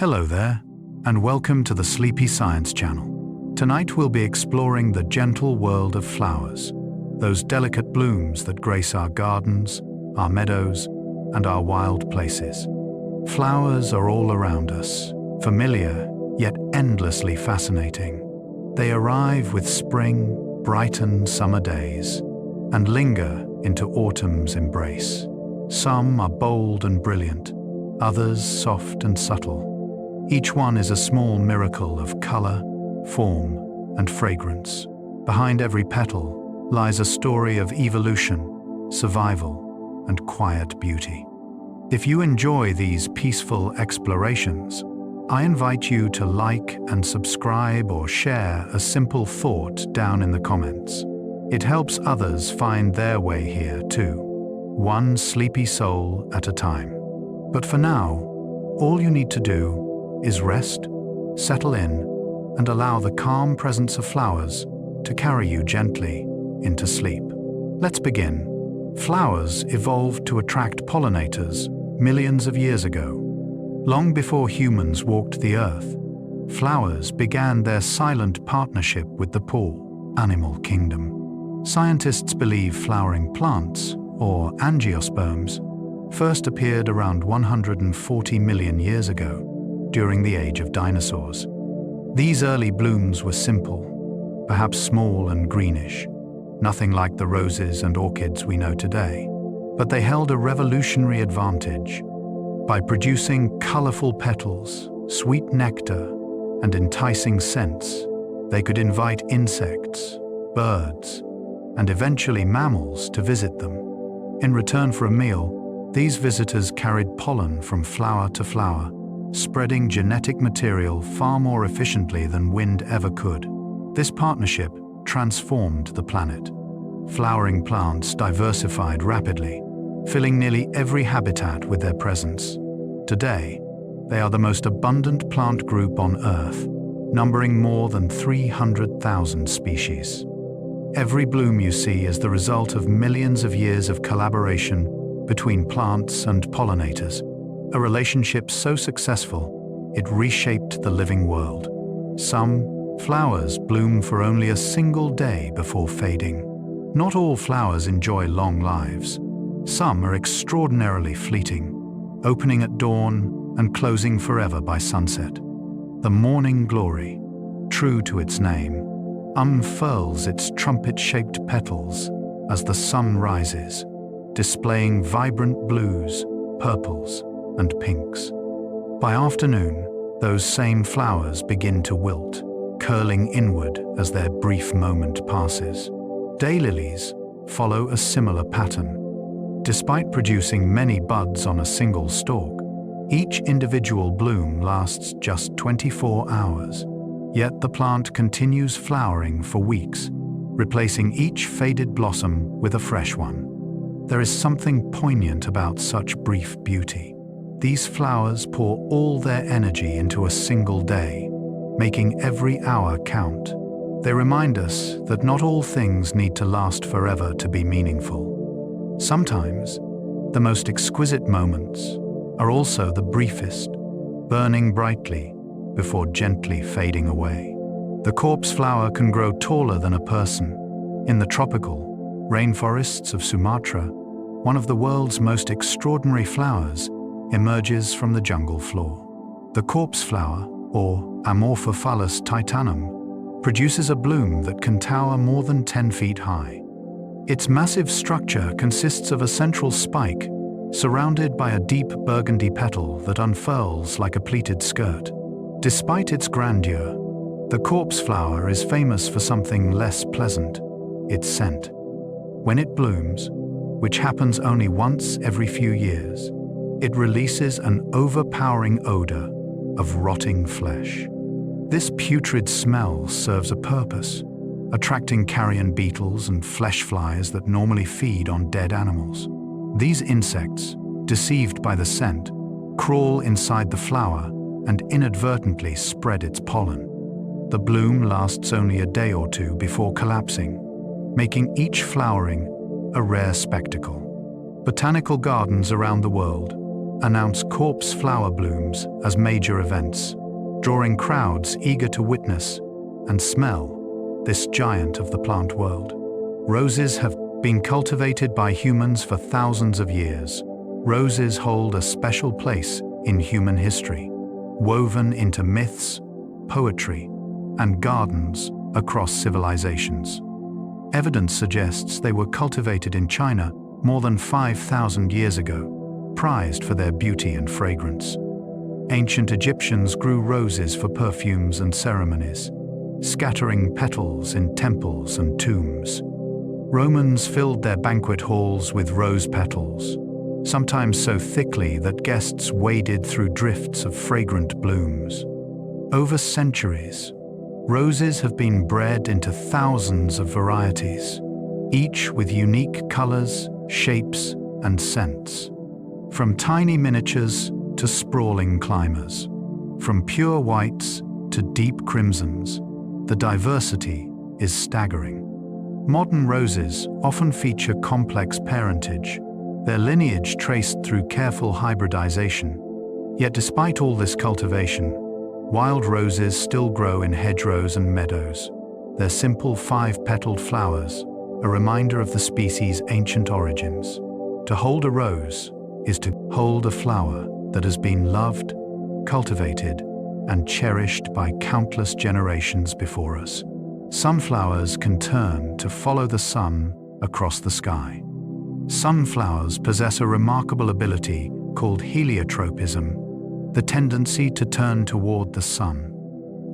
Hello there, and welcome to the Sleepy Science Channel. Tonight we'll be exploring the gentle world of flowers, those delicate blooms that grace our gardens, our meadows, and our wild places. Flowers are all around us, familiar yet endlessly fascinating. They arrive with spring, brighten summer days, and linger into autumn's embrace. Some are bold and brilliant, others soft and subtle. Each one is a small miracle of color, form, and fragrance. Behind every petal lies a story of evolution, survival, and quiet beauty. If you enjoy these peaceful explorations, I invite you to like and subscribe or share a simple thought down in the comments. It helps others find their way here too, one sleepy soul at a time. But for now, all you need to do is rest, settle in, and allow the calm presence of flowers to carry you gently into sleep. Let's begin. Flowers evolved to attract pollinators millions of years ago. Long before humans walked the earth, flowers began their silent partnership with the animal kingdom. Scientists believe flowering plants, or angiosperms, first appeared around 140 million years ago, during the age of dinosaurs. These early blooms were simple, perhaps small and greenish, nothing like the roses and orchids we know today. But they held a revolutionary advantage. By producing colorful petals, sweet nectar, and enticing scents, they could invite insects, birds, and eventually mammals to visit them. In return for a meal, these visitors carried pollen from flower to flower, spreading genetic material far more efficiently than wind ever could. This partnership transformed the planet. Flowering plants diversified rapidly, filling nearly every habitat with their presence. Today, they are the most abundant plant group on Earth, numbering more than 300,000 species. Every bloom you see is the result of millions of years of collaboration between plants and pollinators, a relationship so successful it reshaped the living world. Some flowers bloom for only a single day before fading. Not all flowers enjoy long lives. Some are extraordinarily fleeting, opening at dawn and closing forever by sunset. The morning glory, true to its name, unfurls its trumpet-shaped petals as the sun rises, displaying vibrant blues, purples, and pinks. By afternoon, those same flowers begin to wilt, curling inward as their brief moment passes. Daylilies follow a similar pattern. Despite producing many buds on a single stalk, each individual bloom lasts just 24 hours. Yet the plant continues flowering for weeks, replacing each faded blossom with a fresh one. There is something poignant about such brief beauty. These flowers pour all their energy into a single day, making every hour count. They remind us that not all things need to last forever to be meaningful. Sometimes, the most exquisite moments are also the briefest, burning brightly before gently fading away. The corpse flower can grow taller than a person. In the tropical rainforests of Sumatra, one of the world's most extraordinary flowers emerges from the jungle floor. The corpse flower, or Amorphophallus titanum, produces a bloom that can tower more than 10 feet high. Its massive structure consists of a central spike, surrounded by a deep burgundy petal that unfurls like a pleated skirt. Despite its grandeur, the corpse flower is famous for something less pleasant: its scent. When it blooms, which happens only once every few years, it releases an overpowering odor of rotting flesh. This putrid smell serves a purpose, attracting carrion beetles and flesh flies that normally feed on dead animals. These insects, deceived by the scent, crawl inside the flower and inadvertently spread its pollen. The bloom lasts only a day or two before collapsing, making each flowering a rare spectacle. Botanical gardens around the world, announce corpse flower blooms as major events, drawing crowds eager to witness and smell this giant of the plant world. Roses have been cultivated by humans for thousands of years. Roses hold a special place in human history, woven into myths, poetry, and gardens across civilizations. Evidence suggests they were cultivated in China more than 5,000 years ago, prized for their beauty and fragrance. Ancient Egyptians grew roses for perfumes and ceremonies, scattering petals in temples and tombs. Romans filled their banquet halls with rose petals, sometimes so thickly that guests waded through drifts of fragrant blooms. Over centuries, roses have been bred into thousands of varieties, each with unique colors, shapes, and scents. From tiny miniatures to sprawling climbers, from pure whites to deep crimsons, the diversity is staggering. Modern roses often feature complex parentage, their lineage traced through careful hybridization. Yet despite all this cultivation, wild roses still grow in hedgerows and meadows, their simple 5-petaled flowers a reminder of the species' ancient origins. To hold a rose is to hold a flower that has been loved, cultivated, and cherished by countless generations before us. Sunflowers can turn to follow the sun across the sky. Sunflowers possess a remarkable ability called heliotropism, the tendency to turn toward the sun.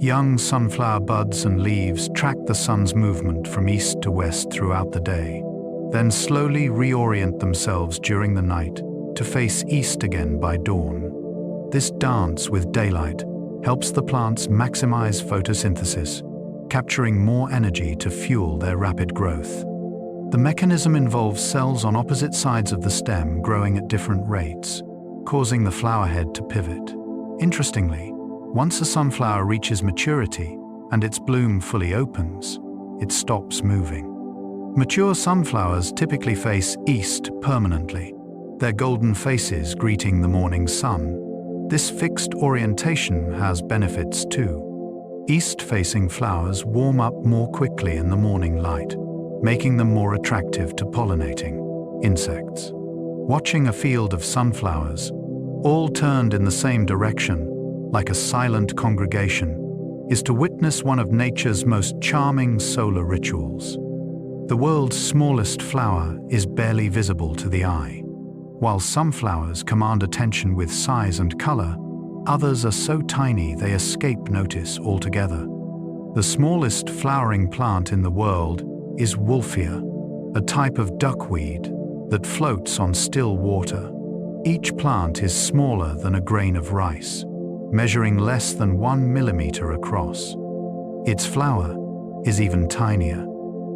Young sunflower buds and leaves track the sun's movement from east to west throughout the day, then slowly reorient themselves during the night to face east again by dawn. This dance with daylight helps the plants maximize photosynthesis, capturing more energy to fuel their rapid growth. The mechanism involves cells on opposite sides of the stem growing at different rates, causing the flower head to pivot. Interestingly, once a sunflower reaches maturity and its bloom fully opens, it stops moving. Mature sunflowers typically face east permanently, their golden faces greeting the morning sun. This fixed orientation has benefits too. East-facing flowers warm up more quickly in the morning light, making them more attractive to pollinating insects. Watching a field of sunflowers, all turned in the same direction, like a silent congregation, is to witness one of nature's most charming solar rituals. The world's smallest flower is barely visible to the eye. While some flowers command attention with size and color, others are so tiny they escape notice altogether. The smallest flowering plant in the world is Wolffia, a type of duckweed that floats on still water. Each plant is smaller than a grain of rice, measuring less than 1 millimeter across. Its flower is even tinier,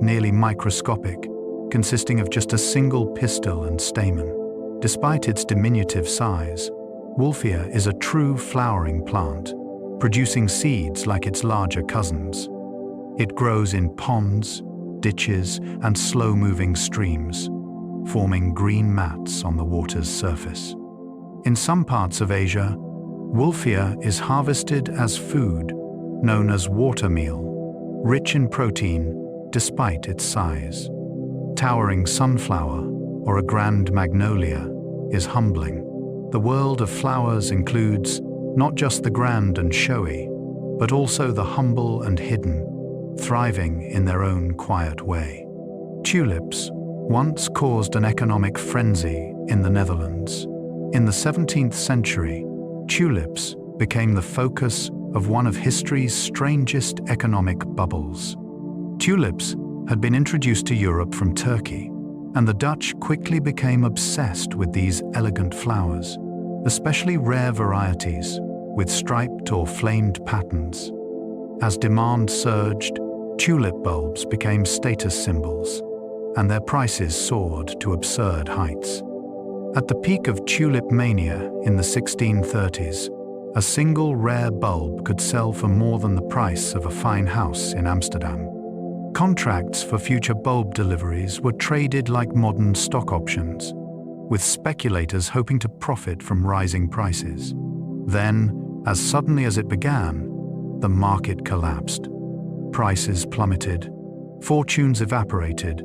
nearly microscopic, consisting of just a single pistil and stamen. Despite its diminutive size, Wolffia is a true flowering plant, producing seeds like its larger cousins. It grows in ponds, ditches, and slow-moving streams, forming green mats on the water's surface. In some parts of Asia, Wolffia is harvested as food, known as watermeal, rich in protein despite its size. Towering sunflower, or a grand magnolia, is humbling. The world of flowers includes not just the grand and showy, but also the humble and hidden, thriving in their own quiet way. Tulips once caused an economic frenzy in the Netherlands. In the 17th century, tulips became the focus of one of history's strangest economic bubbles. Tulips had been introduced to Europe from Turkey, and the Dutch quickly became obsessed with these elegant flowers, especially rare varieties with striped or flamed patterns. As demand surged, tulip bulbs became status symbols, and their prices soared to absurd heights. At the peak of tulip mania in the 1630s, a single rare bulb could sell for more than the price of a fine house in Amsterdam. Contracts for future bulb deliveries were traded like modern stock options, with speculators hoping to profit from rising prices. Then, as suddenly as it began, the market collapsed. Prices plummeted, fortunes evaporated,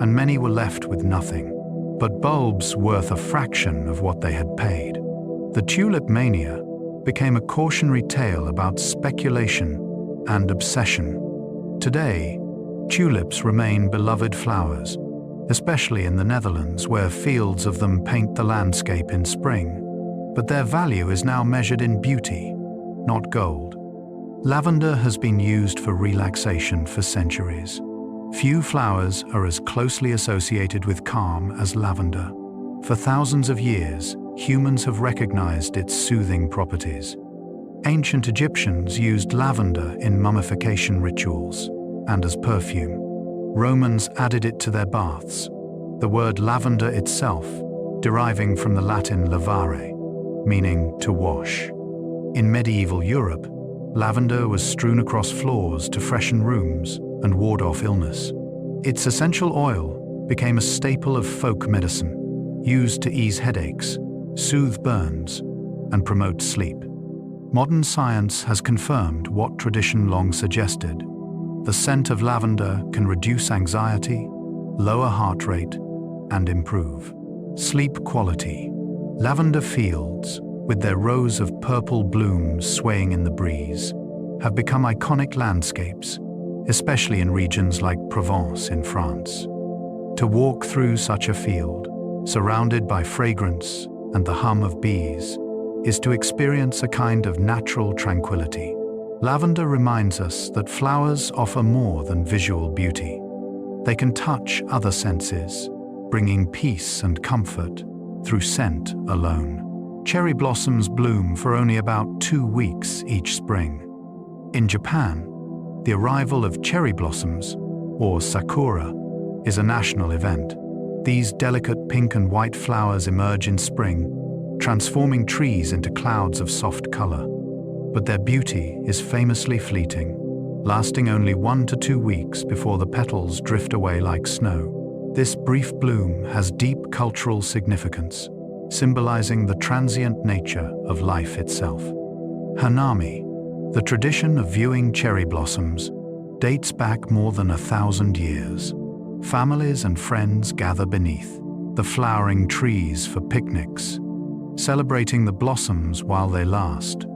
and many were left with nothing but bulbs worth a fraction of what they had paid. The tulip mania became a cautionary tale about speculation and obsession. Today, tulips remain beloved flowers, especially in the Netherlands, where fields of them paint the landscape in spring. But their value is now measured in beauty, not gold. Lavender has been used for relaxation for centuries. Few flowers are as closely associated with calm as lavender. For thousands of years, humans have recognized its soothing properties. Ancient Egyptians used lavender in mummification rituals and as perfume. Romans added it to their baths. The word lavender itself, deriving from the Latin lavare, meaning to wash. In medieval Europe, lavender was strewn across floors to freshen rooms and ward off illness. Its essential oil became a staple of folk medicine, used to ease headaches, soothe burns, and promote sleep. Modern science has confirmed what tradition long suggested. The scent of lavender can reduce anxiety, lower heart rate, and improve sleep quality. Lavender fields, with their rows of purple blooms swaying in the breeze, have become iconic landscapes, especially in regions like Provence in France. To walk through such a field, surrounded by fragrance and the hum of bees, is to experience a kind of natural tranquility. Lavender reminds us that flowers offer more than visual beauty. They can touch other senses, bringing peace and comfort through scent alone. Cherry blossoms bloom for only about 2 weeks each spring. In Japan, the arrival of cherry blossoms, or sakura, is a national event. These delicate pink and white flowers emerge in spring, transforming trees into clouds of soft color. But their beauty is famously fleeting, lasting only 1 to 2 weeks before the petals drift away like snow. This brief bloom has deep cultural significance, symbolizing the transient nature of life itself. Hanami, the tradition of viewing cherry blossoms, dates back more than 1,000 years. Families and friends gather beneath the flowering trees for picnics, celebrating the blossoms while they last.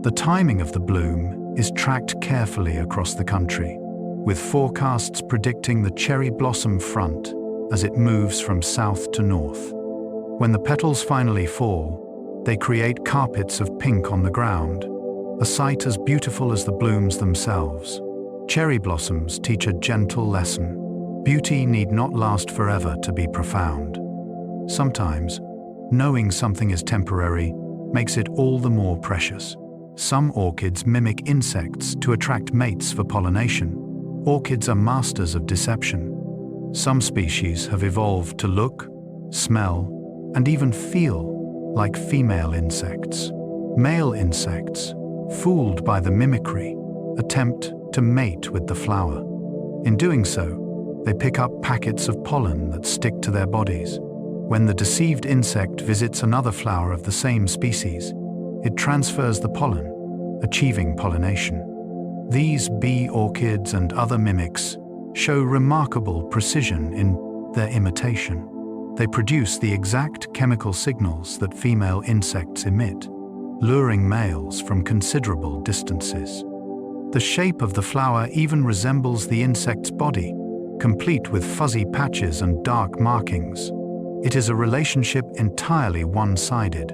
The timing of the bloom is tracked carefully across the country, with forecasts predicting the cherry blossom front as it moves from south to north. When the petals finally fall, they create carpets of pink on the ground, a sight as beautiful as the blooms themselves. Cherry blossoms teach a gentle lesson. Beauty need not last forever to be profound. Sometimes, knowing something is temporary makes it all the more precious. Some orchids mimic insects to attract mates for pollination. Orchids are masters of deception. Some species have evolved to look, smell, and even feel like female insects. Male insects, fooled by the mimicry, attempt to mate with the flower. In doing so, they pick up packets of pollen that stick to their bodies. When the deceived insect visits another flower of the same species, it transfers the pollen, achieving pollination. These bee orchids and other mimics show remarkable precision in their imitation. They produce the exact chemical signals that female insects emit, luring males from considerable distances. The shape of the flower even resembles the insect's body, complete with fuzzy patches and dark markings. It is a relationship entirely one-sided.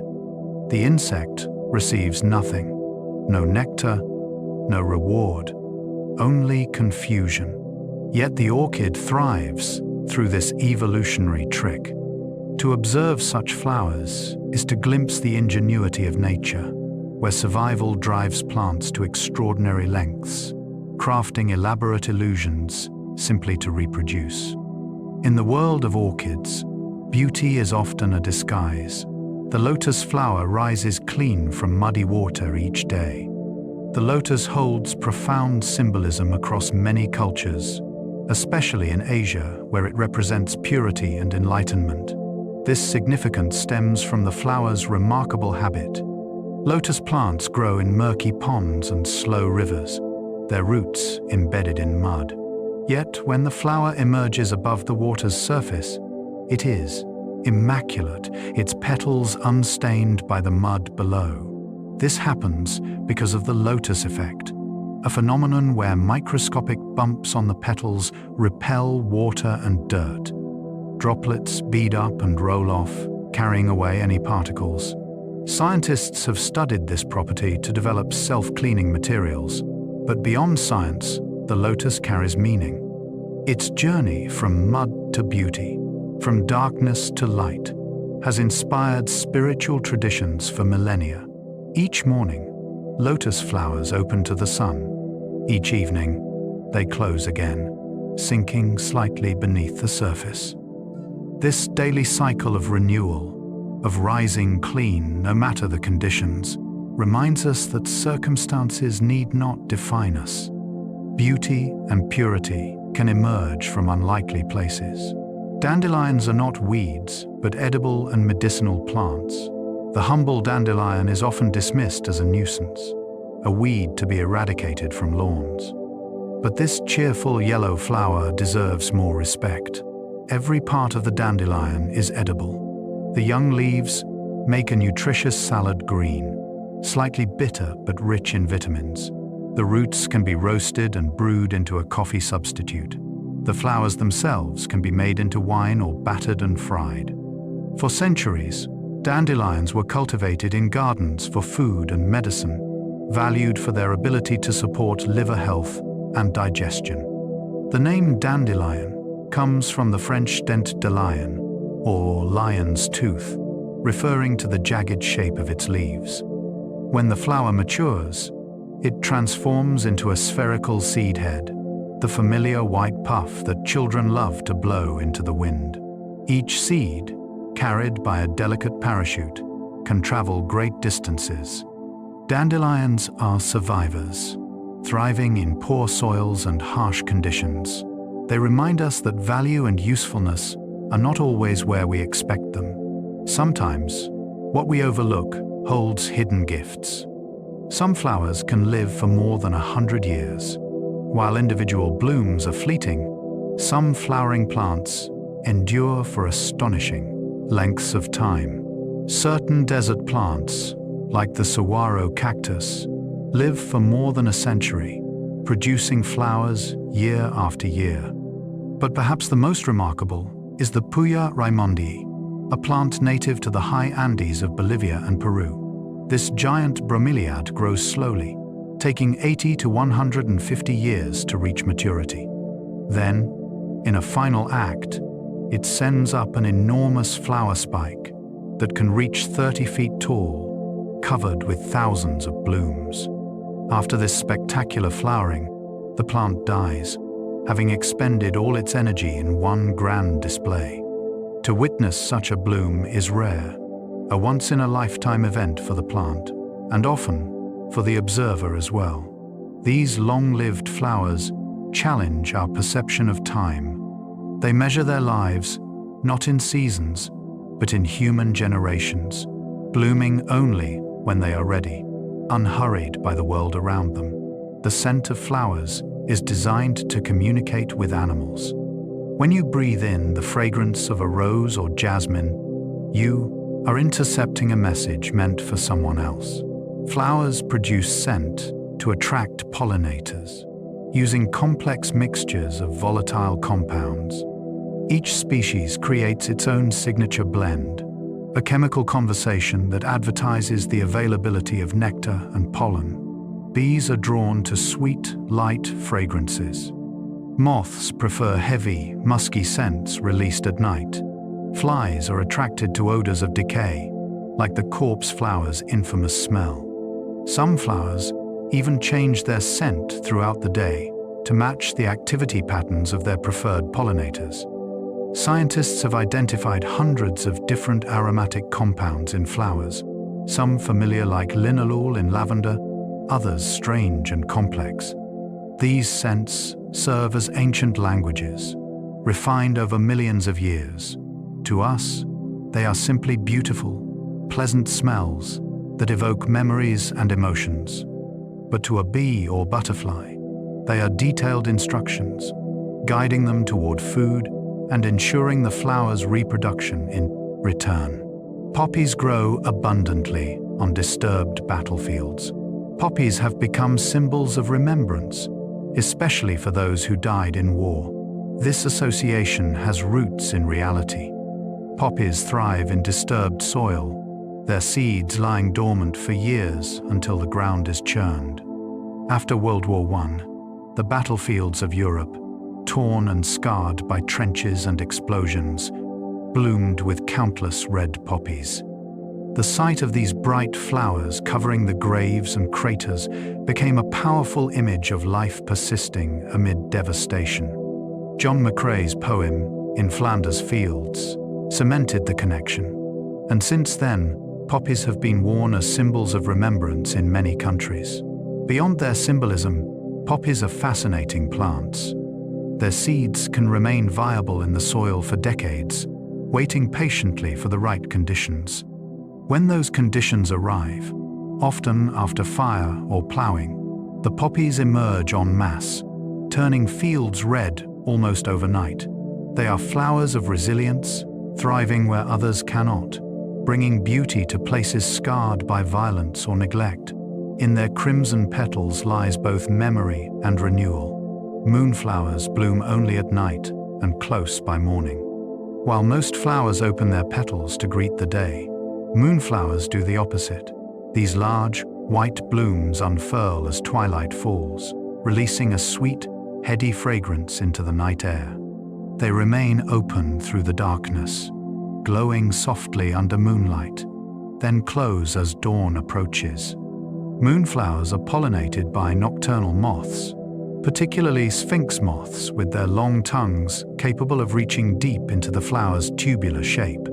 The insect receives nothing, no nectar, no reward, only confusion. Yet the orchid thrives through this evolutionary trick. To observe such flowers is to glimpse the ingenuity of nature, where survival drives plants to extraordinary lengths, crafting elaborate illusions simply to reproduce. In the world of orchids, beauty is often a disguise. The lotus flower rises clean from muddy water each day. The lotus holds profound symbolism across many cultures, especially in Asia, where it represents purity and enlightenment. This significance stems from the flower's remarkable habit. Lotus plants grow in murky ponds and slow rivers, their roots embedded in mud. Yet, when the flower emerges above the water's surface, it is immaculate, its petals unstained by the mud below. This happens because of the lotus effect, a phenomenon where microscopic bumps on the petals repel water and dirt. Droplets bead up and roll off, carrying away any particles. Scientists have studied this property to develop self-cleaning materials, but beyond science, the lotus carries meaning. Its journey from mud to beauty, from darkness to light, has inspired spiritual traditions for millennia. Each morning, lotus flowers open to the sun. Each evening, they close again, sinking slightly beneath the surface. This daily cycle of renewal, of rising clean no matter the conditions, reminds us that circumstances need not define us. Beauty and purity can emerge from unlikely places. Dandelions are not weeds, but edible and medicinal plants. The humble dandelion is often dismissed as a nuisance, a weed to be eradicated from lawns. But this cheerful yellow flower deserves more respect. Every part of the dandelion is edible. The young leaves make a nutritious salad green, slightly bitter but rich in vitamins. The roots can be roasted and brewed into a coffee substitute. The flowers themselves can be made into wine or battered and fried. For centuries, dandelions were cultivated in gardens for food and medicine, valued for their ability to support liver health and digestion. The name dandelion comes from the French dent de lion, or lion's tooth, referring to the jagged shape of its leaves. When the flower matures, it transforms into a spherical seed head, the familiar white puff that children love to blow into the wind. Each seed, carried by a delicate parachute, can travel great distances. Dandelions are survivors, thriving in poor soils and harsh conditions. They remind us that value and usefulness are not always where we expect them. Sometimes, what we overlook holds hidden gifts. Some flowers can live for more than 100 years. While individual blooms are fleeting, some flowering plants endure for astonishing lengths of time. Certain desert plants, like the saguaro cactus, live for more than a century, producing flowers year after year. But perhaps the most remarkable is the Puya raimondii, a plant native to the high Andes of Bolivia and Peru. This giant bromeliad grows slowly, taking 80 to 150 years to reach maturity. Then, in a final act, it sends up an enormous flower spike that can reach 30 feet tall, covered with thousands of blooms. After this spectacular flowering, the plant dies, having expended all its energy in one grand display. To witness such a bloom is rare, a once-in-a-lifetime event for the plant, and often for the observer as well. These long-lived flowers challenge our perception of time. They measure their lives not in seasons, but in human generations, blooming only when they are ready, unhurried by the world around them. The scent of flowers is designed to communicate with animals. When you breathe in the fragrance of a rose or jasmine, you are intercepting a message meant for someone else. Flowers produce scent to attract pollinators, using complex mixtures of volatile compounds. Each species creates its own signature blend, a chemical conversation that advertises the availability of nectar and pollen. Bees are drawn to sweet, light fragrances. Moths prefer heavy, musky scents released at night. Flies are attracted to odors of decay, like the corpse flower's infamous smell. Some flowers even change their scent throughout the day to match the activity patterns of their preferred pollinators. Scientists have identified hundreds of different aromatic compounds in flowers, some familiar like linalool in lavender, others strange and complex. These scents serve as ancient languages, refined over millions of years. To us, They are simply beautiful, pleasant smells that evoke memories and emotions. But to a bee or butterfly, they are detailed instructions, guiding them toward food and ensuring the flower's reproduction in return. Poppies grow abundantly on disturbed battlefields. Poppies have become symbols of remembrance, especially for those who died in war. This association has roots in reality. Poppies thrive in disturbed soil, their seeds lying dormant for years until the ground is churned. After World War I, the battlefields of Europe, torn and scarred by trenches and explosions, bloomed with countless red poppies. The sight of these bright flowers covering the graves and craters became a powerful image of life persisting amid devastation. John McCrae's poem, In Flanders Fields, cemented the connection, and since then, poppies have been worn as symbols of remembrance in many countries. Beyond their symbolism, poppies are fascinating plants. Their seeds can remain viable in the soil for decades, waiting patiently for the right conditions. When those conditions arrive, often after fire or plowing, the poppies emerge en masse, turning fields red almost overnight. They are flowers of resilience, thriving where others cannot, bringing beauty to places scarred by violence or neglect. In their crimson petals lies both memory and renewal. Moonflowers bloom only at night and close by morning. While most flowers open their petals to greet the day, moonflowers do the opposite. These large, white blooms unfurl as twilight falls, releasing a sweet, heady fragrance into the night air. They remain open through the darkness, glowing softly under moonlight, then close as dawn approaches. Moonflowers are pollinated by nocturnal moths, particularly sphinx moths with their long tongues capable of reaching deep into the flower's tubular shape.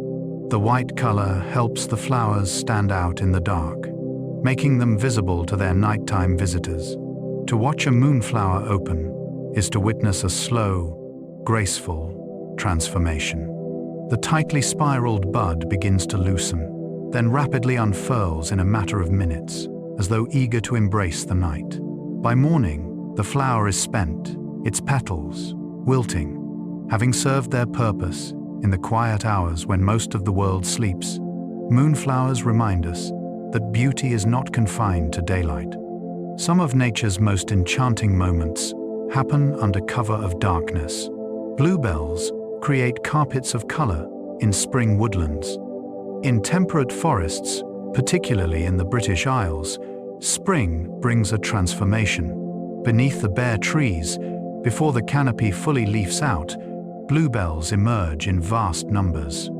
The white color helps the flowers stand out in the dark, making them visible to their nighttime visitors. To watch a moonflower open is to witness a slow, graceful transformation. The tightly spiraled bud begins to loosen, then rapidly unfurls in a matter of minutes, as though eager to embrace the night. By morning, the flower is spent, its petals wilting, having served their purpose. In the quiet hours when most of the world sleeps, moonflowers remind us that beauty is not confined to daylight. Some of nature's most enchanting moments happen under cover of darkness. Bluebells create carpets of color in spring woodlands. In temperate forests, particularly in the British Isles, spring brings a transformation. Beneath the bare trees, before the canopy fully leafs out, bluebells emerge in vast numbers.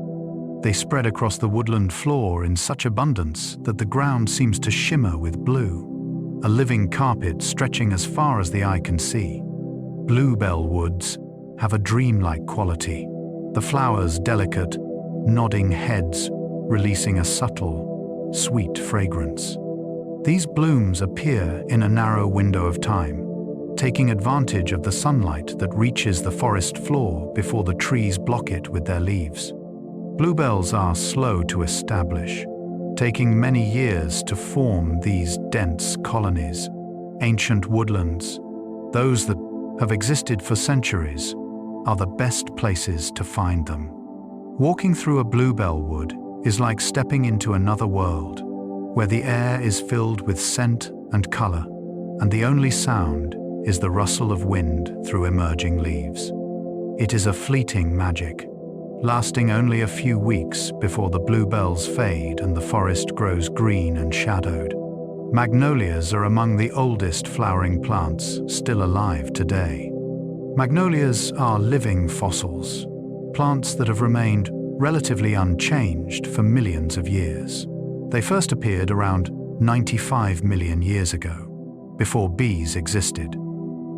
They spread across the woodland floor in such abundance that the ground seems to shimmer with blue, a living carpet stretching as far as the eye can see. Bluebell woods have a dreamlike quality, the flowers' delicate, nodding heads releasing a subtle, sweet fragrance. These blooms appear in a narrow window of time, taking advantage of the sunlight that reaches the forest floor before the trees block it with their leaves. Bluebells are slow to establish, taking many years to form these dense colonies. Ancient woodlands, those that have existed for centuries, are the best places to find them. Walking through a bluebell wood is like stepping into another world, where the air is filled with scent and color, and the only sound is the rustle of wind through emerging leaves. It is a fleeting magic, lasting only a few weeks before the bluebells fade and the forest grows green and shadowed. Magnolias are among the oldest flowering plants still alive today. Magnolias are living fossils, plants that have remained relatively unchanged for millions of years. They first appeared around 95 million years ago, before bees existed.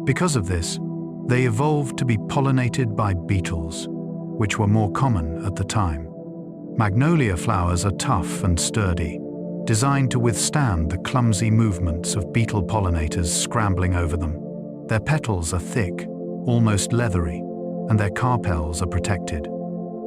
Because of this, they evolved to be pollinated by beetles, which were more common at the time. Magnolia flowers are tough and sturdy, designed to withstand the clumsy movements of beetle pollinators scrambling over them. Their petals are thick, almost leathery, and their carpels are protected.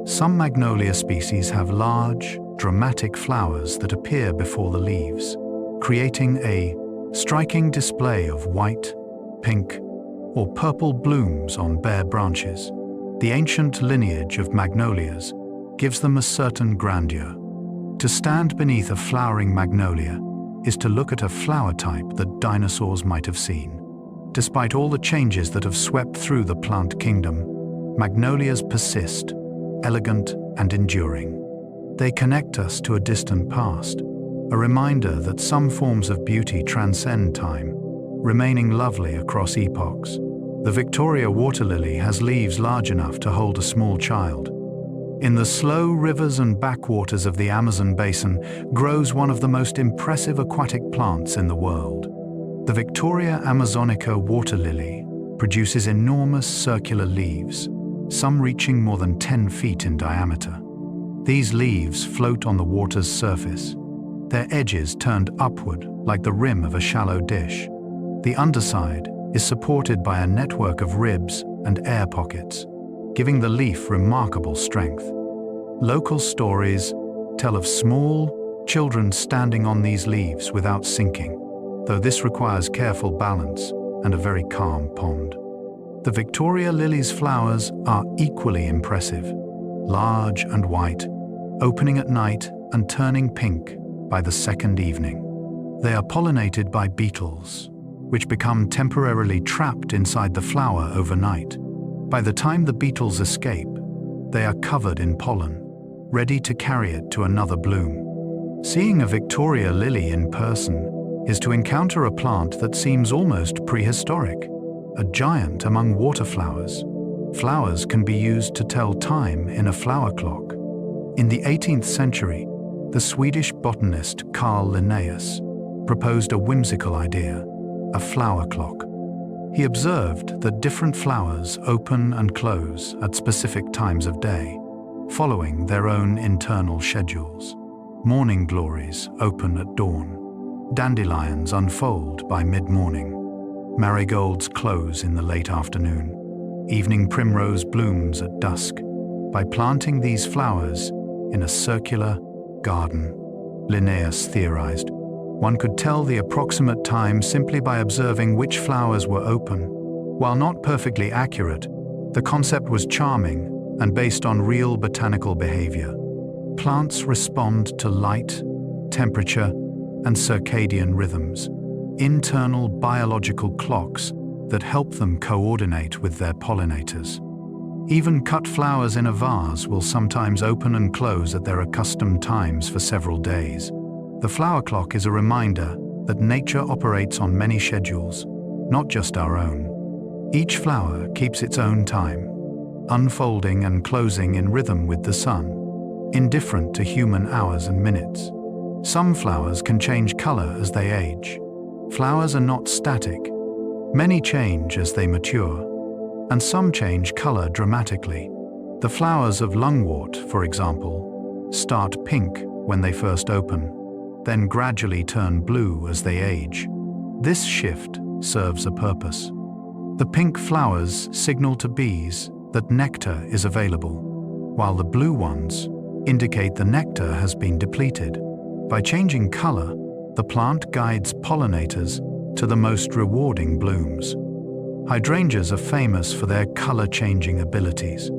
Some magnolia species have large, dramatic flowers that appear before the leaves, creating a striking display of white, pink, or purple blooms on bare branches. The ancient lineage of magnolias gives them a certain grandeur. To stand beneath a flowering magnolia is to look at a flower type that dinosaurs might have seen. Despite all the changes that have swept through the plant kingdom, magnolias persist, elegant and enduring. They connect us to a distant past, a reminder that some forms of beauty transcend time, remaining lovely across epochs. The Victoria water lily has leaves large enough to hold a small child. In the slow rivers and backwaters of the Amazon basin grows one of the most impressive aquatic plants in the world. The Victoria amazonica water lily produces enormous circular leaves, some reaching more than 10 feet in diameter. These leaves float on the water's surface, their edges turned upward like the rim of a shallow dish. The underside is supported by a network of ribs and air pockets, giving the leaf remarkable strength. Local stories tell of small children standing on these leaves without sinking, though this requires careful balance and a very calm pond. The Victoria lily's flowers are equally impressive, large and white, opening at night and turning pink by the second evening. They are pollinated by beetles, which become temporarily trapped inside the flower overnight. By the time the beetles escape, they are covered in pollen, ready to carry it to another bloom. Seeing a Victoria lily in person is to encounter a plant that seems almost prehistoric, a giant among water flowers. Flowers can be used to tell time in a flower clock. In the 18th century, the Swedish botanist Carl Linnaeus proposed a whimsical idea: a flower clock. He observed that different flowers open and close at specific times of day, following their own internal schedules. Morning glories open at dawn. Dandelions unfold by mid-morning. Marigolds close in the late afternoon. Evening primrose blooms at dusk. By planting these flowers in a circular garden, Linnaeus theorized, one could tell the approximate time simply by observing which flowers were open. While not perfectly accurate, the concept was charming and based on real botanical behavior. Plants respond to light, temperature, and circadian rhythms, internal biological clocks that help them coordinate with their pollinators. Even cut flowers in a vase will sometimes open and close at their accustomed times for several days. The flower clock is a reminder that nature operates on many schedules, not just our own. Each flower keeps its own time, unfolding and closing in rhythm with the sun, indifferent to human hours and minutes. Some flowers can change color as they age. Flowers are not static. Many change as they mature, and some change color dramatically. The flowers of lungwort, for example, start pink when they first open, then gradually turn blue as they age. This shift serves a purpose. The pink flowers signal to bees that nectar is available, while the blue ones indicate the nectar has been depleted. By changing color, the plant guides pollinators to the most rewarding blooms. Hydrangeas are famous for their color-changing abilities,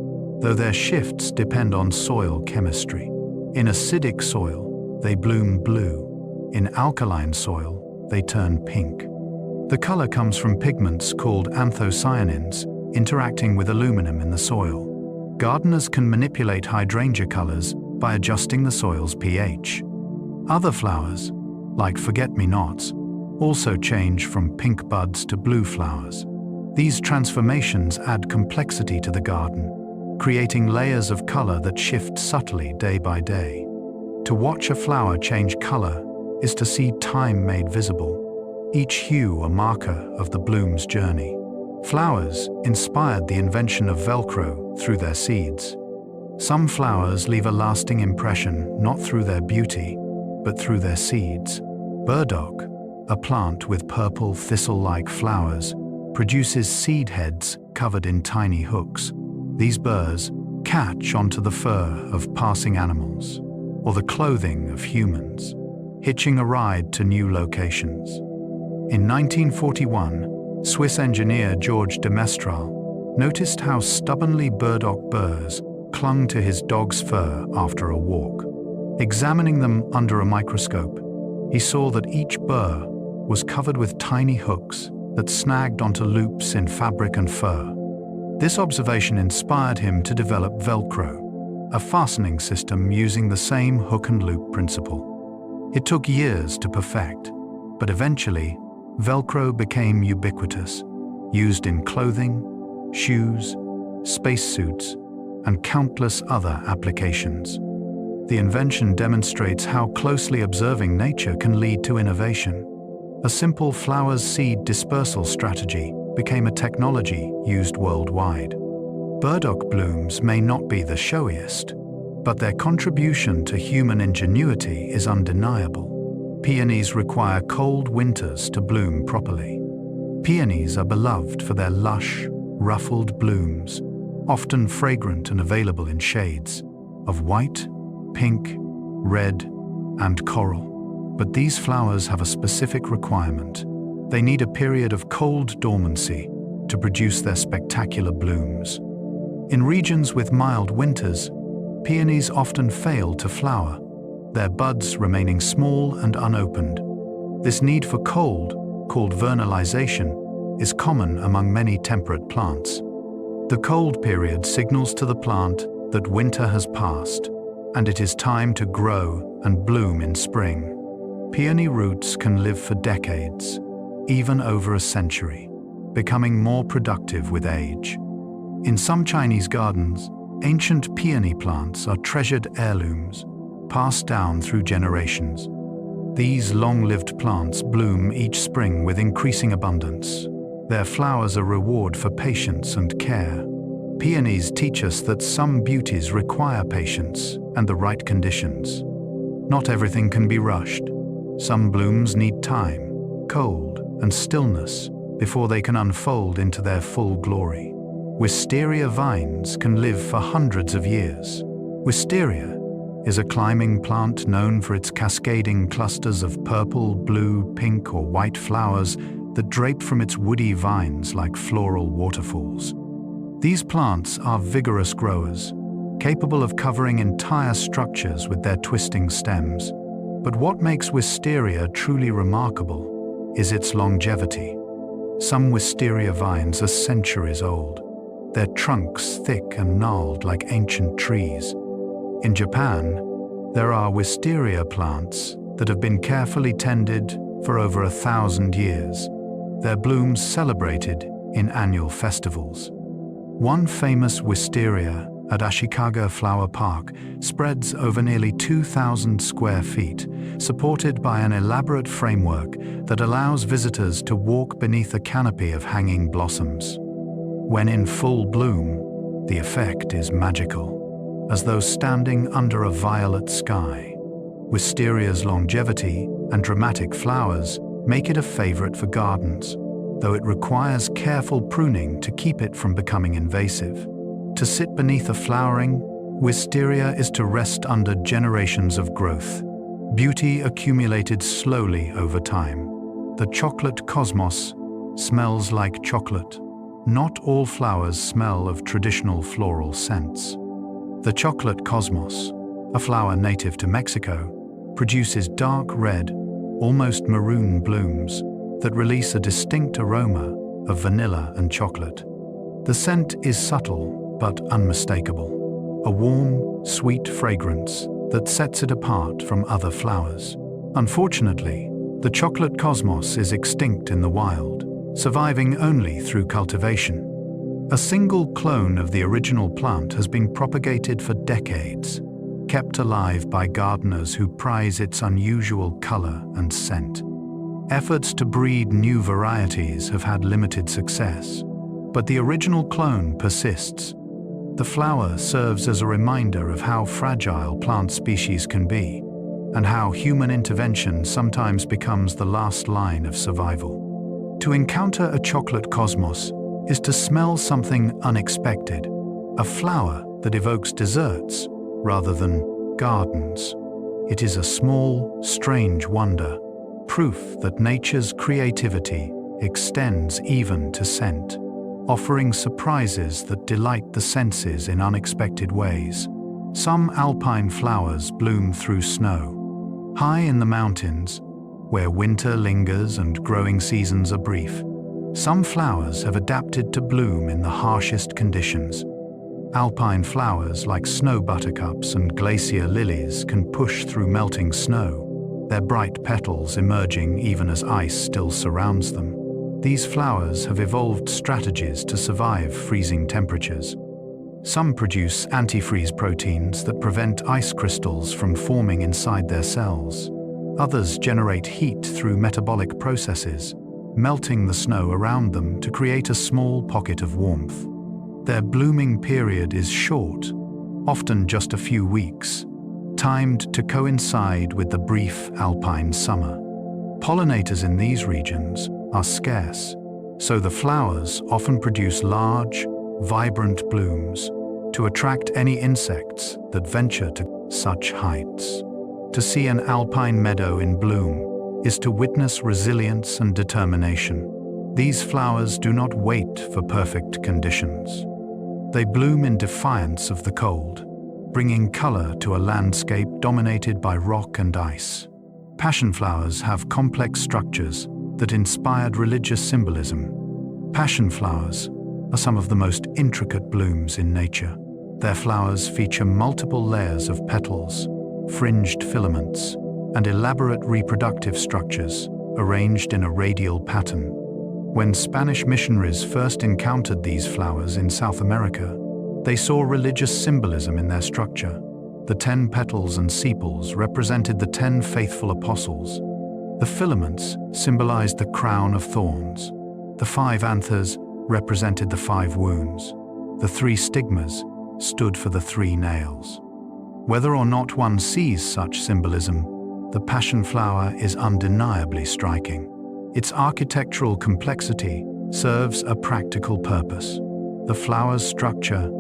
though their shifts depend on soil chemistry. In acidic soil, they bloom blue. In alkaline soil, they turn pink. The color comes from pigments called anthocyanins interacting with aluminum in the soil. Gardeners can manipulate hydrangea colors by adjusting the soil's pH. Other flowers, like forget-me-nots, also change from pink buds to blue flowers. These transformations add complexity to the garden, creating layers of color that shift subtly day by day. To watch a flower change color is to see time made visible, each hue a marker of the bloom's journey. Flowers inspired the invention of Velcro through their seeds. Some flowers leave a lasting impression not through their beauty, but through their seeds. Burdock, a plant with purple thistle-like flowers, produces seed heads covered in tiny hooks. These burrs catch onto the fur of passing animals or the clothing of humans, hitching a ride to new locations. In 1941, Swiss engineer Georges de Mestral noticed how stubbornly burdock burrs clung to his dog's fur after a walk. Examining them under a microscope, he saw that each burr was covered with tiny hooks that snagged onto loops in fabric and fur. This observation inspired him to develop Velcro, a fastening system using the same hook and loop principle. It took years to perfect, but eventually, Velcro became ubiquitous, used in clothing, shoes, spacesuits, and countless other applications. The invention demonstrates how closely observing nature can lead to innovation. A simple flower's seed dispersal strategy became a technology used worldwide. Burdock blooms may not be the showiest, but their contribution to human ingenuity is undeniable. Peonies require cold winters to bloom properly. Peonies are beloved for their lush, ruffled blooms, often fragrant and available in shades of white, pink, red, and coral. But these flowers have a specific requirement. They need a period of cold dormancy to produce their spectacular blooms. In regions with mild winters, peonies often fail to flower, their buds remaining small and unopened. This need for cold, called vernalization, is common among many temperate plants. The cold period signals to the plant that winter has passed, and it is time to grow and bloom in spring. Peony roots can live for decades, even over a century, becoming more productive with age. In some Chinese gardens, ancient peony plants are treasured heirlooms, passed down through generations. These long-lived plants bloom each spring with increasing abundance. Their flowers are a reward for patience and care. Peonies teach us that some beauties require patience and the right conditions. Not everything can be rushed. Some blooms need time, cold, and stillness before they can unfold into their full glory. Wisteria vines can live for hundreds of years. Wisteria is a climbing plant known for its cascading clusters of purple, blue, pink, or white flowers that drape from its woody vines like floral waterfalls. These plants are vigorous growers, capable of covering entire structures with their twisting stems. But what makes wisteria truly remarkable is its longevity. Some wisteria vines are centuries old, their trunks thick and gnarled like ancient trees. In Japan, there are wisteria plants that have been carefully tended for over 1,000 years, their blooms celebrated in annual festivals. One famous wisteria at Ashikaga Flower Park spreads over nearly 2,000 square feet, supported by an elaborate framework that allows visitors to walk beneath a canopy of hanging blossoms. When in full bloom, the effect is magical, as though standing under a violet sky. Wisteria's longevity and dramatic flowers make it a favorite for gardens, though it requires careful pruning to keep it from becoming invasive. To sit beneath a flowering wisteria is to rest under generations of growth, beauty accumulated slowly over time. The chocolate cosmos smells like chocolate. Not all flowers smell of traditional floral scents. The chocolate cosmos, a flower native to Mexico, produces dark red, almost maroon blooms that release a distinct aroma of vanilla and chocolate. The scent is subtle but unmistakable, a warm, sweet fragrance that sets it apart from other flowers. Unfortunately, the chocolate cosmos is extinct in the wild, surviving only through cultivation. A single clone of the original plant has been propagated for decades, kept alive by gardeners who prize its unusual color and scent. Efforts to breed new varieties have had limited success, but the original clone persists. The flower serves as a reminder of how fragile plant species can be, and how human intervention sometimes becomes the last line of survival. To encounter a chocolate cosmos is to smell something unexpected, a flower that evokes deserts rather than gardens. It is a small, strange wonder, proof that nature's creativity extends even to scent, offering surprises that delight the senses in unexpected ways. Some alpine flowers bloom through snow. High in the mountains, where winter lingers and growing seasons are brief, some flowers have adapted to bloom in the harshest conditions. Alpine flowers like snow buttercups and glacier lilies can push through melting snow, their bright petals emerging even as ice still surrounds them. These flowers have evolved strategies to survive freezing temperatures. Some produce antifreeze proteins that prevent ice crystals from forming inside their cells. Others generate heat through metabolic processes, melting the snow around them to create a small pocket of warmth. Their blooming period is short, often just a few weeks, timed to coincide with the brief alpine summer. Pollinators in these regions are scarce, so the flowers often produce large, vibrant blooms to attract any insects that venture to such heights. To see an alpine meadow in bloom is to witness resilience and determination. These flowers do not wait for perfect conditions. They bloom in defiance of the cold, bringing color to a landscape dominated by rock and ice. Passion flowers have complex structures that inspired religious symbolism. Passion flowers are some of the most intricate blooms in nature. Their flowers feature multiple layers of petals, fringed filaments, and elaborate reproductive structures arranged in a radial pattern. When Spanish missionaries first encountered these flowers in South America, they saw religious symbolism in their structure. The 10 petals and sepals represented the 10 faithful apostles. The filaments symbolized the crown of thorns. The 5 anthers represented the 5 wounds. The 3 stigmas stood for the 3 nails. Whether or not one sees such symbolism, the passion flower is undeniably striking. Its architectural complexity serves a practical purpose. The flower's structure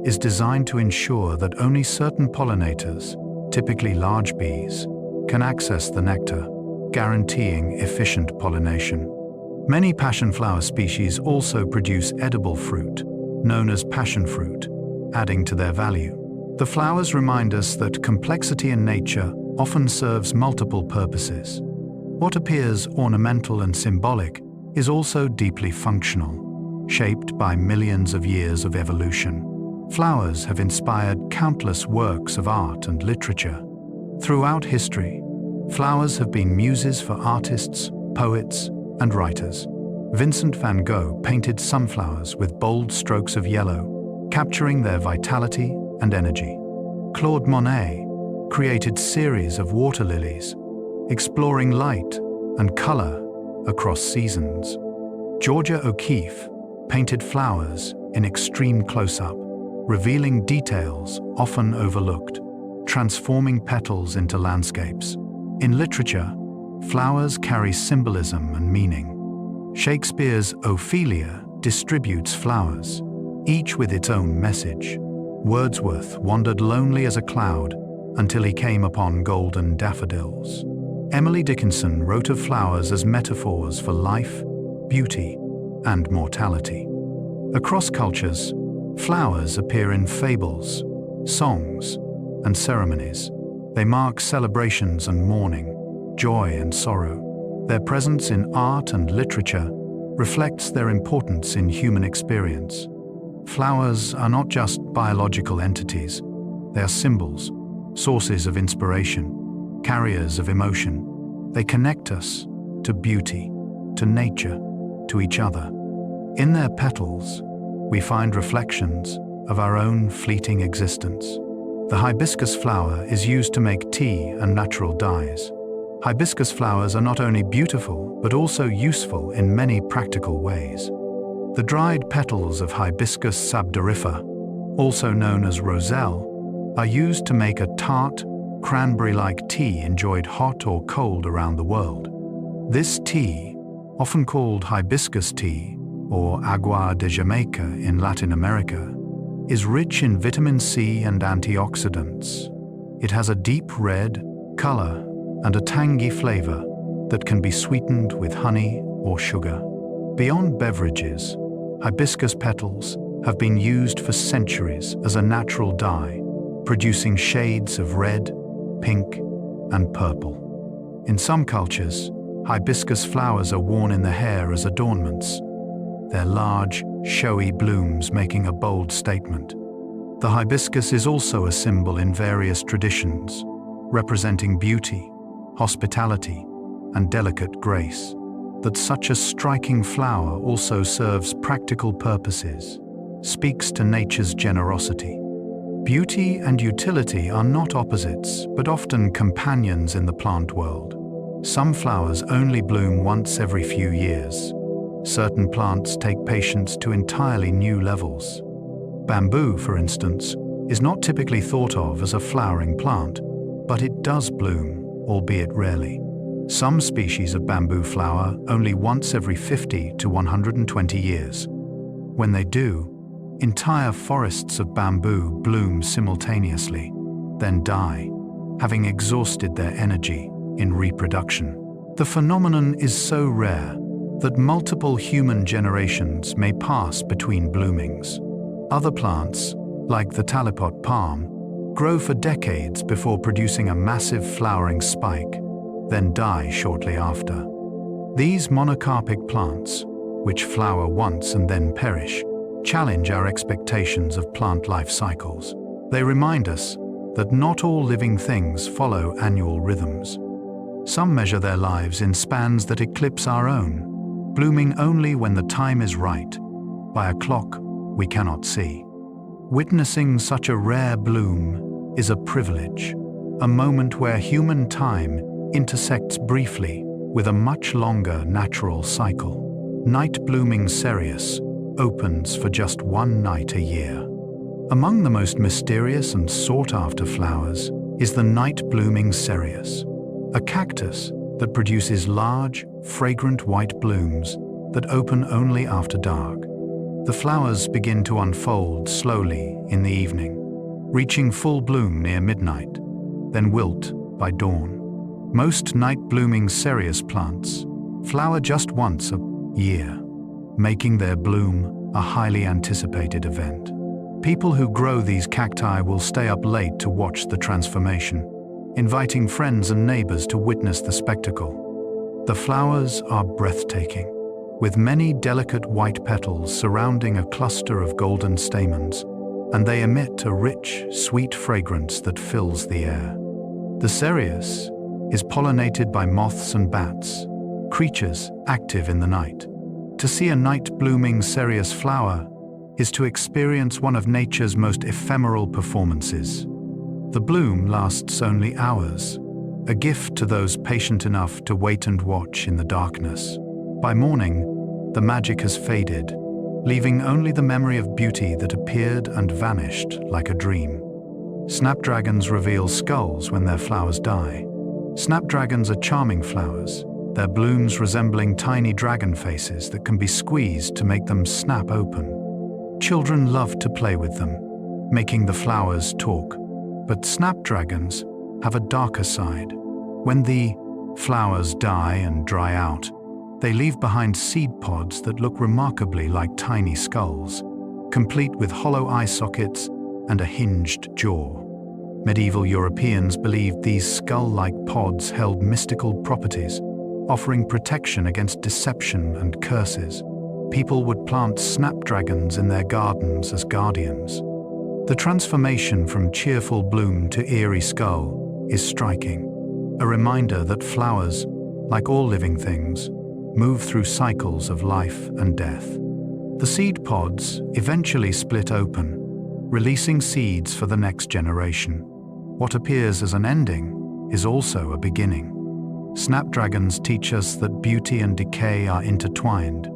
is designed to ensure that only certain pollinators, typically large bees, can access the nectar, guaranteeing efficient pollination. Many passion flower species also produce edible fruit, known as passion fruit, adding to their value. The flowers remind us that complexity in nature often serves multiple purposes. What appears ornamental and symbolic is also deeply functional, shaped by millions of years of evolution. Flowers have inspired countless works of art and literature. Throughout history, flowers have been muses for artists, poets, and writers. Vincent van Gogh painted sunflowers with bold strokes of yellow, capturing their vitality and energy. Claude Monet created series of water lilies, exploring light and color across seasons. Georgia O'Keeffe painted flowers in extreme close-up, revealing details often overlooked, transforming petals into landscapes. In literature, flowers carry symbolism and meaning. Shakespeare's Ophelia distributes flowers, each with its own message. Wordsworth wandered lonely as a cloud until he came upon golden daffodils. Emily Dickinson wrote of flowers as metaphors for life, beauty, and mortality. Across cultures, flowers appear in fables, songs, and ceremonies. They mark celebrations and mourning, joy and sorrow. Their presence in art and literature reflects their importance in human experience. Flowers are not just biological entities. They are symbols, sources of inspiration, carriers of emotion. They connect us to beauty, to nature, to each other. In their petals, we find reflections of our own fleeting existence. The hibiscus flower is used to make tea and natural dyes. Hibiscus flowers are not only beautiful, but also useful in many practical ways. The dried petals of Hibiscus sabdorifer, also known as roselle, are used to make a tart, cranberry-like tea enjoyed hot or cold around the world. This tea, often called hibiscus tea or agua de Jamaica in Latin America, is rich in vitamin C and antioxidants. It has a deep red color and a tangy flavor that can be sweetened with honey or sugar. Beyond beverages, hibiscus petals have been used for centuries as a natural dye, producing shades of red, pink, and purple. In some cultures, hibiscus flowers are worn in the hair as adornments, their large, showy blooms making a bold statement. The hibiscus is also a symbol in various traditions, representing beauty, hospitality, and delicate grace. That such a striking flower also serves practical purposes, speaks to nature's generosity. Beauty and utility are not opposites, but often companions in the plant world. Some flowers only bloom once every few years. Certain plants take patience to entirely new levels. Bamboo, for instance, is not typically thought of as a flowering plant, but it does bloom, albeit rarely. Some species of bamboo flower only once every 50 to 120 years. When they do, entire forests of bamboo bloom simultaneously, then die, having exhausted their energy in reproduction. The phenomenon is so rare that multiple human generations may pass between bloomings. Other plants, like the talipot palm, grow for decades before producing a massive flowering spike, then die shortly after. These monocarpic plants, which flower once and then perish, challenge our expectations of plant life cycles. They remind us that not all living things follow annual rhythms. Some measure their lives in spans that eclipse our own, blooming only when the time is right, by a clock we cannot see. Witnessing such a rare bloom is a privilege, a moment where human time intersects briefly with a much longer natural cycle. Night-blooming serius opens for just one night a year. Among the most mysterious and sought-after flowers is the night-blooming serius, a cactus that produces large, fragrant white blooms that open only after dark. The flowers begin to unfold slowly in the evening, reaching full bloom near midnight, then wilt by dawn. Most night-blooming serius plants flower just once a year, making their bloom a highly anticipated event. People who grow these cacti will stay up late to watch the transformation, inviting friends and neighbors to witness the spectacle. The flowers are breathtaking, with many delicate white petals surrounding a cluster of golden stamens, and they emit a rich, sweet fragrance that fills the air. The serius is pollinated by moths and bats, creatures active in the night. To see a night-blooming serius flower is to experience one of nature's most ephemeral performances. The bloom lasts only hours, a gift to those patient enough to wait and watch in the darkness. By morning, the magic has faded, leaving only the memory of beauty that appeared and vanished like a dream. Snapdragons reveal skulls when their flowers die. Snapdragons are charming flowers, their blooms resembling tiny dragon faces that can be squeezed to make them snap open. Children love to play with them, making the flowers talk. But snapdragons have a darker side. When the flowers die and dry out, they leave behind seed pods that look remarkably like tiny skulls, complete with hollow eye sockets and a hinged jaw. Medieval Europeans believed these skull-like pods held mystical properties, offering protection against deception and curses. People would plant snapdragons in their gardens as guardians. The transformation from cheerful bloom to eerie skull is striking, a reminder that flowers, like all living things, move through cycles of life and death. The seed pods eventually split open, releasing seeds for the next generation. What appears as an ending is also a beginning. Snapdragons teach us that beauty and decay are intertwined,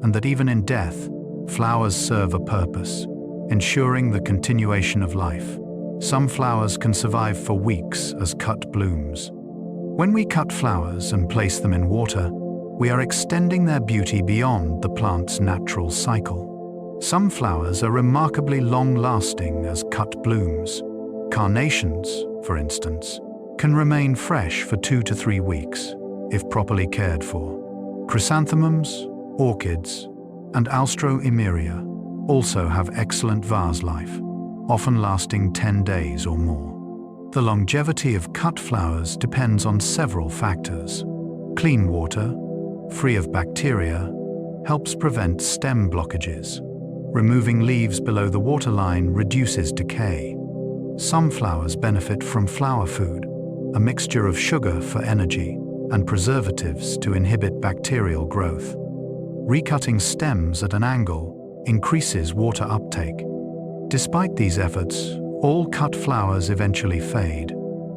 and that even in death, flowers serve a purpose, ensuring the continuation of life. Some flowers can survive for weeks as cut blooms. When we cut flowers and place them in water, we are extending their beauty beyond the plant's natural cycle. Some flowers are remarkably long-lasting as cut blooms. Carnations, for instance, can remain fresh for 2 to 3 weeks, if properly cared for. Chrysanthemums, orchids, and Alstroemeria also have excellent vase life, often lasting 10 days or more. The longevity of cut flowers depends on several factors. Clean water, free of bacteria, helps prevent stem blockages. Removing leaves below the waterline reduces decay. Some flowers benefit from flower food, a mixture of sugar for energy and preservatives to inhibit bacterial growth. Recutting stems at an angle increases water uptake. Despite these efforts, all cut flowers eventually fade.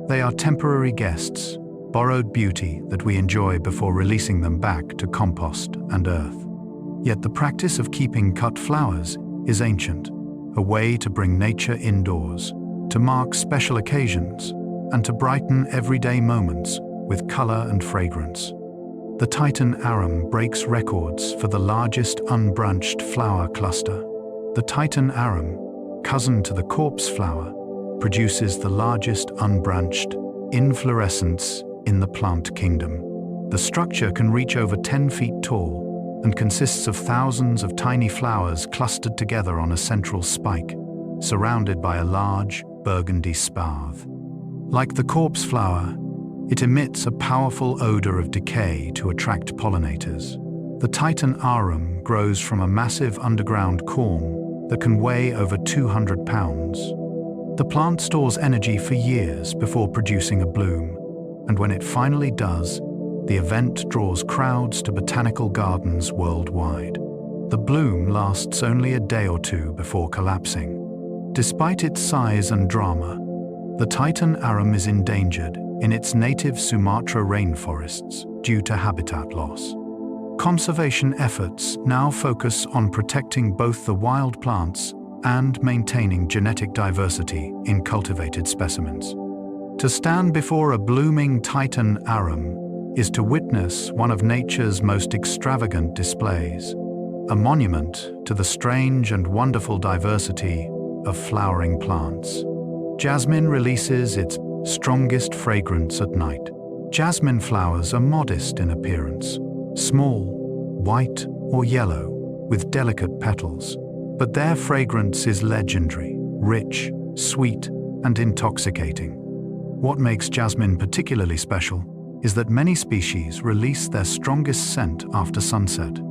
They are temporary guests, borrowed beauty that we enjoy before releasing them back to compost and earth. Yet the practice of keeping cut flowers is ancient, a way to bring nature indoors, to mark special occasions, and to brighten everyday moments with color and fragrance. The Titan Arum breaks records for the largest unbranched flower cluster. The Titan Arum, cousin to the corpse flower, produces the largest unbranched inflorescence in the plant kingdom. The structure can reach over 10 feet tall and consists of thousands of tiny flowers clustered together on a central spike, surrounded by a large burgundy spathe. Like the corpse flower, it emits a powerful odor of decay to attract pollinators. The Titan Arum grows from a massive underground corm that can weigh over 200 pounds. The plant stores energy for years before producing a bloom, and when it finally does, the event draws crowds to botanical gardens worldwide. The bloom lasts only a day or two before collapsing. Despite its size and drama, the Titan Arum is endangered in its native Sumatra rainforests due to habitat loss. Conservation efforts now focus on protecting both the wild plants and maintaining genetic diversity in cultivated specimens. To stand before a blooming Titan Arum is to witness one of nature's most extravagant displays, a monument to the strange and wonderful diversity of flowering plants. Jasmine releases its strongest fragrance at night. Jasmine flowers are modest in appearance, small, white or yellow, with delicate petals, but their fragrance is legendary, rich, sweet, and intoxicating. What makes jasmine particularly special is that many species release their strongest scent after sunset.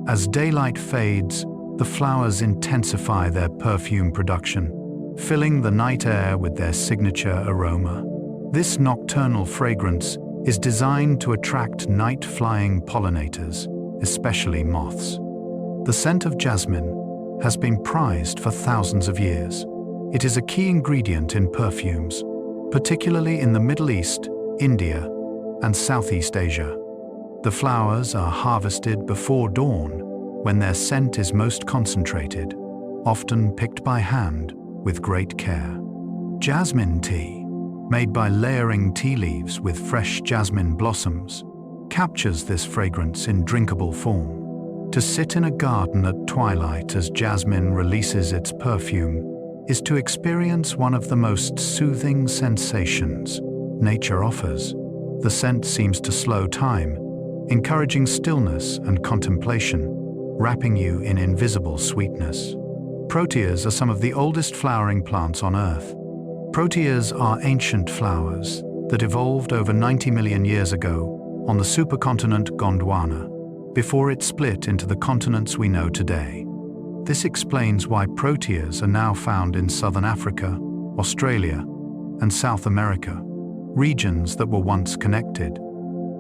As daylight fades, the flowers intensify their perfume production, filling the night air with their signature aroma. This nocturnal fragrance is designed to attract night-flying pollinators, especially moths. The scent of jasmine has been prized for thousands of years. It is a key ingredient in perfumes, particularly in the Middle East, India, and Southeast Asia. The flowers are harvested before dawn, when their scent is most concentrated, often picked by hand with great care. Jasmine tea, made by layering tea leaves with fresh jasmine blossoms, captures this fragrance in drinkable form. To sit in a garden at twilight as jasmine releases its perfume is to experience one of the most soothing sensations nature offers. The scent seems to slow time, encouraging stillness and contemplation, wrapping you in invisible sweetness. Proteas are some of the oldest flowering plants on Earth. Proteas are ancient flowers that evolved over 90 million years ago on the supercontinent Gondwana, before it split into the continents we know today. This explains why proteas are now found in southern Africa, Australia, and South America, regions that were once connected.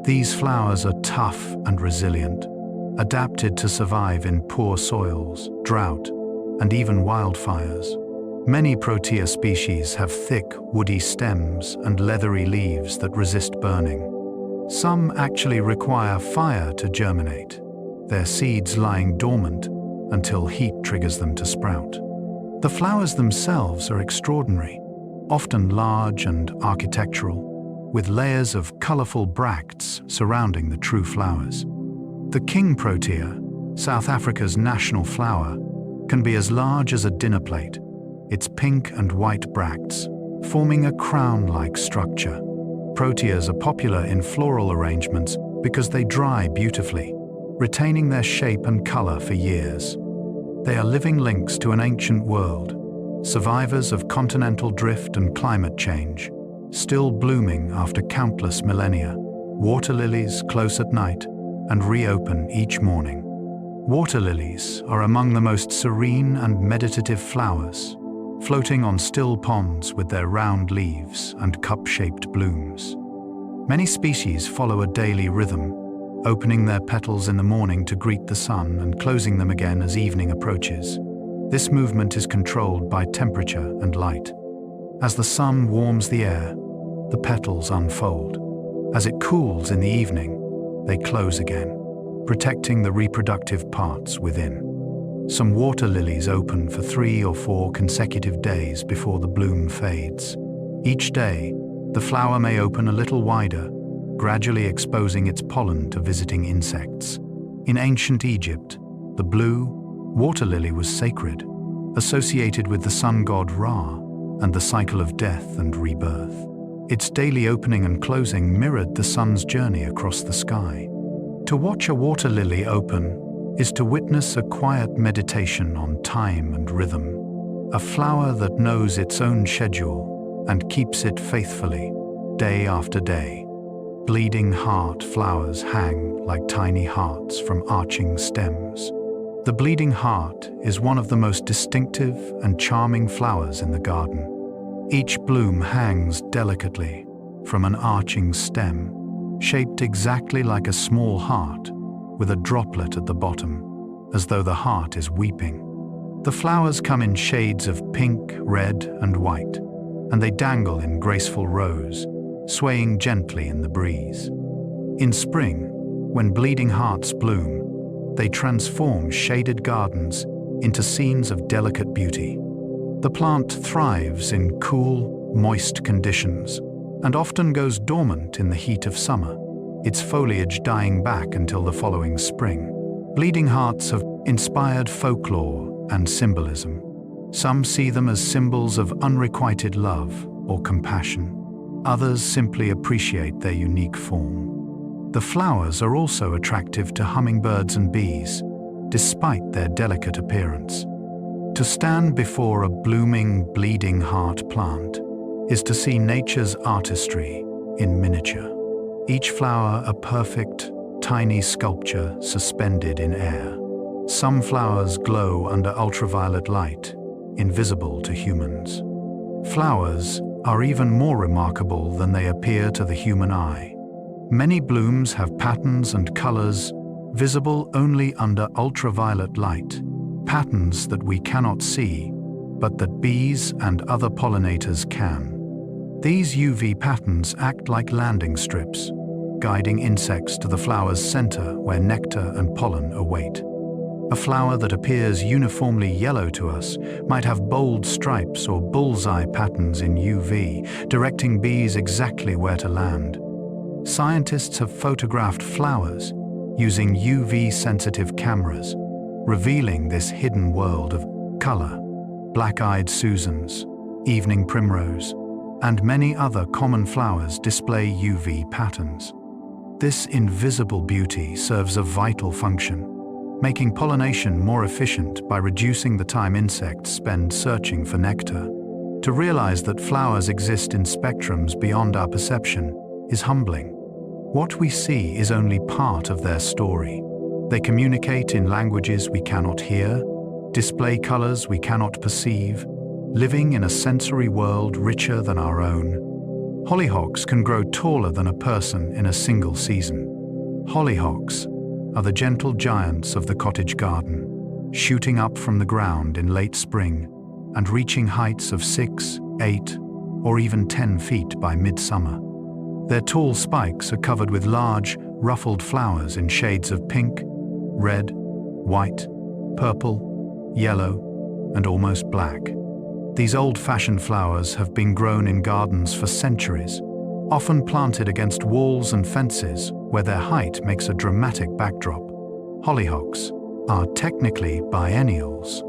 These flowers are tough and resilient, adapted to survive in poor soils, drought, and even wildfires. Many protea species have thick, woody stems and leathery leaves that resist burning. Some actually require fire to germinate, their seeds lying dormant until heat triggers them to sprout. The flowers themselves are extraordinary, often large and architectural, with layers of colorful bracts surrounding the true flowers. The king protea, South Africa's national flower, can be as large as a dinner plate, its pink and white bracts forming a crown-like structure. Proteas are popular in floral arrangements because they dry beautifully, retaining their shape and color for years. They are living links to an ancient world, survivors of continental drift and climate change, still blooming after countless millennia. Water lilies close at night and reopen each morning. Water lilies are among the most serene and meditative flowers, floating on still ponds with their round leaves and cup-shaped blooms. Many species follow a daily rhythm, opening their petals in the morning to greet the sun and closing them again as evening approaches. This movement is controlled by temperature and light. As the sun warms the air, the petals unfold. As it cools in the evening, they close again, protecting the reproductive parts within. Some water lilies open for 3 or 4 consecutive days before the bloom fades. Each day, the flower may open a little wider, gradually exposing its pollen to visiting insects. In ancient Egypt, the blue water lily was sacred, associated with the sun god Ra and the cycle of death and rebirth. Its daily opening and closing mirrored the sun's journey across the sky. To watch a water lily open is to witness a quiet meditation on time and rhythm, a flower that knows its own schedule and keeps it faithfully, day after day. Bleeding heart flowers hang like tiny hearts from arching stems. The bleeding heart is one of the most distinctive and charming flowers in the garden. Each bloom hangs delicately from an arching stem, shaped exactly like a small heart, with a droplet at the bottom, as though the heart is weeping. The flowers come in shades of pink, red, and white, and they dangle in graceful rows, swaying gently in the breeze. In spring, when bleeding hearts bloom, they transform shaded gardens into scenes of delicate beauty. The plant thrives in cool, moist conditions, and often goes dormant in the heat of summer, its foliage dying back until the following spring. Bleeding hearts have inspired folklore and symbolism. Some see them as symbols of unrequited love or compassion. Others simply appreciate their unique form. The flowers are also attractive to hummingbirds and bees, despite their delicate appearance. To stand before a blooming, bleeding heart plant is to see nature's artistry in miniature. Each flower a perfect, tiny sculpture suspended in air. Some flowers glow under ultraviolet light, invisible to humans. Flowers are even more remarkable than they appear to the human eye. Many blooms have patterns and colors visible only under ultraviolet light, patterns that we cannot see, but that bees and other pollinators can. These UV patterns act like landing strips, guiding insects to the flower's center where nectar and pollen await. A flower that appears uniformly yellow to us might have bold stripes or bullseye patterns in UV, directing bees exactly where to land. Scientists have photographed flowers using UV-sensitive cameras, revealing this hidden world of color. Black-eyed Susans, evening primrose, and many other common flowers display UV patterns. This invisible beauty serves a vital function, making pollination more efficient by reducing the time insects spend searching for nectar. To realize that flowers exist in spectrums beyond our perception is humbling. What we see is only part of their story. They communicate in languages we cannot hear, display colors we cannot perceive, living in a sensory world richer than our own. Hollyhocks can grow taller than a person in a single season. Hollyhocks are the gentle giants of the cottage garden, shooting up from the ground in late spring and reaching heights of 6, 8, or even 10 feet by midsummer. Their tall spikes are covered with large, ruffled flowers in shades of pink, red, white, purple, yellow, and almost black. These old-fashioned flowers have been grown in gardens for centuries, often planted against walls and fences where their height makes a dramatic backdrop. Hollyhocks are technically biennials,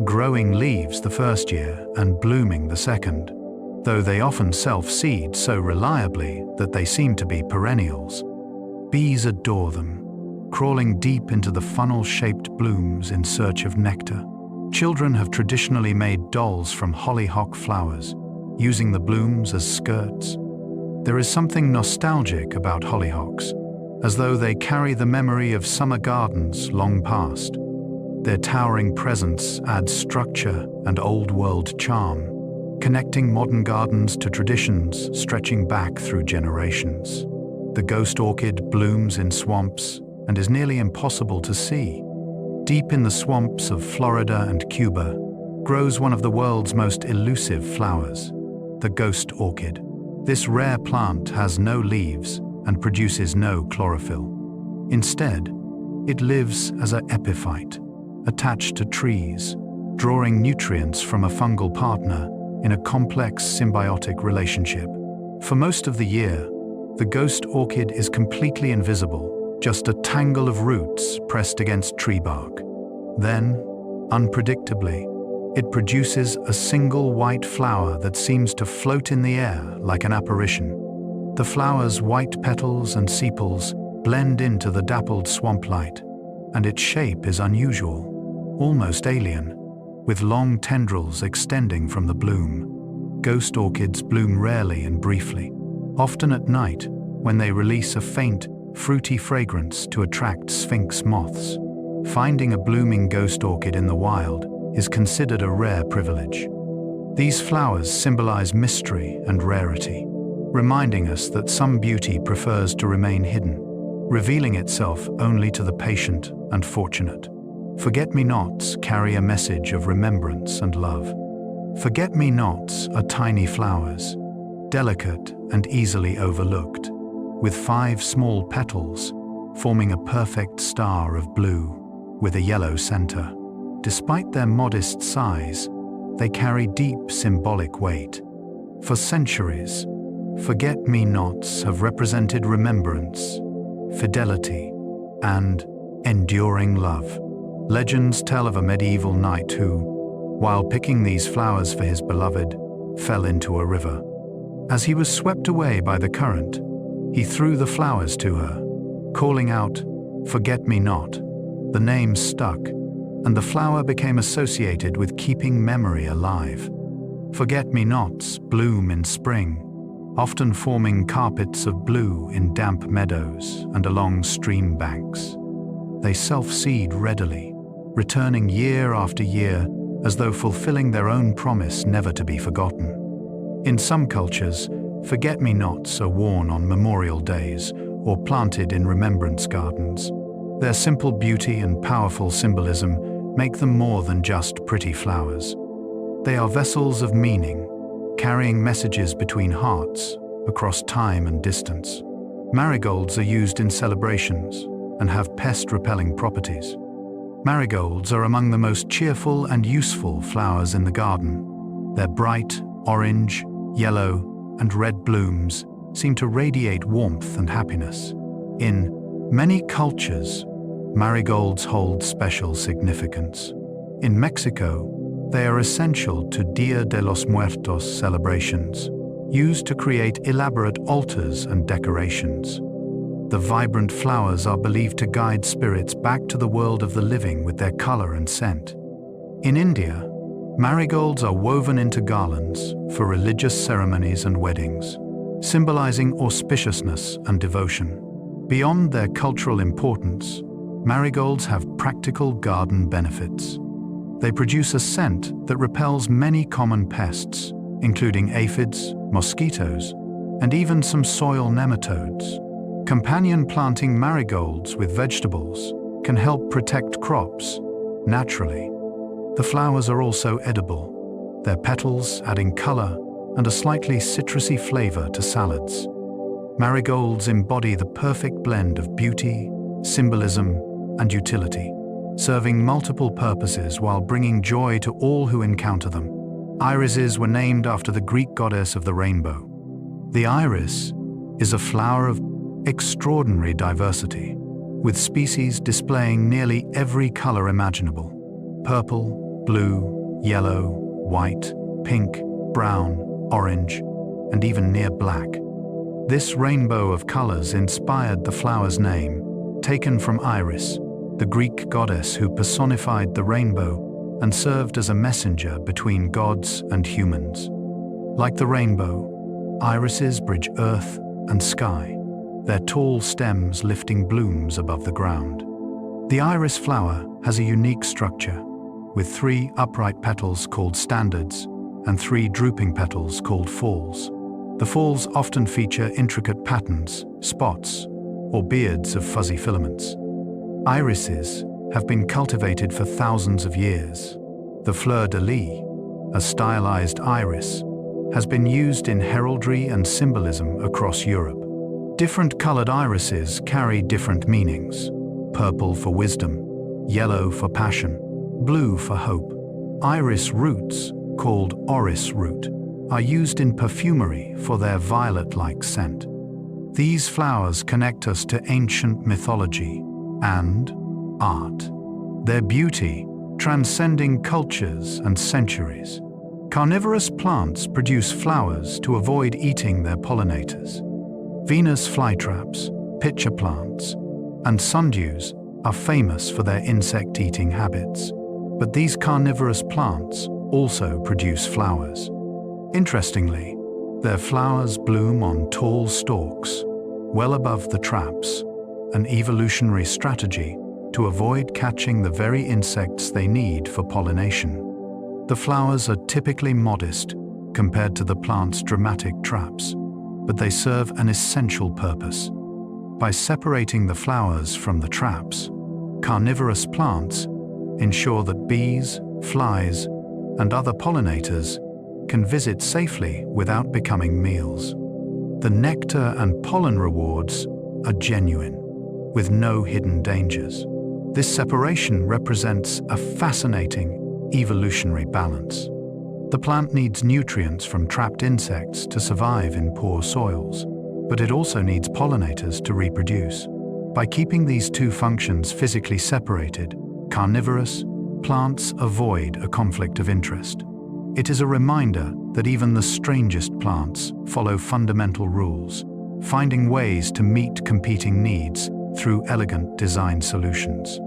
growing leaves the first year and blooming the second, though they often self-seed so reliably that they seem to be perennials. Bees adore them, crawling deep into the funnel-shaped blooms in search of nectar. Children have traditionally made dolls from hollyhock flowers, using the blooms as skirts. There is something nostalgic about hollyhocks, as though they carry the memory of summer gardens long past. Their towering presence adds structure and old-world charm, connecting modern gardens to traditions stretching back through generations. The ghost orchid blooms in swamps and is nearly impossible to see. Deep in the swamps of Florida and Cuba grows one of the world's most elusive flowers, the ghost orchid. This rare plant has no leaves and produces no chlorophyll. Instead, it lives as an epiphyte, attached to trees, drawing nutrients from a fungal partner in a complex symbiotic relationship. For most of the year, the ghost orchid is completely invisible, just a tangle of roots pressed against tree bark. Then, unpredictably, it produces a single white flower that seems to float in the air like an apparition. The flower's white petals and sepals blend into the dappled swamp light, and its shape is unusual, almost alien, with long tendrils extending from the bloom. Ghost orchids bloom rarely and briefly, often at night when they release a faint, fruity fragrance to attract sphinx moths. Finding a blooming ghost orchid in the wild is considered a rare privilege. These flowers symbolize mystery and rarity, reminding us that some beauty prefers to remain hidden, revealing itself only to the patient and fortunate. Forget-me-nots carry a message of remembrance and love. Forget-me-nots are tiny flowers, delicate and easily overlooked, with 5 small petals, forming a perfect star of blue with a yellow center. Despite their modest size, they carry deep symbolic weight. For centuries, forget-me-nots have represented remembrance, fidelity, and enduring love. Legends tell of a medieval knight who, while picking these flowers for his beloved, fell into a river. As he was swept away by the current, he threw the flowers to her, calling out, "Forget-me-not." The name stuck, and the flower became associated with keeping memory alive. Forget-me-nots bloom in spring, often forming carpets of blue in damp meadows and along stream banks. They self-seed readily, returning year after year as though fulfilling their own promise never to be forgotten. In some cultures, forget-me-nots are worn on memorial days or planted in remembrance gardens. Their simple beauty and powerful symbolism make them more than just pretty flowers. They are vessels of meaning, carrying messages between hearts across time and distance. Marigolds are used in celebrations and have pest-repelling properties. Marigolds are among the most cheerful and useful flowers in the garden. Their bright, orange, yellow, and red blooms seem to radiate warmth and happiness. In many cultures, marigolds hold special significance. In Mexico, they are essential to Dia de los Muertos celebrations, used to create elaborate altars and decorations. The vibrant flowers are believed to guide spirits back to the world of the living with their color and scent. In India, marigolds are woven into garlands for religious ceremonies and weddings, symbolizing auspiciousness and devotion. Beyond their cultural importance, marigolds have practical garden benefits. They produce a scent that repels many common pests, including aphids, mosquitoes, and even some soil nematodes. Companion planting marigolds with vegetables can help protect crops naturally. The flowers are also edible, their petals adding color and a slightly citrusy flavor to salads. Marigolds embody the perfect blend of beauty, symbolism, and utility, serving multiple purposes while bringing joy to all who encounter them. Irises were named after the Greek goddess of the rainbow. The iris is a flower of extraordinary diversity, with species displaying nearly every color imaginable: purple, blue, yellow, white, pink, brown, orange, and even near black. This rainbow of colors inspired the flower's name, taken from Iris, the Greek goddess who personified the rainbow and served as a messenger between gods and humans. Like the rainbow, irises bridge earth and sky, their tall stems lifting blooms above the ground. The iris flower has a unique structure, with 3 upright petals called standards and 3 drooping petals called falls. The falls often feature intricate patterns, spots, or beards of fuzzy filaments. Irises have been cultivated for thousands of years. The fleur-de-lis, a stylized iris, has been used in heraldry and symbolism across Europe. Different colored irises carry different meanings: purple for wisdom, yellow for passion, blue for hope. Iris roots, called orris root, are used in perfumery for their violet-like scent. These flowers connect us to ancient mythology and art, their beauty transcending cultures and centuries. Carnivorous plants produce flowers to avoid eating their pollinators. Venus flytraps, pitcher plants, and sundews are famous for their insect-eating habits. But these carnivorous plants also produce flowers. Interestingly, their flowers bloom on tall stalks, well above the traps, an evolutionary strategy to avoid catching the very insects they need for pollination. The flowers are typically modest compared to the plant's dramatic traps, but they serve an essential purpose. By separating the flowers from the traps, carnivorous plants ensure that bees, flies, and other pollinators can visit safely without becoming meals. The nectar and pollen rewards are genuine, with no hidden dangers. This separation represents a fascinating evolutionary balance. The plant needs nutrients from trapped insects to survive in poor soils, but it also needs pollinators to reproduce. By keeping these two functions physically separated, carnivorous plants avoid a conflict of interest. It is a reminder that even the strangest plants follow fundamental rules, finding ways to meet competing needs through elegant design solutions.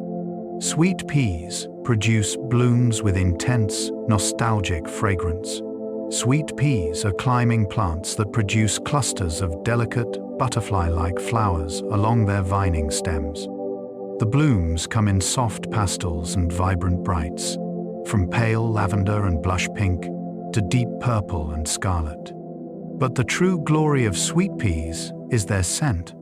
Sweet peas produce blooms with intense, nostalgic fragrance. Sweet peas are climbing plants that produce clusters of delicate, butterfly-like flowers along their vining stems. The blooms come in soft pastels and vibrant brights, from pale lavender and blush pink to deep purple and scarlet. But the true glory of sweet peas is their scent,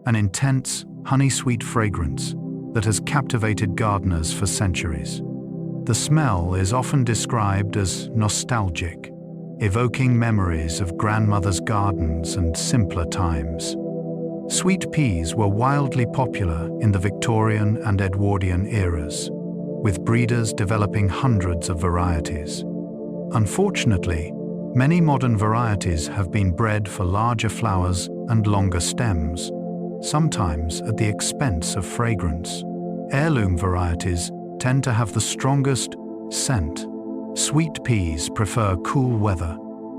an intense, honey-sweet fragrance that has captivated gardeners for centuries. The smell is often described as nostalgic, evoking memories of grandmother's gardens and simpler times. Sweet peas were wildly popular in the Victorian and Edwardian eras, with breeders developing hundreds of varieties. Unfortunately, many modern varieties have been bred for larger flowers and longer stems, sometimes at the expense of fragrance. Heirloom varieties tend to have the strongest scent. Sweet peas prefer cool weather,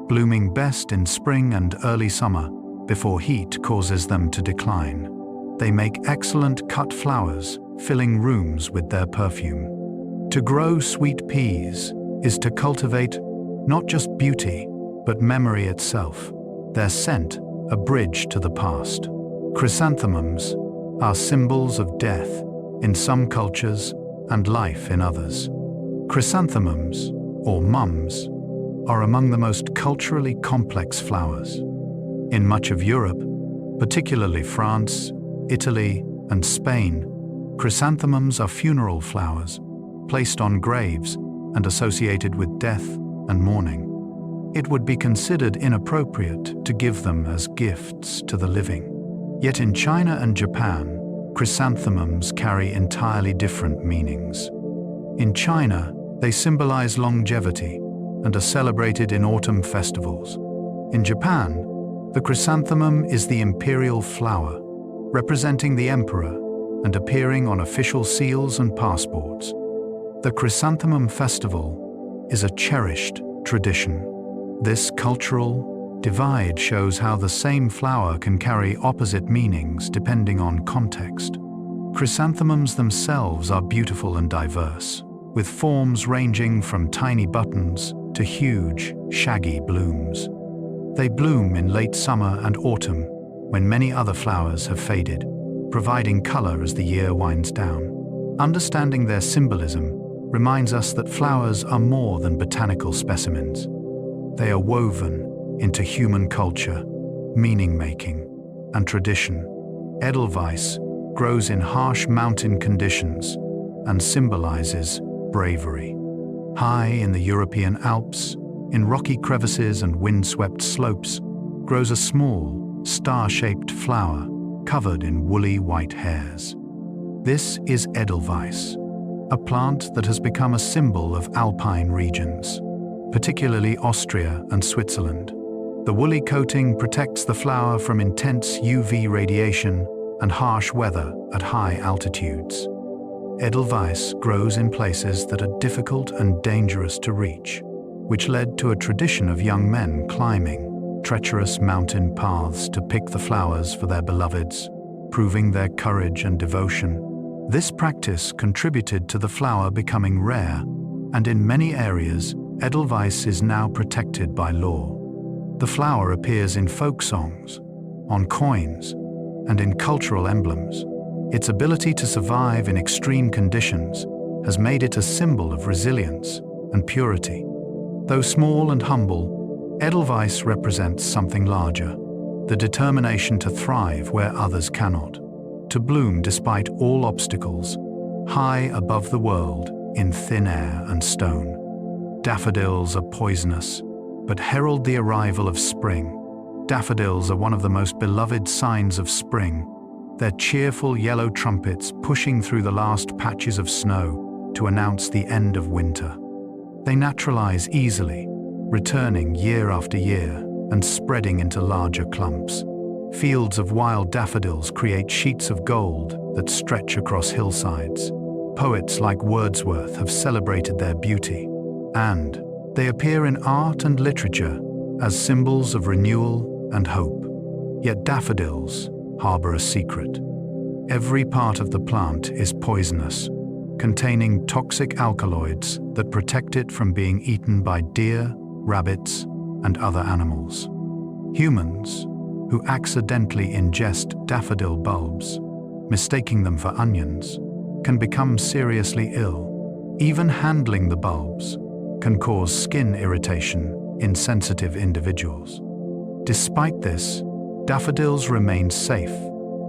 blooming best in spring and early summer before heat causes them to decline. They make excellent cut flowers, filling rooms with their perfume. To grow sweet peas is to cultivate not just beauty, but memory itself, their scent a bridge to the past. Chrysanthemums are symbols of death in some cultures and life in others. Chrysanthemums, or mums, are among the most culturally complex flowers. In much of Europe, particularly France, Italy, and Spain, chrysanthemums are funeral flowers, placed on graves and associated with death and mourning. It would be considered inappropriate to give them as gifts to the living. Yet in China and Japan, chrysanthemums carry entirely different meanings. In China, they symbolize longevity and are celebrated in autumn festivals. In Japan, the chrysanthemum is the imperial flower, representing the emperor and appearing on official seals and passports. The Chrysanthemum Festival is a cherished tradition. This cultural divide shows how the same flower can carry opposite meanings depending on context. Chrysanthemums themselves are beautiful and diverse, with forms ranging from tiny buttons to huge, shaggy blooms. They bloom in late summer and autumn, when many other flowers have faded, providing color as the year winds down. Understanding their symbolism reminds us that flowers are more than botanical specimens. They are woven into human culture, meaning-making, and tradition. Edelweiss grows in harsh mountain conditions and symbolizes bravery. High in the European Alps, in rocky crevices and wind-swept slopes, grows a small, star-shaped flower covered in woolly white hairs. This is Edelweiss, a plant that has become a symbol of Alpine regions, particularly Austria and Switzerland. The woolly coating protects the flower from intense UV radiation and harsh weather at high altitudes. Edelweiss grows in places that are difficult and dangerous to reach, which led to a tradition of young men climbing treacherous mountain paths to pick the flowers for their beloveds, proving their courage and devotion. This practice contributed to the flower becoming rare, and in many areas, Edelweiss is now protected by law. The flower appears in folk songs, on coins, and in cultural emblems. Its ability to survive in extreme conditions has made it a symbol of resilience and purity. Though small and humble, Edelweiss represents something larger, the determination to thrive where others cannot, to bloom despite all obstacles, high above the world in thin air and stone. Daffodils are poisonous, but herald the arrival of spring. Daffodils are one of the most beloved signs of spring, their cheerful yellow trumpets pushing through the last patches of snow to announce the end of winter. They naturalize easily, returning year after year and spreading into larger clumps. Fields of wild daffodils create sheets of gold that stretch across hillsides. Poets like Wordsworth have celebrated their beauty, and they appear in art and literature as symbols of renewal and hope. Yet daffodils harbor a secret. Every part of the plant is poisonous, containing toxic alkaloids that protect it from being eaten by deer, rabbits, and other animals. Humans, who accidentally ingest daffodil bulbs, mistaking them for onions, can become seriously ill. Even handling the bulbs can cause skin irritation in sensitive individuals. Despite this, daffodils remain safe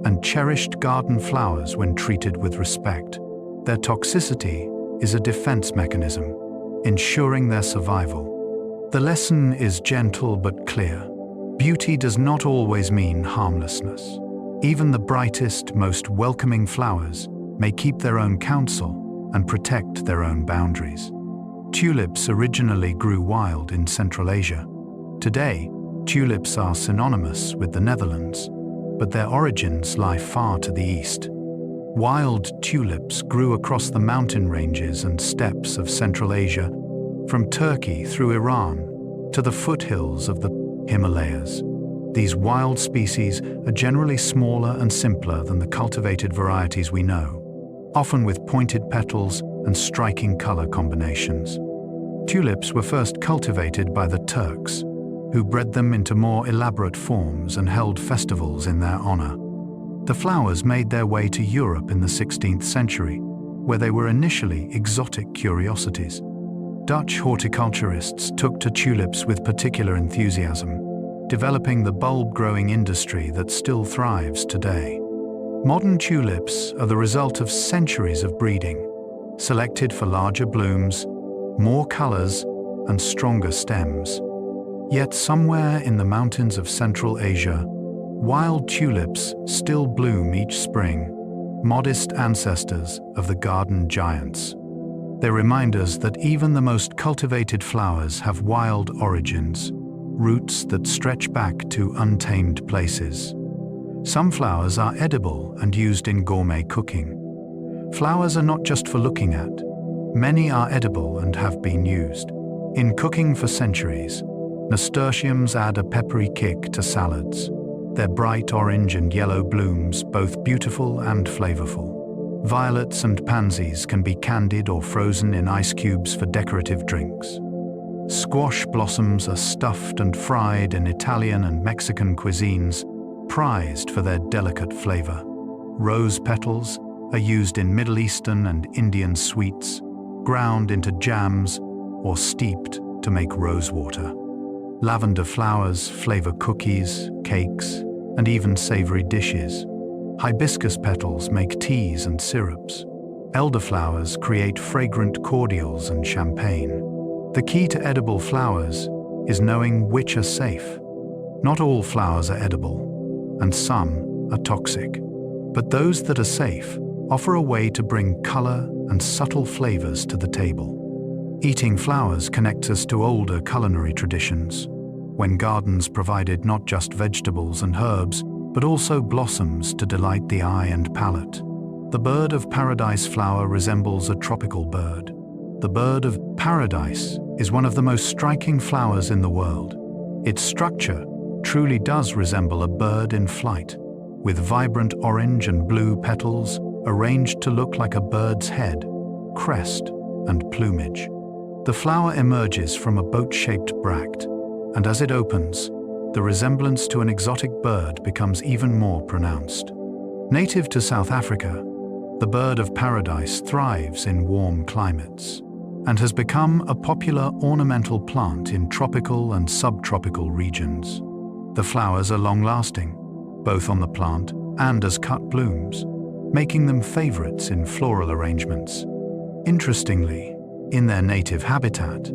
and cherished garden flowers when treated with respect. Their toxicity is a defense mechanism, ensuring their survival. The lesson is gentle but clear. Beauty does not always mean harmlessness. Even the brightest, most welcoming flowers may keep their own counsel and protect their own boundaries. Tulips originally grew wild in Central Asia. Today, tulips are synonymous with the Netherlands, but their origins lie far to the east. Wild tulips grew across the mountain ranges and steppes of Central Asia, from Turkey through Iran to the foothills of the Himalayas. These wild species are generally smaller and simpler than the cultivated varieties we know, often with pointed petals and striking color combinations. Tulips were first cultivated by the Turks, who bred them into more elaborate forms and held festivals in their honor. The flowers made their way to Europe in the 16th century, where they were initially exotic curiosities. Dutch horticulturists took to tulips with particular enthusiasm, developing the bulb-growing industry that still thrives today. Modern tulips are the result of centuries of breeding, selected for larger blooms, more colors, and stronger stems. Yet somewhere in the mountains of Central Asia, wild tulips still bloom each spring, modest ancestors of the garden giants. They remind us that even the most cultivated flowers have wild origins, roots that stretch back to untamed places. Some flowers are edible and used in gourmet cooking. Flowers are not just for looking at. Many are edible and have been used. In cooking for centuries, nasturtiums add a peppery kick to salads. Their bright orange and yellow blooms, both beautiful and flavorful. Violets and pansies can be candied or frozen in ice cubes for decorative drinks. Squash blossoms are stuffed and fried in Italian and Mexican cuisines, prized for their delicate flavor. Rose petals are used in Middle Eastern and Indian sweets, ground into jams or steeped to make rose water. Lavender flowers flavor cookies, cakes, and even savory dishes. Hibiscus petals make teas and syrups. Elderflowers create fragrant cordials and champagne. The key to edible flowers is knowing which are safe. Not all flowers are edible, and some are toxic. But those that are safe offer a way to bring color and subtle flavors to the table. Eating flowers connects us to older culinary traditions, when gardens provided not just vegetables and herbs, but also blossoms to delight the eye and palate. The bird of paradise flower resembles a tropical bird. The bird of paradise is one of the most striking flowers in the world. Its structure truly does resemble a bird in flight, with vibrant orange and blue petals arranged to look like a bird's head, crest, and plumage. The flower emerges from a boat-shaped bract, and as it opens, the resemblance to an exotic bird becomes even more pronounced. Native to South Africa, the bird of paradise thrives in warm climates and has become a popular ornamental plant in tropical and subtropical regions. The flowers are long-lasting, both on the plant and as cut blooms, making them favorites in floral arrangements. Interestingly, in their native habitat,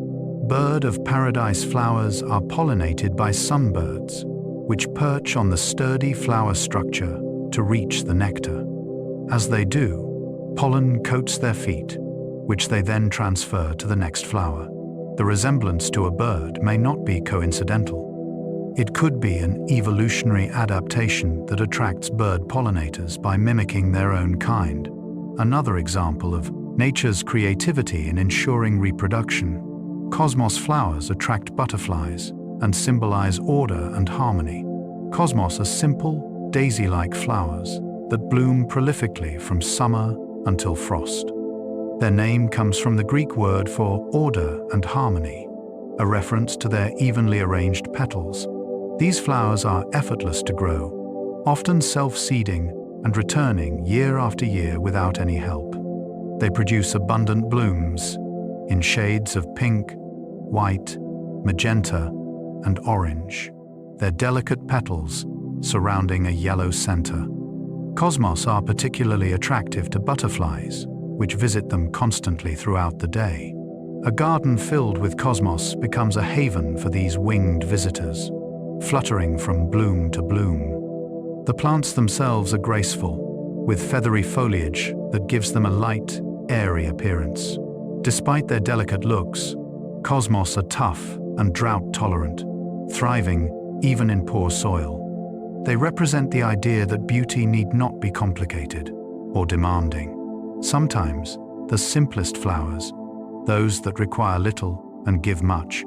bird of paradise flowers are pollinated by some birds, which perch on the sturdy flower structure to reach the nectar. As they do, pollen coats their feet, which they then transfer to the next flower. The resemblance to a bird may not be coincidental. It could be an evolutionary adaptation that attracts bird pollinators by mimicking their own kind. Another example of nature's creativity in ensuring reproduction. Cosmos flowers attract butterflies and symbolize order and harmony. Cosmos are simple, daisy-like flowers that bloom prolifically from summer until frost. Their name comes from the Greek word for order and harmony, a reference to their evenly arranged petals. These flowers are effortless to grow, often self-seeding and returning year after year without any help. They produce abundant blooms in shades of pink, white, magenta, and orange, their delicate petals surrounding a yellow center. Cosmos are particularly attractive to butterflies, which visit them constantly throughout the day. A garden filled with cosmos becomes a haven for these winged visitors, fluttering from bloom to bloom. The plants themselves are graceful, with feathery foliage that gives them a light, airy appearance. Despite their delicate looks, cosmos are tough and drought-tolerant, thriving even in poor soil. They represent the idea that beauty need not be complicated or demanding. Sometimes, the simplest flowers, those that require little and give much,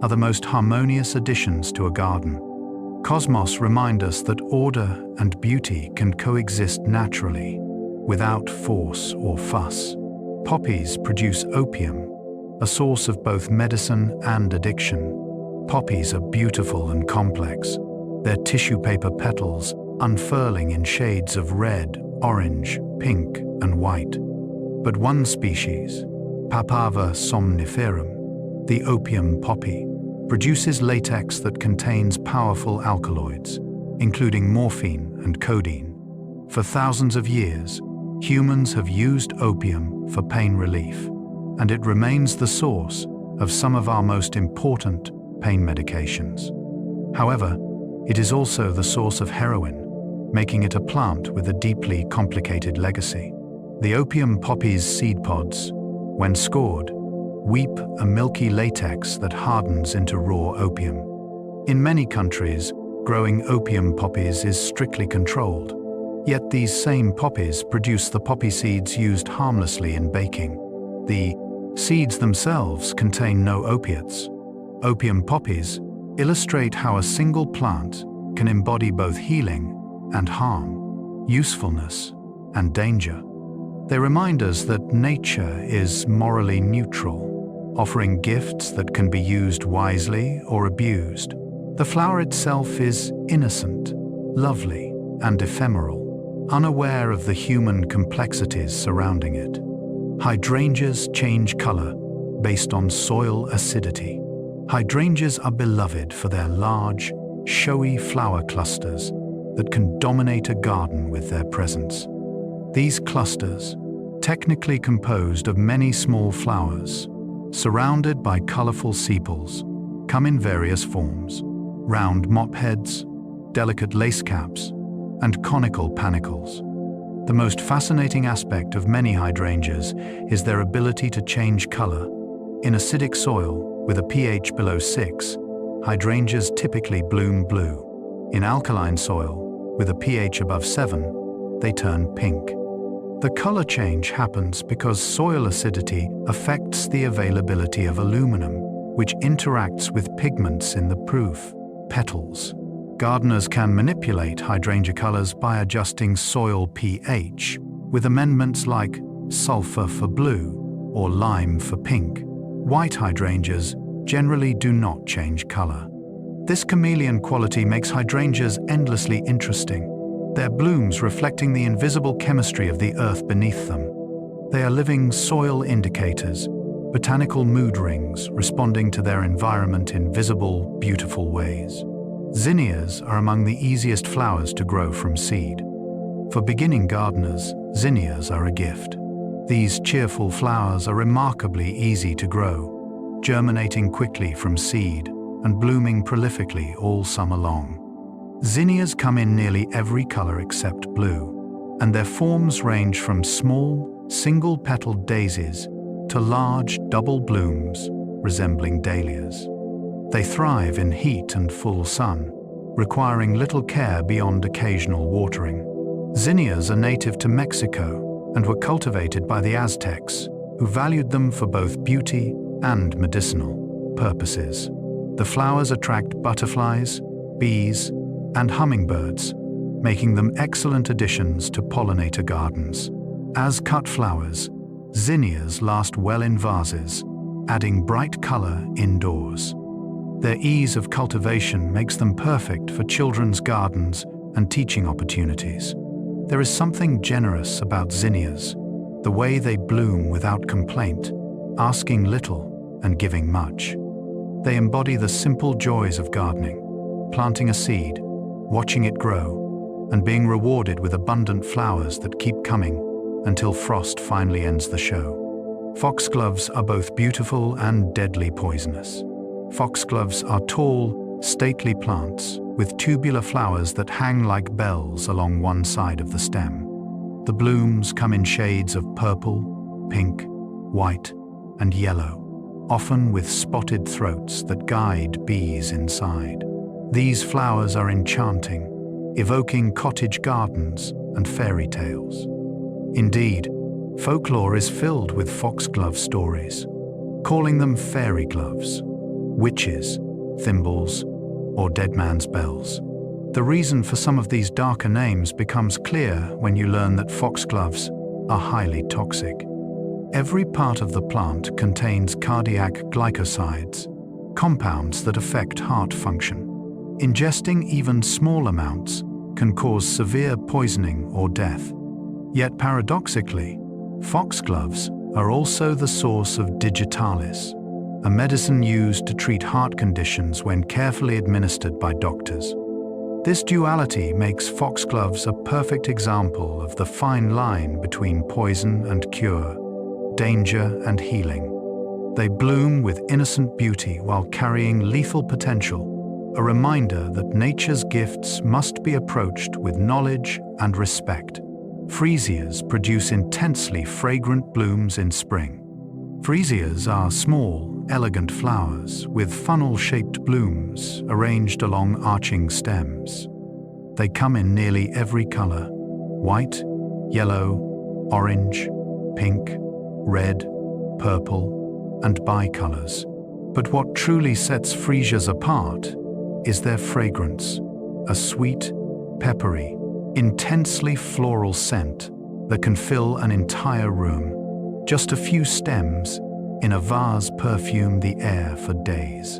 are the most harmonious additions to a garden. Cosmos remind us that order and beauty can coexist naturally, without force or fuss. Poppies produce opium, a source of both medicine and addiction. Poppies are beautiful and complex, their tissue paper petals unfurling in shades of red, orange, pink, and white. But one species, Papaver somniferum, the opium poppy, produces latex that contains powerful alkaloids, including morphine and codeine. For thousands of years, humans have used opium for pain relief, and it remains the source of some of our most important pain medications. However, it is also the source of heroin, making it a plant with a deeply complicated legacy. The opium poppy's seed pods, when scored, weep a milky latex that hardens into raw opium. In many countries, growing opium poppies is strictly controlled, yet these same poppies produce the poppy seeds used harmlessly in baking. The Seeds themselves contain no opiates. Opium poppies illustrate how a single plant can embody both healing and harm, usefulness and danger. They remind us that nature is morally neutral, offering gifts that can be used wisely or abused. The flower itself is innocent, lovely, and ephemeral, unaware of the human complexities surrounding it. Hydrangeas change color based on soil acidity. Hydrangeas are beloved for their large, showy flower clusters that can dominate a garden with their presence. These clusters, technically composed of many small flowers, surrounded by colorful sepals, come in various forms: round mop heads, delicate lace caps, and conical panicles. The most fascinating aspect of many hydrangeas is their ability to change color. In acidic soil, with a pH below 6, hydrangeas typically bloom blue. In alkaline soil, with a pH above 7, they turn pink. The color change happens because soil acidity affects the availability of aluminum, which interacts with pigments in the proof, petals. Gardeners can manipulate hydrangea colors by adjusting soil pH with amendments like sulfur for blue or lime for pink. White hydrangeas generally do not change color. This chameleon quality makes hydrangeas endlessly interesting, their blooms reflecting the invisible chemistry of the earth beneath them. They are living soil indicators, botanical mood rings responding to their environment in visible, beautiful ways. Zinnias are among the easiest flowers to grow from seed. For beginning gardeners, zinnias are a gift. These cheerful flowers are remarkably easy to grow, germinating quickly from seed and blooming prolifically all summer long. Zinnias come in nearly every color except blue, and their forms range from small, single-petaled daisies to large, double blooms resembling dahlias. They thrive in heat and full sun, requiring little care beyond occasional watering. Zinnias are native to Mexico and were cultivated by the Aztecs, who valued them for both beauty and medicinal purposes. The flowers attract butterflies, bees, and hummingbirds, making them excellent additions to pollinator gardens. As cut flowers, zinnias last well in vases, adding bright color indoors. Their ease of cultivation makes them perfect for children's gardens and teaching opportunities. There is something generous about zinnias, the way they bloom without complaint, asking little and giving much. They embody the simple joys of gardening, planting a seed, watching it grow, and being rewarded with abundant flowers that keep coming until frost finally ends the show. Foxgloves are both beautiful and deadly poisonous. Foxgloves are tall, stately plants with tubular flowers that hang like bells along one side of the stem. The blooms come in shades of purple, pink, white, and yellow, often with spotted throats that guide bees inside. These flowers are enchanting, evoking cottage gardens and fairy tales. Indeed, folklore is filled with foxglove stories, calling them fairy gloves, witches, thimbles, or dead man's bells. The reason for some of these darker names becomes clear when you learn that foxgloves are highly toxic. Every part of the plant contains cardiac glycosides, compounds that affect heart function. Ingesting even small amounts can cause severe poisoning or death. Yet paradoxically, foxgloves are also the source of digitalis, a medicine used to treat heart conditions when carefully administered by doctors. This duality makes foxgloves a perfect example of the fine line between poison and cure, danger and healing. They bloom with innocent beauty while carrying lethal potential, a reminder that nature's gifts must be approached with knowledge and respect. Freesias produce intensely fragrant blooms in spring. Freesias are small, elegant flowers with funnel-shaped blooms arranged along arching stems. They come in nearly every color: white, yellow, orange, pink, red, purple, and bicolors. But what truly sets freesias apart is their fragrance, a sweet, peppery, intensely floral scent that can fill an entire room. Just a few stems in a vase perfume the air for days.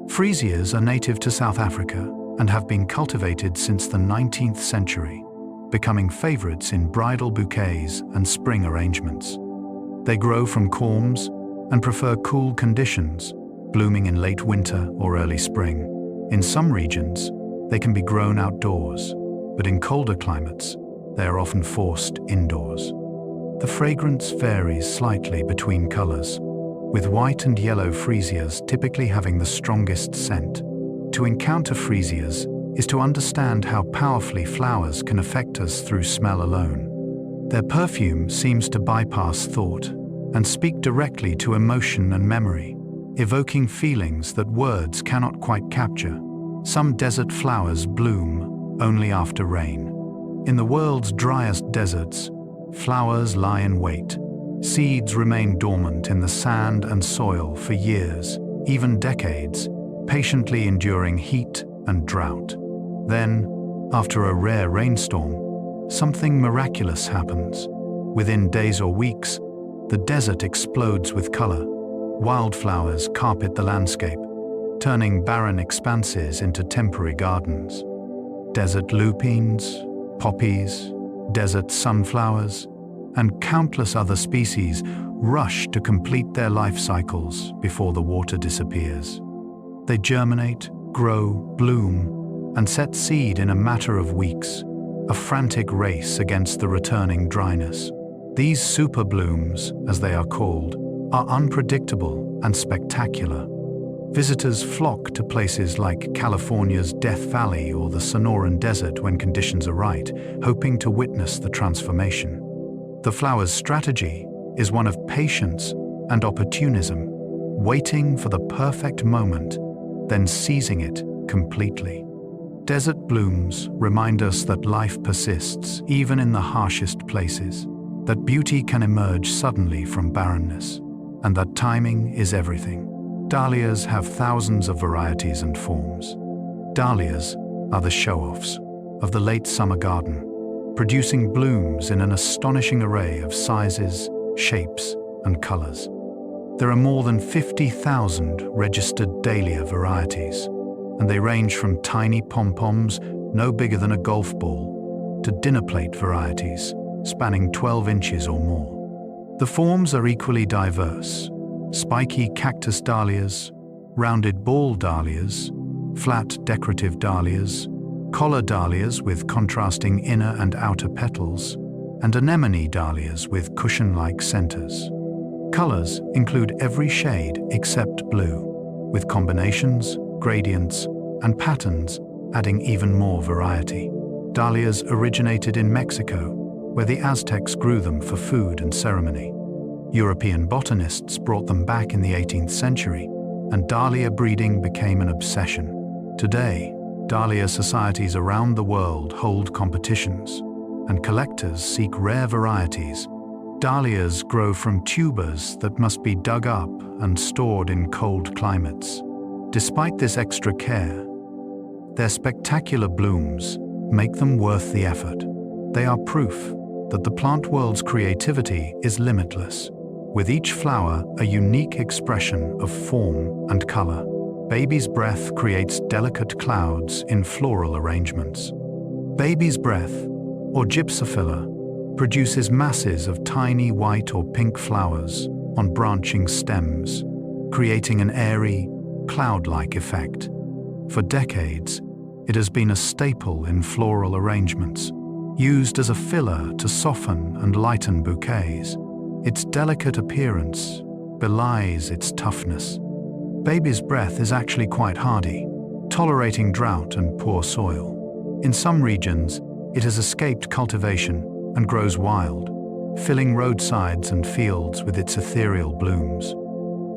Freesias are native to South Africa and have been cultivated since the 19th century, becoming favorites in bridal bouquets and spring arrangements. They grow from corms and prefer cool conditions, blooming in late winter or early spring. In some regions, they can be grown outdoors, but in colder climates, they are often forced indoors. The fragrance varies slightly between colors, with white and yellow freesias typically having the strongest scent. To encounter freesias is to understand how powerfully flowers can affect us through smell alone. Their perfume seems to bypass thought and speak directly to emotion and memory, evoking feelings that words cannot quite capture. Some desert flowers bloom only after rain. In the world's driest deserts, flowers lie in wait. Seeds remain dormant in the sand and soil for years, even decades, patiently enduring heat and drought. Then, after a rare rainstorm, something miraculous happens. Within days or weeks, the desert explodes with color. Wildflowers carpet the landscape, turning barren expanses into temporary gardens. Desert lupines, poppies, desert sunflowers, and countless other species rush to complete their life cycles before the water disappears. They germinate, grow, bloom, and set seed in a matter of weeks, a frantic race against the returning dryness. These super blooms, as they are called, are unpredictable and spectacular. Visitors flock to places like California's Death Valley or the Sonoran Desert when conditions are right, hoping to witness the transformation. The flower's strategy is one of patience and opportunism, waiting for the perfect moment, then seizing it completely. Desert blooms remind us that life persists even in the harshest places, that beauty can emerge suddenly from barrenness, and that timing is everything. Dahlias have thousands of varieties and forms. Dahlias are the show-offs of the late summer garden, producing blooms in an astonishing array of sizes, shapes, and colors. There are more than 50,000 registered dahlia varieties, and they range from tiny pom-poms no bigger than a golf ball to dinner plate varieties spanning 12 inches or more. The forms are equally diverse: spiky cactus dahlias, rounded ball dahlias, flat decorative dahlias, collar dahlias with contrasting inner and outer petals, and anemone dahlias with cushion-like centers. Colors include every shade except blue, with combinations, gradients, and patterns adding even more variety. Dahlias originated in Mexico, where the Aztecs grew them for food and ceremony. European botanists brought them back in the 18th century, and dahlia breeding became an obsession. Today, dahlia societies around the world hold competitions, and collectors seek rare varieties. Dahlias grow from tubers that must be dug up and stored in cold climates. Despite this extra care, their spectacular blooms make them worth the effort. They are proof that the plant world's creativity is limitless, with each flower a unique expression of form and color. Baby's breath creates delicate clouds in floral arrangements. Baby's breath, or gypsophila, produces masses of tiny white or pink flowers on branching stems, creating an airy, cloud-like effect. For decades, it has been a staple in floral arrangements, used as a filler to soften and lighten bouquets. Its delicate appearance belies its toughness. Baby's breath is actually quite hardy, tolerating drought and poor soil. In some regions, it has escaped cultivation and grows wild, filling roadsides and fields with its ethereal blooms.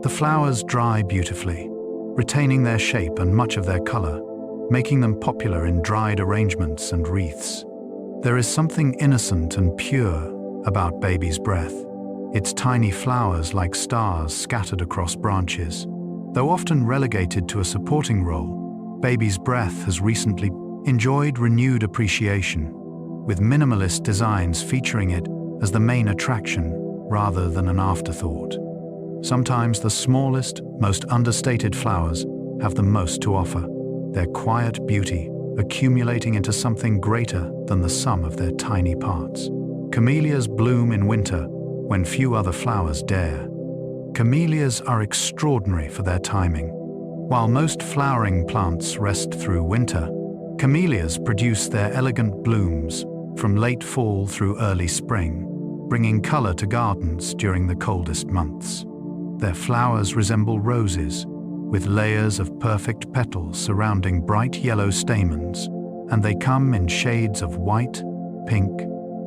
The flowers dry beautifully, retaining their shape and much of their color, making them popular in dried arrangements and wreaths. There is something innocent and pure about baby's breath. its tiny flowers like stars scattered across branches. Though often relegated to a supporting role, Baby's Breath has recently enjoyed renewed appreciation, with minimalist designs featuring it as the main attraction rather than an afterthought. Sometimes the smallest, most understated flowers have the most to offer, their quiet beauty accumulating into something greater than the sum of their tiny parts. Camellias bloom in winter when few other flowers dare. Camellias are extraordinary for their timing. While most flowering plants rest through winter, camellias produce their elegant blooms from late fall through early spring, bringing color to gardens during the coldest months. Their flowers resemble roses, with layers of perfect petals surrounding bright yellow stamens, and they come in shades of white, pink,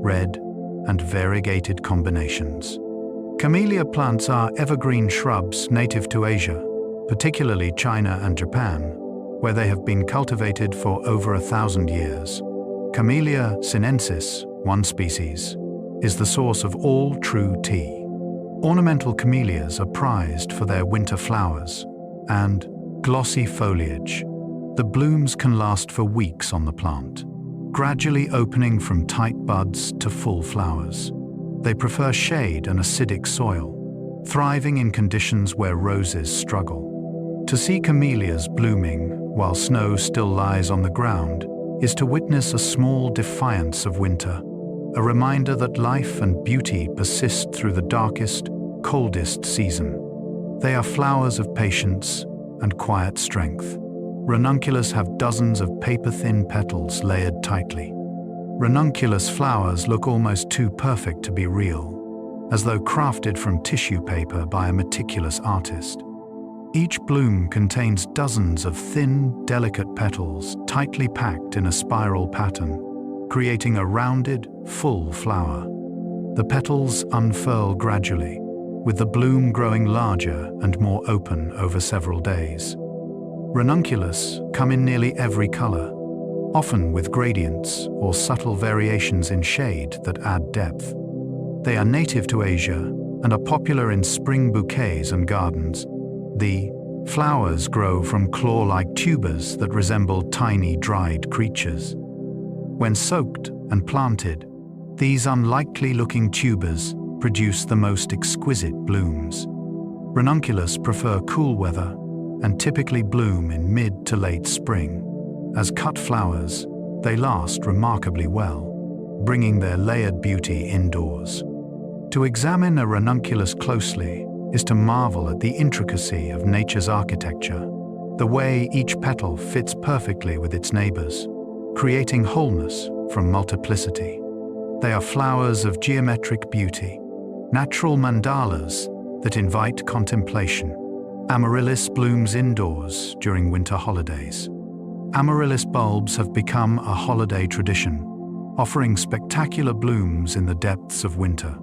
red, and variegated combinations. Camellia plants are evergreen shrubs native to Asia, particularly China and Japan, where they have been cultivated for over 1,000 years. Camellia sinensis, one species, is the source of all true tea. Ornamental camellias are prized for their winter flowers and glossy foliage. The blooms can last for weeks on the plant, gradually opening from tight buds to full flowers. They prefer shade and acidic soil, thriving in conditions where roses struggle. To see camellias blooming while snow still lies on the ground is to witness a small defiance of winter, a reminder that life and beauty persist through the darkest, coldest season. They are flowers of patience and quiet strength. Ranunculus have dozens of paper-thin petals layered tightly. Ranunculus flowers look almost too perfect to be real, as though crafted from tissue paper by a meticulous artist. Each bloom contains dozens of thin, delicate petals tightly packed in a spiral pattern, creating a rounded, full flower. The petals unfurl gradually, with the bloom growing larger and more open over several days. Ranunculus come in nearly every color, often with gradients or subtle variations in shade that add depth. They are native to Asia and are popular in spring bouquets and gardens. The flowers grow from claw-like tubers that resemble tiny dried creatures. When soaked and planted, these unlikely-looking tubers produce the most exquisite blooms. Ranunculus prefer cool weather and typically bloom in mid to late spring. As cut flowers, they last remarkably well, bringing their layered beauty indoors. To examine a ranunculus closely is to marvel at the intricacy of nature's architecture, the way each petal fits perfectly with its neighbors, creating wholeness from multiplicity. They are flowers of geometric beauty, natural mandalas that invite contemplation. Amaryllis blooms indoors during winter holidays. Amaryllis bulbs have become a holiday tradition, offering spectacular blooms in the depths of winter.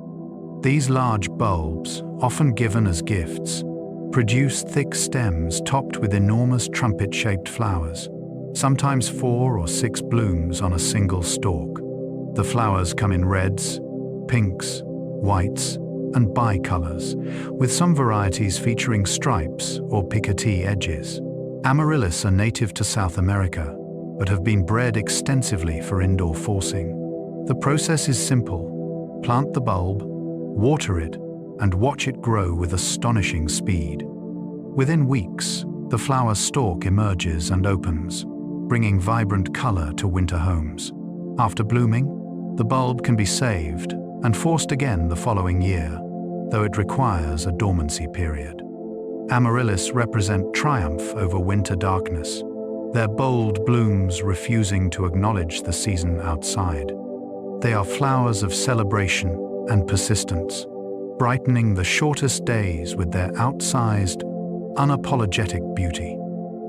These large bulbs, often given as gifts, produce thick stems topped with enormous trumpet-shaped flowers, sometimes 4 or 6 blooms on a single stalk. The flowers come in reds, pinks, whites, and bicolors, with some varieties featuring stripes or picotea edges. Amaryllis are native to South America, but have been bred extensively for indoor forcing. The process is simple. Plant the bulb, water it, and watch it grow with astonishing speed. Within weeks, the flower stalk emerges and opens, bringing vibrant color to winter homes. After blooming, the bulb can be saved and forced again the following year, though it requires a dormancy period. Amaryllis represent triumph over winter darkness, their bold blooms refusing to acknowledge the season outside. They are flowers of celebration and persistence, brightening the shortest days with their outsized, unapologetic beauty.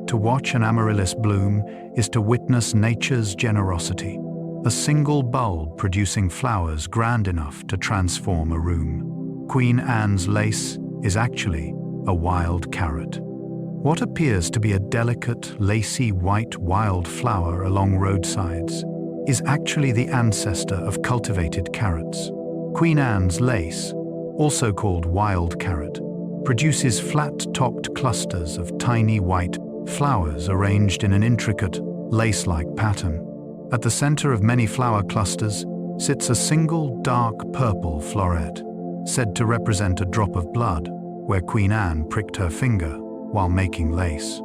To watch an amaryllis bloom is to witness nature's generosity, a single bulb producing flowers grand enough to transform a room. Queen Anne's lace is actually a wild carrot. What appears to be a delicate, lacy white wild flower along roadsides is actually the ancestor of cultivated carrots. Queen Anne's lace, also called wild carrot, produces flat-topped clusters of tiny white flowers arranged in an intricate, lace-like pattern. At the center of many flower clusters sits a single dark purple floret, said to represent a drop of blood, where Queen Anne pricked her finger while making lace.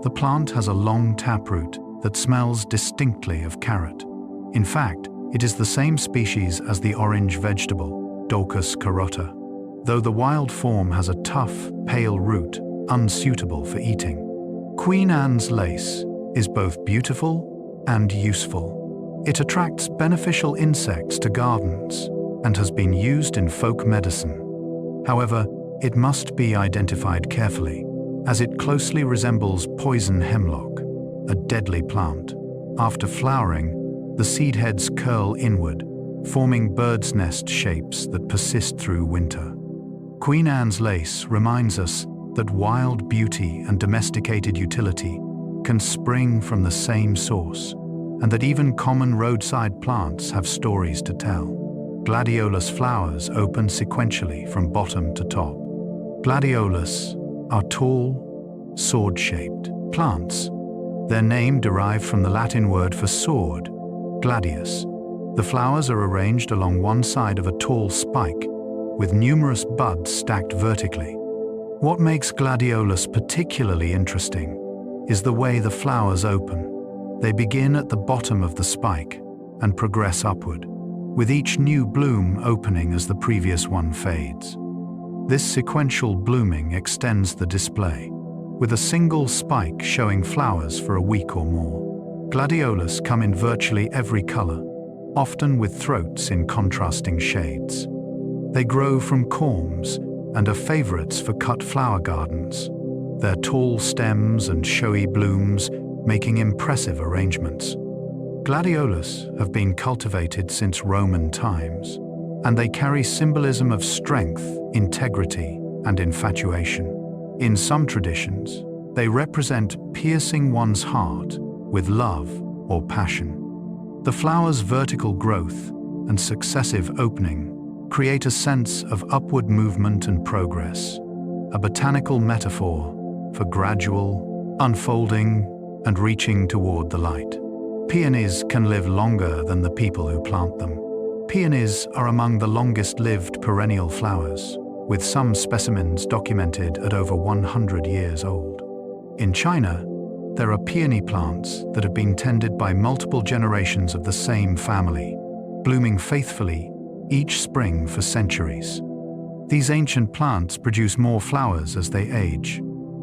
The plant has a long taproot that smells distinctly of carrot. In fact, it is the same species as the orange vegetable, Daucus carota, though the wild form has a tough, pale root, unsuitable for eating. Queen Anne's lace is both beautiful and useful. It attracts beneficial insects to gardens and has been used in folk medicine. However, it must be identified carefully, as it closely resembles poison hemlock, a deadly plant. After flowering, the seed heads curl inward, forming bird's nest shapes that persist through winter. Queen Anne's lace reminds us that wild beauty and domesticated utility can spring from the same source, and that even common roadside plants have stories to tell. Gladiolus flowers open sequentially from bottom to top. Gladiolus are tall, sword-shaped plants. Their name derived from the Latin word for sword, gladius. The flowers are arranged along one side of a tall spike, with numerous buds stacked vertically. What makes gladiolus particularly interesting is the way the flowers open. They begin at the bottom of the spike and progress upward, with each new bloom opening as the previous one fades. This sequential blooming extends the display, with a single spike showing flowers for a week or more. Gladiolus come in virtually every color, often with throats in contrasting shades. They grow from corms and are favorites for cut flower gardens, their tall stems and showy blooms making impressive arrangements. Gladiolus have been cultivated since Roman times, and they carry symbolism of strength, integrity, and infatuation. In some traditions, they represent piercing one's heart with love or passion. The flower's vertical growth and successive opening create a sense of upward movement and progress, a botanical metaphor for gradual unfolding and reaching toward the light. Peonies can live longer than the people who plant them. Peonies are among the longest-lived perennial flowers, with some specimens documented at over 100 years old. In China, there are peony plants that have been tended by multiple generations of the same family, blooming faithfully each spring for centuries. These ancient plants produce more flowers as they age,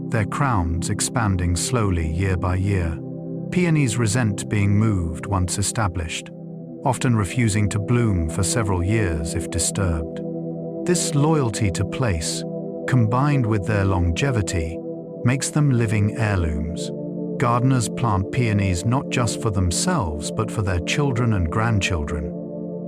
their crowns expanding slowly year by year. Peonies resent being moved once established, often refusing to bloom for several years if disturbed. This loyalty to place, combined with their longevity, makes them living heirlooms. Gardeners plant peonies not just for themselves but for their children and grandchildren.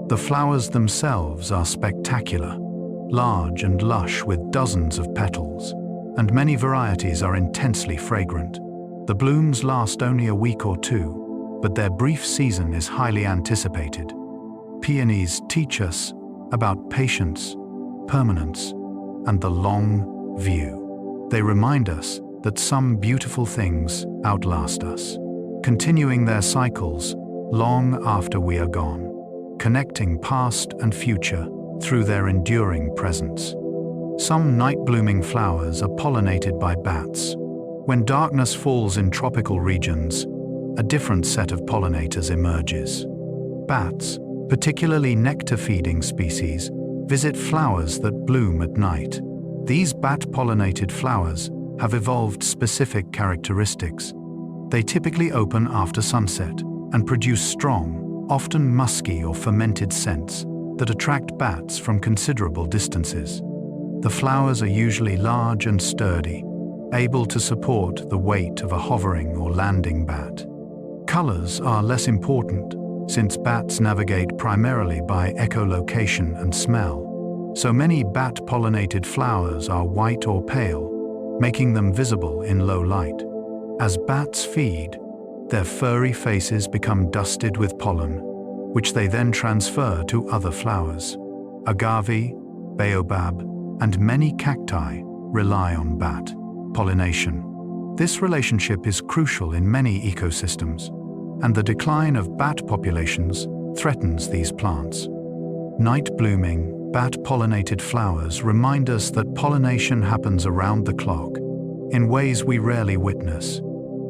The flowers themselves are spectacular, large and lush with dozens of petals, and many varieties are intensely fragrant. The blooms last only a week or two, but their brief season is highly anticipated. Peonies teach us about patience, permanence, and the long view. They remind us that some beautiful things outlast us, continuing their cycles long after we are gone, connecting past and future through their enduring presence. Some night-blooming flowers are pollinated by bats. When darkness falls in tropical regions, a different set of pollinators emerges. Bats, particularly nectar-feeding species, visit flowers that bloom at night. These bat-pollinated flowers have evolved specific characteristics. They typically open after sunset and produce strong, often musky or fermented scents that attract bats from considerable distances. The flowers are usually large and sturdy, able to support the weight of a hovering or landing bat. Colors are less important, since bats navigate primarily by echolocation and smell. So many bat-pollinated flowers are white or pale, making them visible in low light. As bats feed, their furry faces become dusted with pollen, which they then transfer to other flowers. Agave, baobab, and many cacti rely on bat pollination. This relationship is crucial in many ecosystems, and the decline of bat populations threatens these plants. Night-blooming, bat-pollinated flowers remind us that pollination happens around the clock, in ways we rarely witness,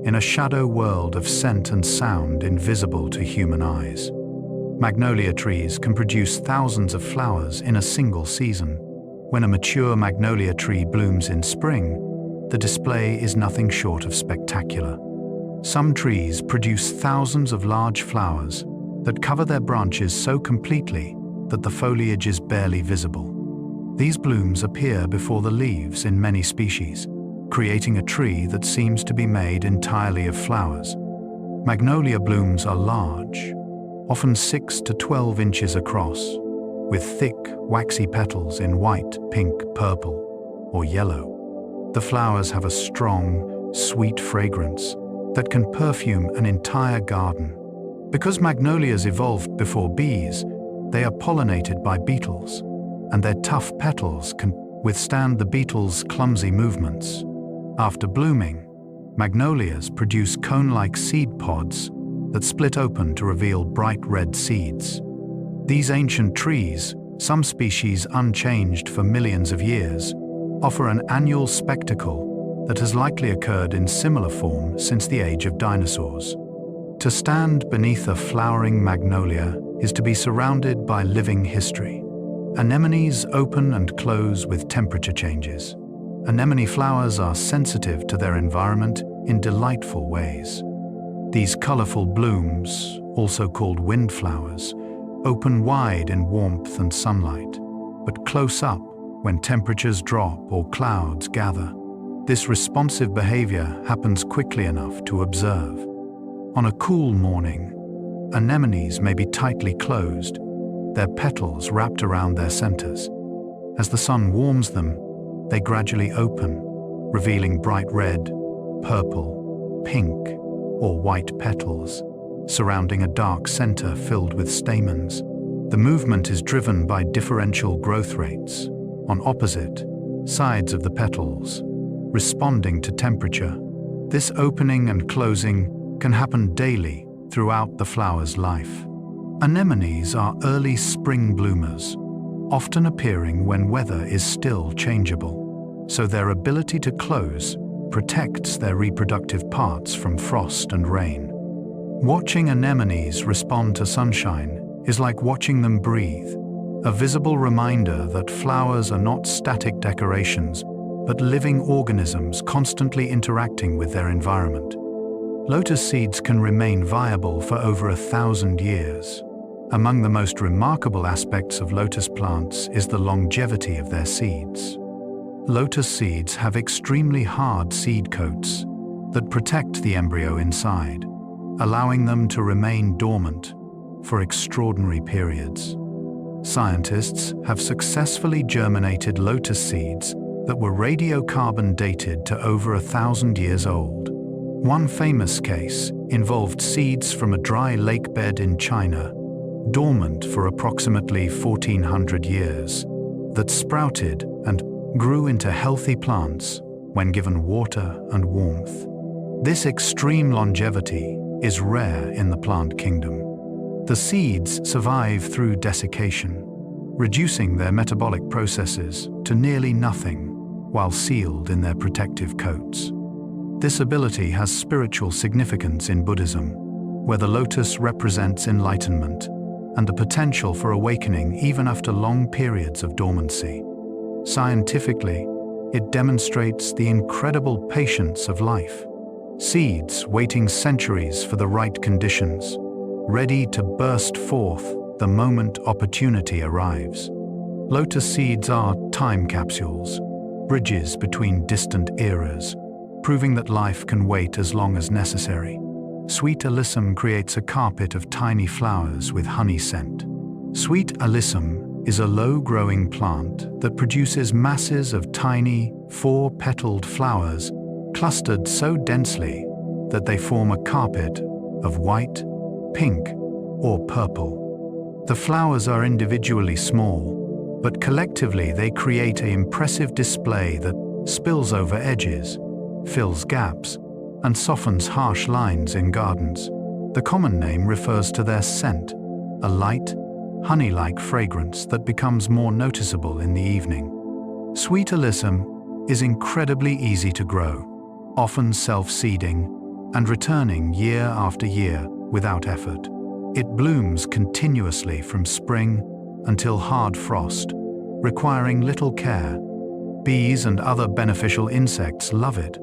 in a shadow world of scent and sound invisible to human eyes. Magnolia trees can produce thousands of flowers in a single season. When a mature magnolia tree blooms in spring, the display is nothing short of spectacular. Some trees produce thousands of large flowers that cover their branches so completely that the foliage is barely visible. These blooms appear before the leaves in many species, creating a tree that seems to be made entirely of flowers. Magnolia blooms are large, often 6 to 12 inches across, with thick, waxy petals in white, pink, purple, or yellow. The flowers have a strong, sweet fragrance that can perfume an entire garden. Because magnolias evolved before bees, they are pollinated by beetles, and their tough petals can withstand the beetles' clumsy movements. After blooming, magnolias produce cone-like seed pods that split open to reveal bright red seeds. These ancient trees, some species unchanged for millions of years, offer an annual spectacle that has likely occurred in similar form since the age of dinosaurs. To stand beneath a flowering magnolia is to be surrounded by living history. Anemones open and close with temperature changes. Anemone flowers are sensitive to their environment in delightful ways. These colorful blooms, also called windflowers, open wide in warmth and sunlight, but close up when temperatures drop or clouds gather. This responsive behavior happens quickly enough to observe. On a cool morning, anemones may be tightly closed, their petals wrapped around their centers. As the sun warms them, they gradually open, revealing bright red, purple, pink, or white petals, surrounding a dark center filled with stamens. The movement is driven by differential growth rates on opposite sides of the petals, responding to temperature. This opening and closing can happen daily throughout the flower's life. Anemones are early spring bloomers, often appearing when weather is still changeable, so their ability to close protects their reproductive parts from frost and rain. Watching anemones respond to sunshine is like watching them breathe, a visible reminder that flowers are not static decorations, but living organisms constantly interacting with their environment. Lotus seeds can remain viable for over 1,000 years. Among the most remarkable aspects of lotus plants is the longevity of their seeds. Lotus seeds have extremely hard seed coats that protect the embryo inside, allowing them to remain dormant for extraordinary periods. Scientists have successfully germinated lotus seeds that were radiocarbon dated to over 1,000 years old. One famous case involved seeds from a dry lake bed in China, dormant for approximately 1,400 years, that sprouted and grew into healthy plants when given water and warmth. This extreme longevity is rare in the plant kingdom. The seeds survive through desiccation, reducing their metabolic processes to nearly nothing while sealed in their protective coats. This ability has spiritual significance in Buddhism, where the lotus represents enlightenment and the potential for awakening even after long periods of dormancy. Scientifically, it demonstrates the incredible patience of life. Seeds waiting centuries for the right conditions, ready to burst forth the moment opportunity arrives. Lotus seeds are time capsules, bridges between distant eras, proving that life can wait as long as necessary. Sweet alyssum creates a carpet of tiny flowers with honey scent. Sweet alyssum is a low-growing plant that produces masses of tiny, four-petaled flowers clustered so densely that they form a carpet of white, pink, or purple. The flowers are individually small, but collectively they create an impressive display that spills over edges, fills gaps, and softens harsh lines in gardens. The common name refers to their scent, a light, honey-like fragrance that becomes more noticeable in the evening. Sweet alyssum is incredibly easy to grow, often self-seeding, and returning year after year without effort. It blooms continuously from spring until hard frost, requiring little care. Bees and other beneficial insects love it,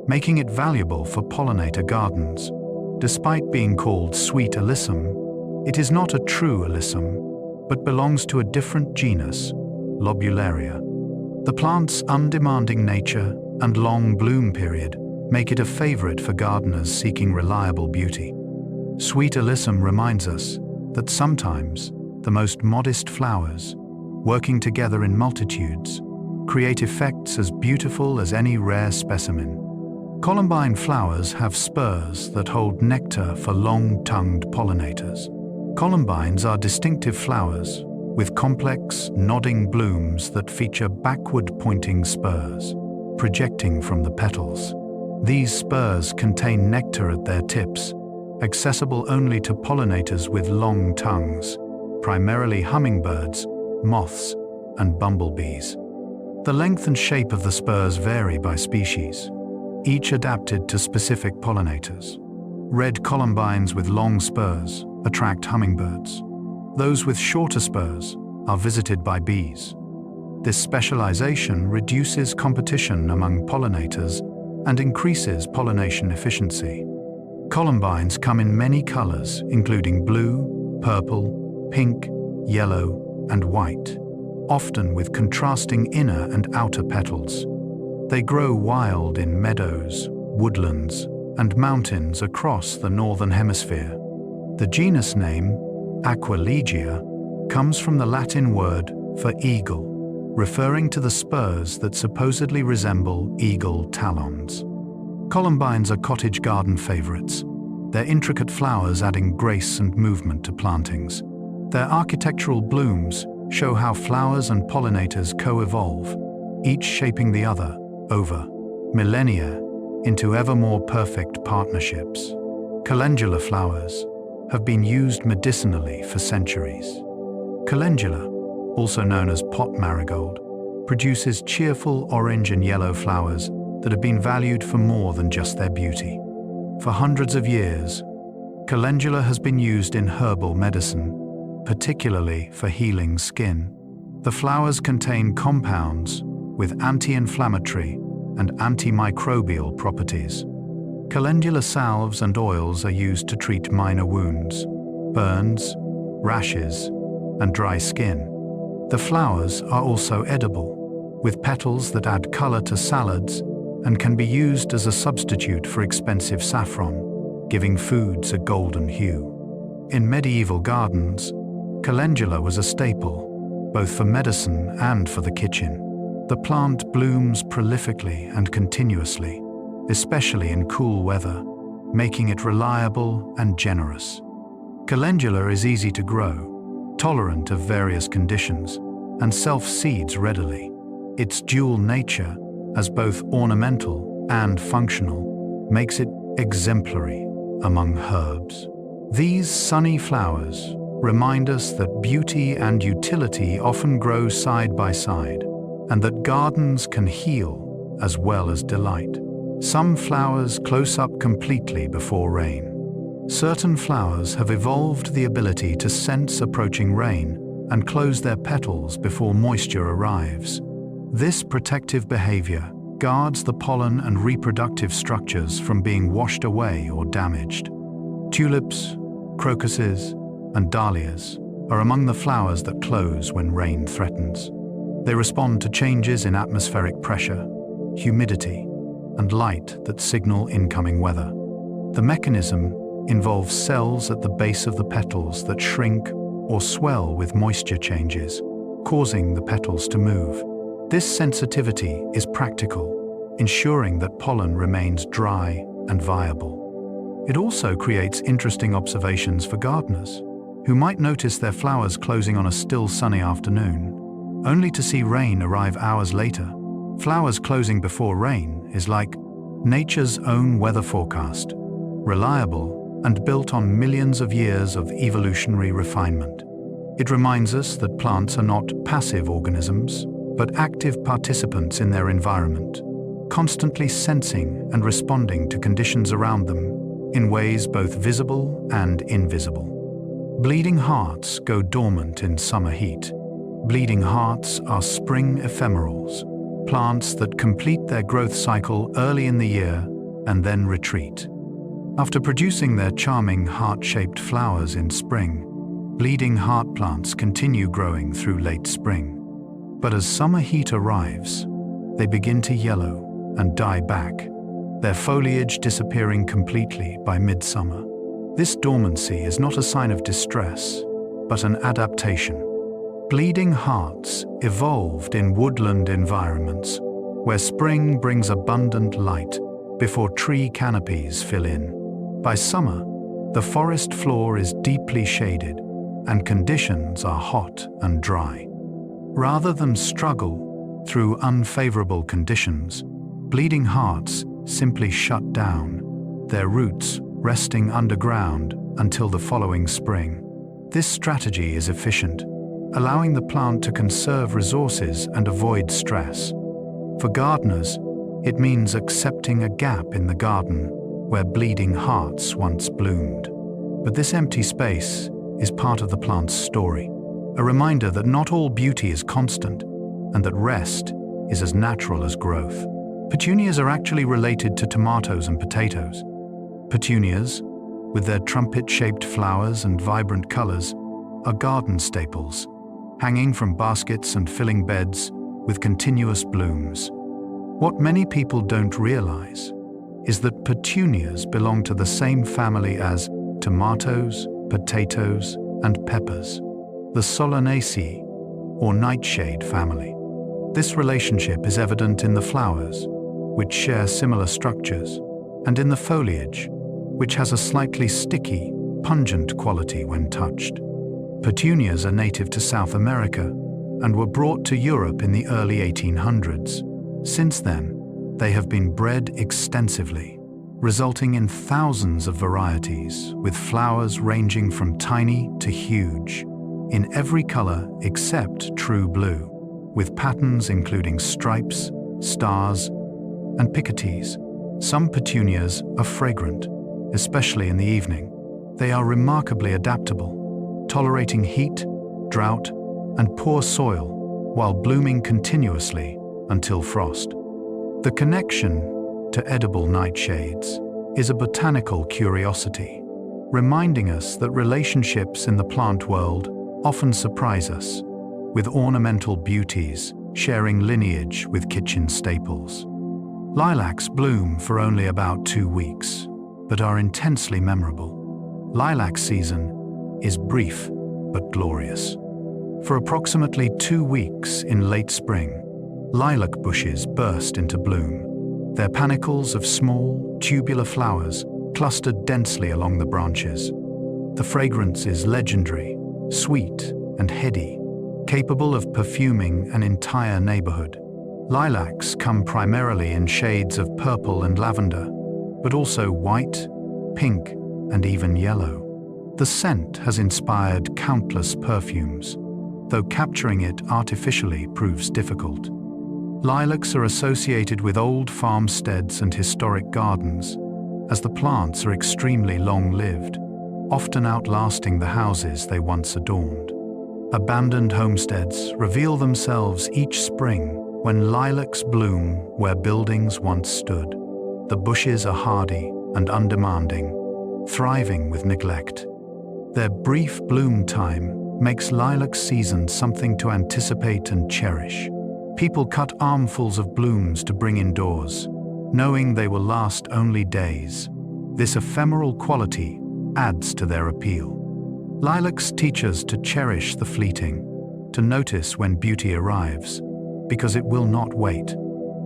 making it valuable for pollinator gardens. Despite being called sweet alyssum, it is not a true alyssum, but belongs to a different genus, Lobularia. The plant's undemanding nature and long bloom period make it a favorite for gardeners seeking reliable beauty. Sweet alyssum reminds us that sometimes the most modest flowers, working together in multitudes, create effects as beautiful as any rare specimen. Columbine flowers have spurs that hold nectar for long-tongued pollinators. Columbines are distinctive flowers with complex, nodding blooms that feature backward-pointing spurs, projecting from the petals. These spurs contain nectar at their tips, accessible only to pollinators with long tongues, primarily hummingbirds, moths, and bumblebees. The length and shape of the spurs vary by species, each adapted to specific pollinators. Red columbines with long spurs attract hummingbirds. Those with shorter spurs are visited by bees. This specialization reduces competition among pollinators and increases pollination efficiency. Columbines come in many colors, including blue, purple, pink, yellow, and white, often with contrasting inner and outer petals. They grow wild in meadows, woodlands, and mountains across the northern hemisphere. The genus name, Aquilegia, comes from the Latin word for eagle, referring to the spurs that supposedly resemble eagle talons. Columbines are cottage garden favorites, their intricate flowers adding grace and movement to plantings. Their architectural blooms show how flowers and pollinators co-evolve, each shaping the other, over millennia, into ever more perfect partnerships. Calendula flowers have been used medicinally for centuries. Calendula, also known as pot marigold, produces cheerful orange and yellow flowers that have been valued for more than just their beauty. For hundreds of years, calendula has been used in herbal medicine, particularly for healing skin. The flowers contain compounds with anti-inflammatory and antimicrobial properties. Calendula salves and oils are used to treat minor wounds, burns, rashes, and dry skin. The flowers are also edible, with petals that add color to salads and can be used as a substitute for expensive saffron, giving foods a golden hue. In medieval gardens, calendula was a staple, both for medicine and for the kitchen. The plant blooms prolifically and continuously, especially in cool weather, making it reliable and generous. Calendula is easy to grow, tolerant of various conditions, and self-seeds readily. Its dual nature, as both ornamental and functional, makes it exemplary among herbs. These sunny flowers remind us that beauty and utility often grow side by side, and that gardens can heal as well as delight. Some flowers close up completely before rain. Certain flowers have evolved the ability to sense approaching rain and close their petals before moisture arrives. This protective behavior guards the pollen and reproductive structures from being washed away or damaged. Tulips, crocuses, and dahlias are among the flowers that close when rain threatens. They respond to changes in atmospheric pressure, humidity, and light that signal incoming weather. The mechanism involves cells at the base of the petals that shrink or swell with moisture changes, causing the petals to move. This sensitivity is practical, ensuring that pollen remains dry and viable. It also creates interesting observations for gardeners, who might notice their flowers closing on a still sunny afternoon. only to see rain arrive hours later. Flowers closing before rain is like nature's own weather forecast, reliable and built on millions of years of evolutionary refinement. It reminds us that plants are not passive organisms, but active participants in their environment, constantly sensing and responding to conditions around them in ways both visible and invisible. Bleeding hearts go dormant in summer heat. Bleeding hearts are spring ephemerals, plants that complete their growth cycle early in the year and then retreat. After producing their charming heart-shaped flowers in spring, bleeding heart plants continue growing through late spring. But as summer heat arrives, they begin to yellow and die back, their foliage disappearing completely by midsummer. This dormancy is not a sign of distress, but an adaptation. Bleeding hearts evolved in woodland environments, where spring brings abundant light before tree canopies fill in. By summer, the forest floor is deeply shaded, and conditions are hot and dry. Rather than struggle through unfavorable conditions, bleeding hearts simply shut down, their roots resting underground until the following spring. This strategy is efficient, allowing the plant to conserve resources and avoid stress. For gardeners, it means accepting a gap in the garden where bleeding hearts once bloomed. But this empty space is part of the plant's story, a reminder that not all beauty is constant and that rest is as natural as growth. Petunias are actually related to tomatoes and potatoes. Petunias, with their trumpet-shaped flowers and vibrant colors, are garden staples, hanging from baskets and filling beds with continuous blooms. What many people don't realize is that petunias belong to the same family as tomatoes, potatoes, and peppers, the Solanaceae, or nightshade family. This relationship is evident in the flowers, which share similar structures, and in the foliage, which has a slightly sticky, pungent quality when touched. Petunias are native to South America and were brought to Europe in the early 1800s. Since then, they have been bred extensively, resulting in thousands of varieties, with flowers ranging from tiny to huge, in every color except true blue, with patterns including stripes, stars, and picotees. Some petunias are fragrant, especially in the evening. They are remarkably adaptable, tolerating heat, drought, and poor soil, while blooming continuously until frost. The connection to edible nightshades is a botanical curiosity, reminding us that relationships in the plant world often surprise us, with ornamental beauties sharing lineage with kitchen staples. Lilacs bloom for only about 2 weeks, but are intensely memorable. Lilac season is brief but glorious. For approximately 2 weeks in late spring, lilac bushes burst into bloom, their panicles of small, tubular flowers clustered densely along the branches. The fragrance is legendary, sweet and heady, capable of perfuming an entire neighborhood. Lilacs come primarily in shades of purple and lavender, but also white, pink, and even yellow. The scent has inspired countless perfumes, though capturing it artificially proves difficult. Lilacs are associated with old farmsteads and historic gardens, as the plants are extremely long-lived, often outlasting the houses they once adorned. Abandoned homesteads reveal themselves each spring when lilacs bloom where buildings once stood. The bushes are hardy and undemanding, thriving with neglect. Their brief bloom time makes lilac season something to anticipate and cherish. People cut armfuls of blooms to bring indoors, knowing they will last only days. This ephemeral quality adds to their appeal. Lilacs teach us to cherish the fleeting, to notice when beauty arrives, because it will not wait.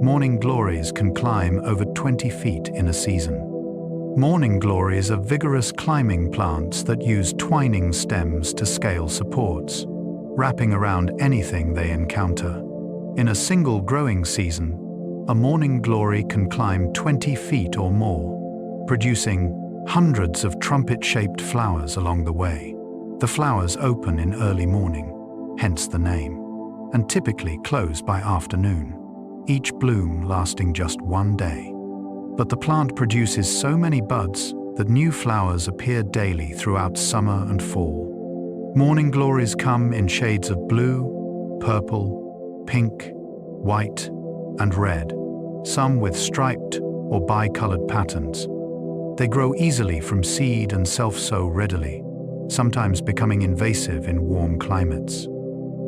Morning glories can climb over 20 feet in a season. Morning glories are vigorous climbing plants that use twining stems to scale supports. wrapping around anything they encounter. In a single growing season, a morning glory can climb 20 feet or more, producing hundreds of trumpet-shaped flowers along the way. The flowers open in early morning, hence the name, and typically close by afternoon, each bloom lasting just one day. But the plant produces so many buds that new flowers appear daily throughout summer and fall. Morning glories come in shades of blue, purple, pink, white, and red, some with striped or bicolored patterns. They grow easily from seed and self-sow readily, sometimes becoming invasive in warm climates.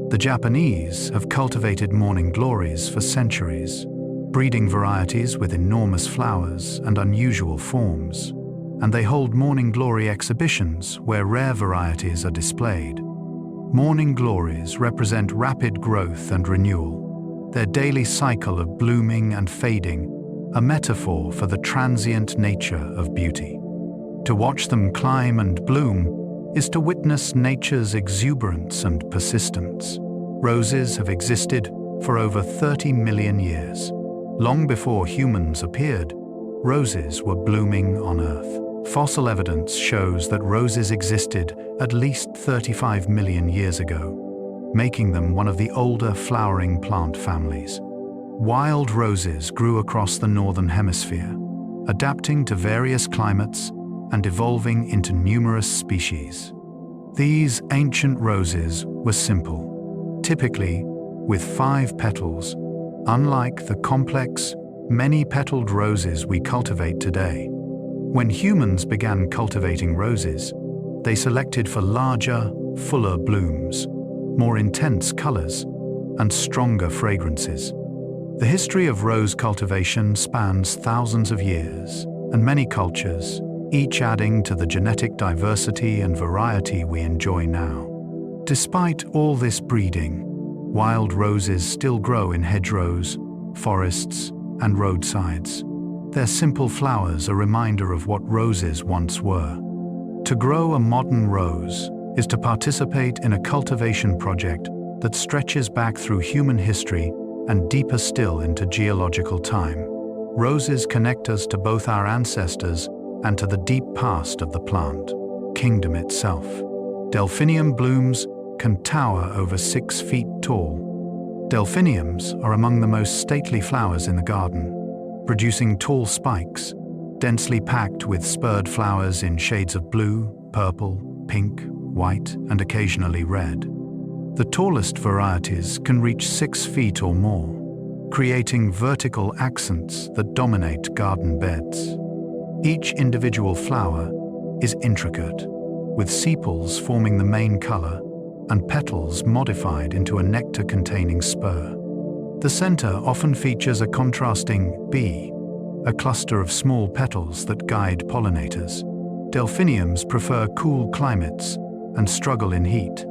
The Japanese have cultivated morning glories for centuries, breeding varieties with enormous flowers and unusual forms, and they hold morning glory exhibitions where rare varieties are displayed. Morning glories represent rapid growth and renewal, their daily cycle of blooming and fading, a metaphor for the transient nature of beauty. To watch them climb and bloom is to witness nature's exuberance and persistence. Roses have existed for over 30 million years. Long before humans appeared, roses were blooming on Earth. Fossil evidence shows that roses existed at least 35 million years ago, making them one of the older flowering plant families. Wild roses grew across the northern hemisphere, adapting to various climates and evolving into numerous species. These ancient roses were simple, typically with 5 petals, unlike the complex, many-petaled roses we cultivate today. When humans began cultivating roses, they selected for larger, fuller blooms, more intense colors, and stronger fragrances. The history of rose cultivation spans thousands of years, and many cultures, each adding to the genetic diversity and variety we enjoy now. Despite all this breeding, wild roses still grow in hedgerows, forests, and roadsides. Their simple flowers are a reminder of what roses once were. To grow a modern rose is to participate in a cultivation project that stretches back through human history and deeper still into geological time. Roses connect us to both our ancestors and to the deep past of the plant kingdom itself. Delphinium blooms can tower over 6 feet tall. Delphiniums are among the most stately flowers in the garden, producing tall spikes, densely packed with spurred flowers in shades of blue, purple, pink, white, and occasionally red. The tallest varieties can reach 6 feet or more, creating vertical accents that dominate garden beds. Each individual flower is intricate, with sepals forming the main color and petals modified into a nectar-containing spur. The center often features a contrasting bee, a cluster of small petals that guide pollinators. Delphiniums prefer cool climates and struggle in heat,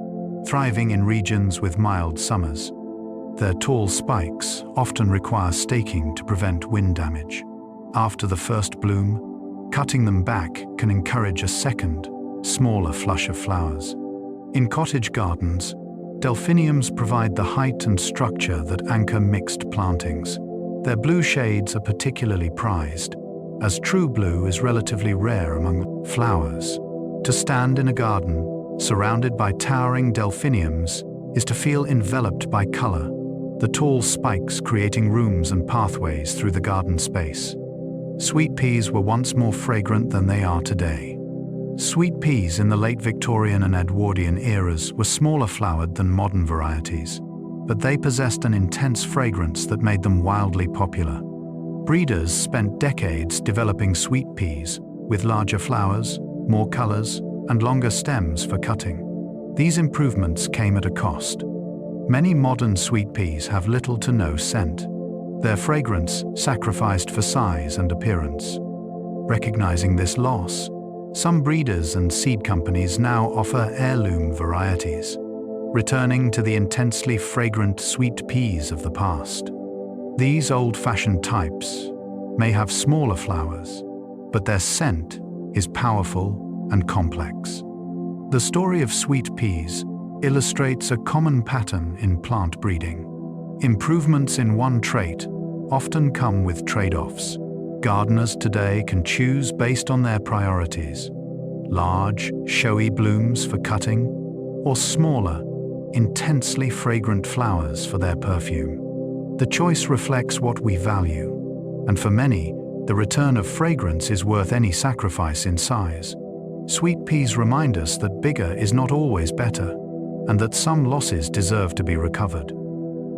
thriving in regions with mild summers. Their tall spikes often require staking to prevent wind damage. After the first bloom, cutting them back can encourage a second, smaller flush of flowers. In cottage gardens, delphiniums provide the height and structure that anchor mixed plantings. Their blue shades are particularly prized, as true blue is relatively rare among flowers. To stand in a garden, surrounded by towering delphiniums, is to feel enveloped by color, the tall spikes creating rooms and pathways through the garden space. Sweet peas were once more fragrant than they are today. Sweet peas in the late Victorian and Edwardian eras were smaller flowered than modern varieties, but they possessed an intense fragrance that made them wildly popular. Breeders spent decades developing sweet peas with larger flowers, more colors, and longer stems for cutting. These improvements came at a cost. Many modern sweet peas have little to no scent, their fragrance sacrificed for size and appearance. Recognizing this loss, some breeders and seed companies now offer heirloom varieties, returning to the intensely fragrant sweet peas of the past. These old-fashioned types may have smaller flowers, but their scent is powerful and complex. The story of sweet peas illustrates a common pattern in plant breeding. Improvements in one trait often come with trade-offs. Gardeners today can choose based on their priorities: large, showy blooms for cutting, or smaller, intensely fragrant flowers for their perfume. The choice reflects what we value, and for many, the return of fragrance is worth any sacrifice in size. Sweet peas remind us that bigger is not always better, and that some losses deserve to be recovered.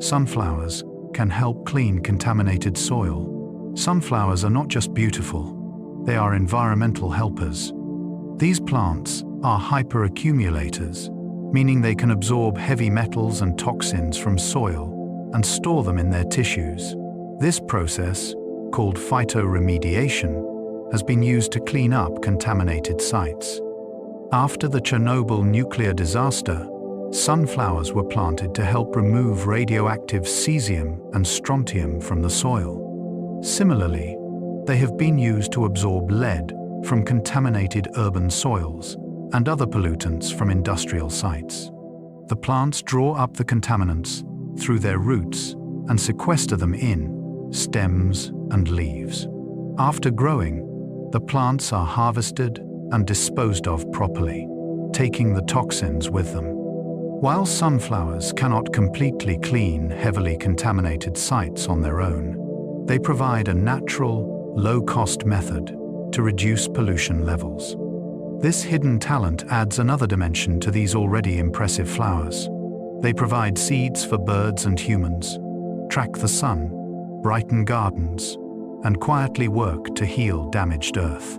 Sunflowers can help clean contaminated soil. Sunflowers are not just beautiful, they are environmental helpers. These plants are hyperaccumulators, meaning they can absorb heavy metals and toxins from soil and store them in their tissues. This process, called phytoremediation, has been used to clean up contaminated sites. After the Chernobyl nuclear disaster, sunflowers were planted to help remove radioactive cesium and strontium from the soil. Similarly, they have been used to absorb lead from contaminated urban soils and other pollutants from industrial sites. The plants draw up the contaminants through their roots and sequester them in stems and leaves. After growing, the plants are harvested and disposed of properly, taking the toxins with them. While sunflowers cannot completely clean heavily contaminated sites on their own, they provide a natural, low-cost method to reduce pollution levels. This hidden talent adds another dimension to these already impressive flowers. They provide seeds for birds and humans, track the sun, brighten gardens, and quietly work to heal damaged earth.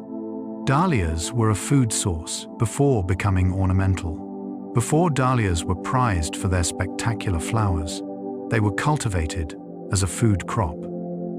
Dahlias were a food source before becoming ornamental. Before dahlias were prized for their spectacular flowers, they were cultivated as a food crop.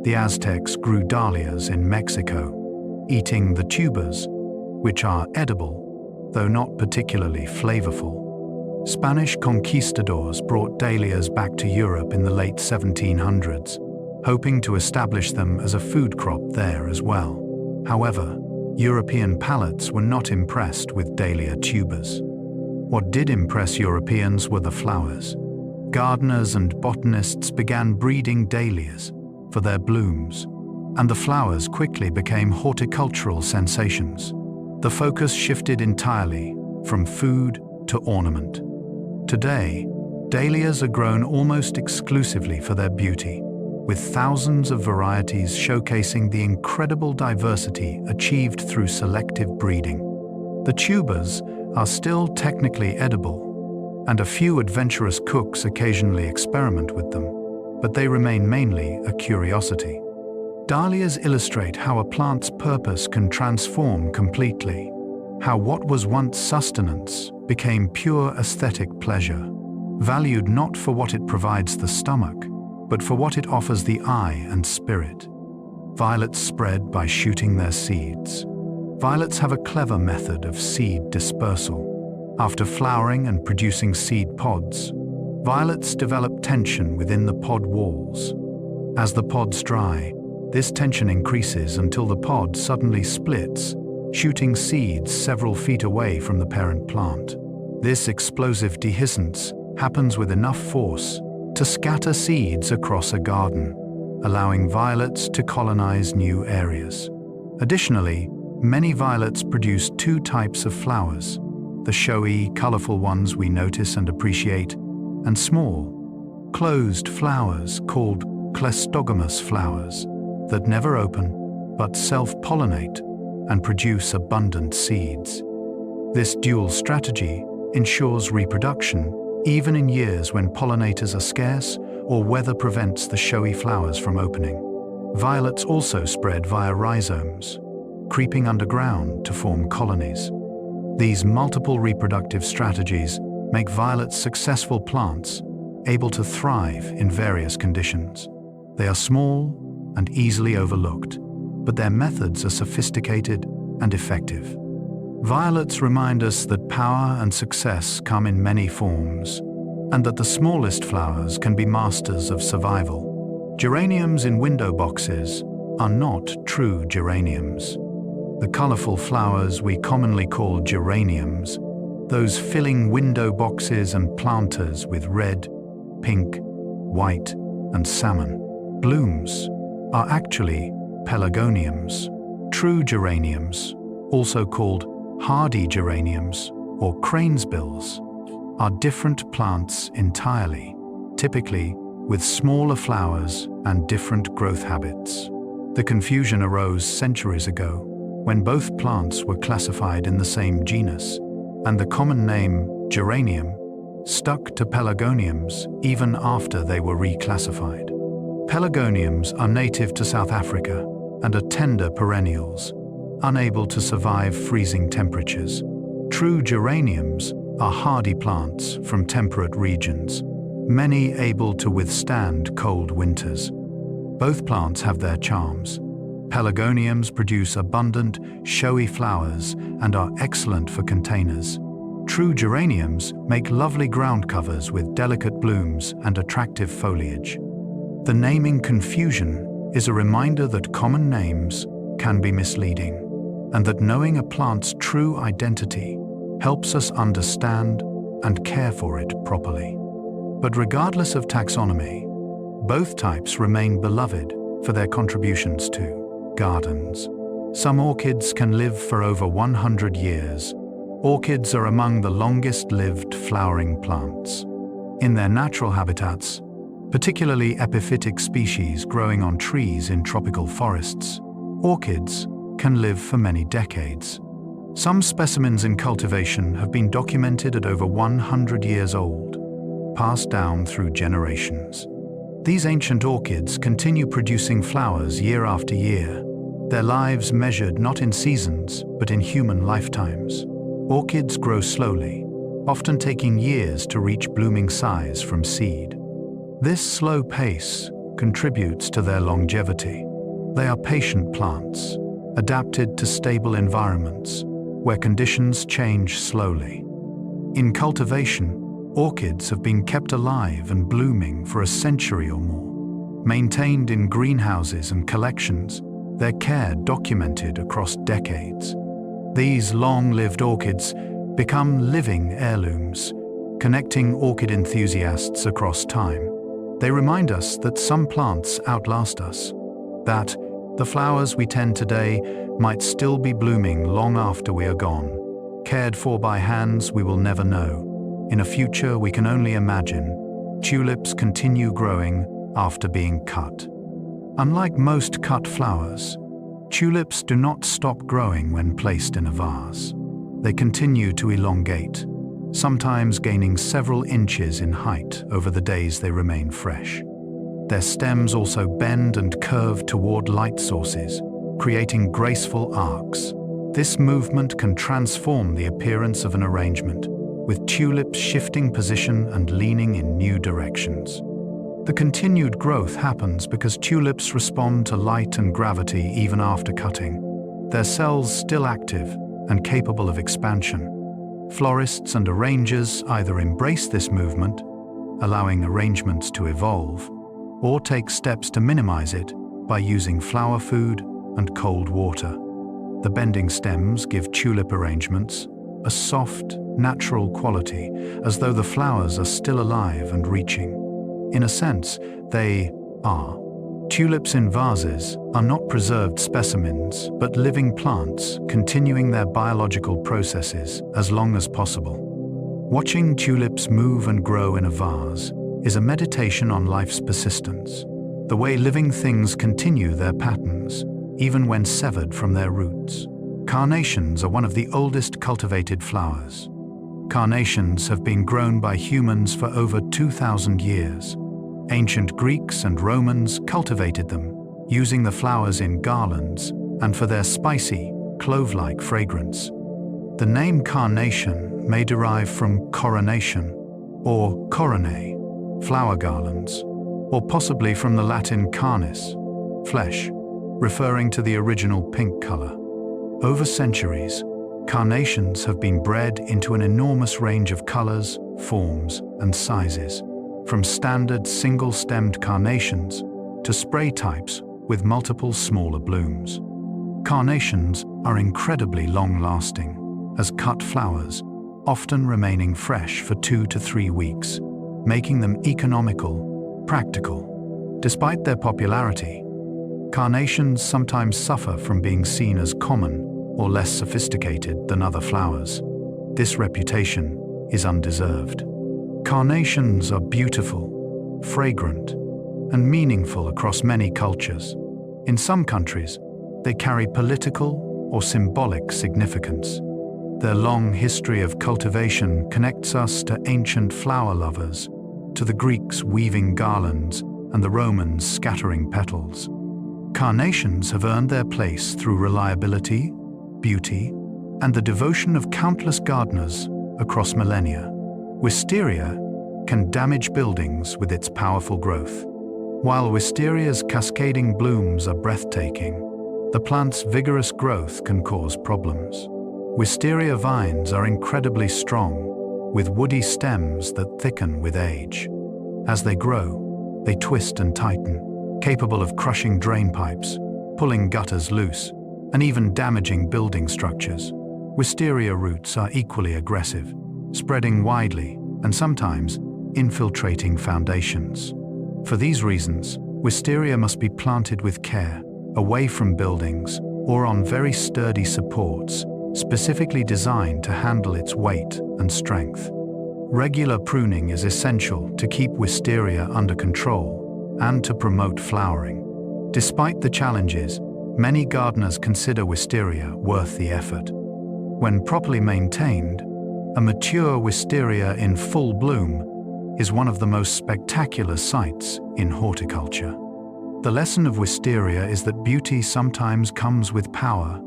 The Aztecs grew dahlias in Mexico, eating the tubers, which are edible, though not particularly flavorful. Spanish conquistadors brought dahlias back to Europe in the late 1700s, hoping to establish them as a food crop there as well. However, European palates were not impressed with dahlia tubers. What did impress Europeans were the flowers. Gardeners and botanists began breeding dahlias for their blooms, and the flowers quickly became horticultural sensations. The focus shifted entirely from food to ornament. Today, dahlias are grown almost exclusively for their beauty, with thousands of varieties showcasing the incredible diversity achieved through selective breeding. The tubers are still technically edible, and a few adventurous cooks occasionally experiment with them, but they remain mainly a curiosity. Dahlias illustrate how a plant's purpose can transform completely, how what was once sustenance became pure aesthetic pleasure, valued not for what it provides the stomach, but for what it offers the eye and spirit. Violets spread by shooting their seeds. Violets have a clever method of seed dispersal. After flowering and producing seed pods, violets develop tension within the pod walls. As the pods dry, this tension increases until the pod suddenly splits, shooting seeds several feet away from the parent plant. This explosive dehiscence happens with enough force to scatter seeds across a garden, allowing violets to colonize new areas. Additionally, many violets produce two types of flowers: the showy, colorful ones we notice and appreciate, and small, closed flowers called cleistogamous flowers that never open but self-pollinate and produce abundant seeds. This dual strategy ensures reproduction even in years when pollinators are scarce or weather prevents the showy flowers from opening. Violets also spread via rhizomes, creeping underground to form colonies. These multiple reproductive strategies make violets successful plants, able to thrive in various conditions. They are small and easily overlooked, but their methods are sophisticated and effective. Violets remind us that power and success come in many forms, and that the smallest flowers can be masters of survival. Geraniums in window boxes are not true geraniums. The colorful flowers we commonly call geraniums, those filling window boxes and planters with red, pink, white, and salmon blooms are actually pelargoniums. True geraniums, also called hardy geraniums or cranesbills, are different plants entirely, typically with smaller flowers and different growth habits. The confusion arose centuries ago when both plants were classified in the same genus, and the common name geranium stuck to pelargoniums even after they were reclassified. Pelargoniums are native to South Africa and are tender perennials, unable to survive freezing temperatures. True geraniums are hardy plants from temperate regions, many able to withstand cold winters. Both plants have their charms. Pelargoniums produce abundant, showy flowers and are excellent for containers. True geraniums make lovely ground covers with delicate blooms and attractive foliage. The naming confusion is a reminder that common names can be misleading, and that knowing a plant's true identity helps us understand and care for it properly. But regardless of taxonomy, both types remain beloved for their contributions to gardens. Some orchids can live for over 100 years. Orchids are among the longest-lived flowering plants. In their natural habitats, particularly epiphytic species growing on trees in tropical forests, orchids can live for many decades. Some specimens in cultivation have been documented at over 100 years old, passed down through generations. These ancient orchids continue producing flowers year after year, their lives measured not in seasons but in human lifetimes. Orchids grow slowly, often taking years to reach blooming size from seed. This slow pace contributes to their longevity. They are patient plants, adapted to stable environments where conditions change slowly. In cultivation, orchids have been kept alive and blooming for a century or more. Maintained in greenhouses and collections, their care documented across decades. These long-lived orchids become living heirlooms, connecting orchid enthusiasts across time. They remind us that some plants outlast us, that the flowers we tend today might still be blooming long after we are gone, cared for by hands we will never know. In a future we can only imagine, tulips continue growing after being cut. Unlike most cut flowers, tulips do not stop growing when placed in a vase. They continue to elongate, sometimes gaining several inches in height over the days they remain fresh. Their stems also bend and curve toward light sources, creating graceful arcs. This movement can transform the appearance of an arrangement, with tulips shifting position and leaning in new directions. The continued growth happens because tulips respond to light and gravity even after cutting, their cells still active and capable of expansion. Florists and arrangers either embrace this movement, allowing arrangements to evolve, or take steps to minimize it by using flower food and cold water. The bending stems give tulip arrangements a soft, natural quality, as though the flowers are still alive and reaching. In a sense, they are. Tulips in vases are not preserved specimens, but living plants continuing their biological processes as long as possible. Watching tulips move and grow in a vase is a meditation on life's persistence, the way living things continue their patterns, even when severed from their roots. Carnations are one of the oldest cultivated flowers. Carnations have been grown by humans for over 2,000 years. Ancient Greeks and Romans cultivated them, using the flowers in garlands and for their spicy, clove-like fragrance. The name carnation may derive from coronation or coronae, flower garlands, or possibly from the Latin carnis, flesh, referring to the original pink color. Over centuries, carnations have been bred into an enormous range of colors, forms, and sizes, from standard single-stemmed carnations to spray types with multiple smaller blooms. Carnations are incredibly long-lasting. As cut flowers, often remaining fresh for 2 to 3 weeks, making them economical, practical. Despite their popularity, carnations sometimes suffer from being seen as common or less sophisticated than other flowers. This reputation is undeserved. Carnations are beautiful, fragrant, and meaningful across many cultures. In some countries, they carry political or symbolic significance. Their long history of cultivation connects us to ancient flower lovers, to the Greeks weaving garlands and the Romans scattering petals. Carnations have earned their place through reliability, beauty, and the devotion of countless gardeners across millennia. Wisteria can damage buildings with its powerful growth. While Wisteria's cascading blooms are breathtaking, the plant's vigorous growth can cause problems. Wisteria vines are incredibly strong, with woody stems that thicken with age. As they grow, they twist and tighten, capable of crushing drain pipes, pulling gutters loose, and even damaging building structures. Wisteria roots are equally aggressive, spreading widely and sometimes infiltrating foundations. For these reasons, Wisteria must be planted with care, away from buildings or on very sturdy supports, specifically designed to handle its weight and strength. Regular pruning is essential to keep Wisteria under control and to promote flowering. Despite the challenges, many gardeners consider Wisteria worth the effort. When properly maintained, a mature Wisteria in full bloom is one of the most spectacular sights in horticulture. The lesson of Wisteria is that beauty sometimes comes with power,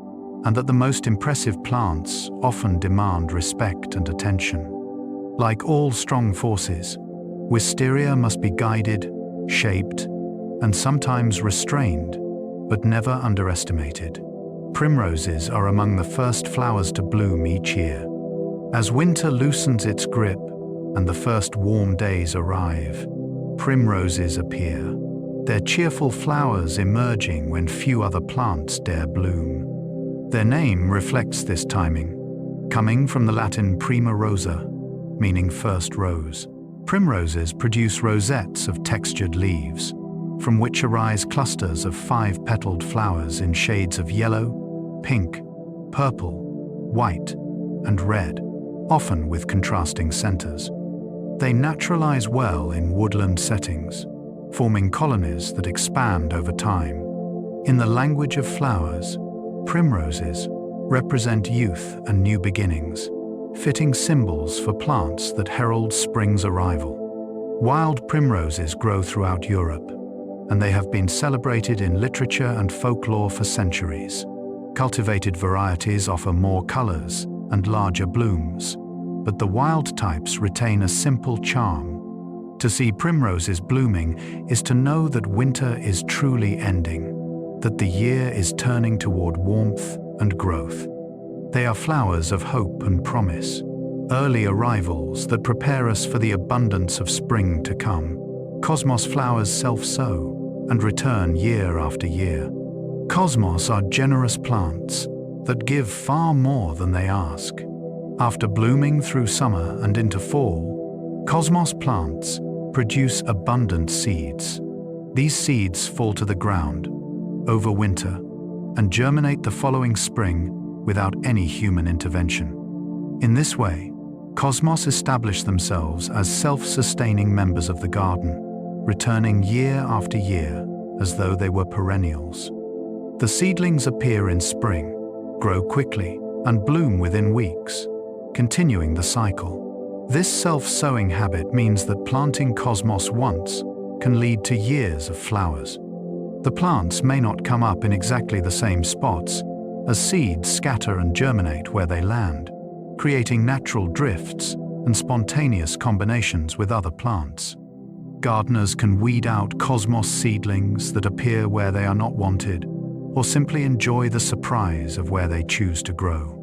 and that the most impressive plants often demand respect and attention. Like all strong forces, Wisteria must be guided, shaped, and sometimes restrained, but never underestimated. Primroses are among the first flowers to bloom each year. As winter loosens its grip and the first warm days arrive, primroses appear, their cheerful flowers emerging when few other plants dare bloom. Their name reflects this timing, coming from the Latin prima rosa, meaning first rose. Primroses produce rosettes of textured leaves, from which arise clusters of 5-petaled flowers in shades of yellow, pink, purple, white, and red, often with contrasting centers. They naturalize well in woodland settings, forming colonies that expand over time. In the language of flowers, primroses represent youth and new beginnings, fitting symbols for plants that herald spring's arrival. Wild primroses grow throughout Europe, and they have been celebrated in literature and folklore for centuries. Cultivated varieties offer more colors and larger blooms, but the wild types retain a simple charm. To see primroses blooming is to know that winter is truly ending, that the year is turning toward warmth and growth. They are flowers of hope and promise, early arrivals that prepare us for the abundance of spring to come. Cosmos flowers self-sow and return year after year. Cosmos are generous plants that give far more than they ask. After blooming through summer and into fall, Cosmos plants produce abundant seeds. These seeds fall to the ground, overwinter, and germinate the following spring without any human intervention. In this way, Cosmos establish themselves as self-sustaining members of the garden, returning year after year as though they were perennials. The seedlings appear in spring, grow quickly, and bloom within weeks, continuing the cycle. This self-sowing habit means that planting Cosmos once can lead to years of flowers. The plants may not come up in exactly the same spots, as seeds scatter and germinate where they land, creating natural drifts and spontaneous combinations with other plants. Gardeners can weed out Cosmos seedlings that appear where they are not wanted, or simply enjoy the surprise of where they choose to grow.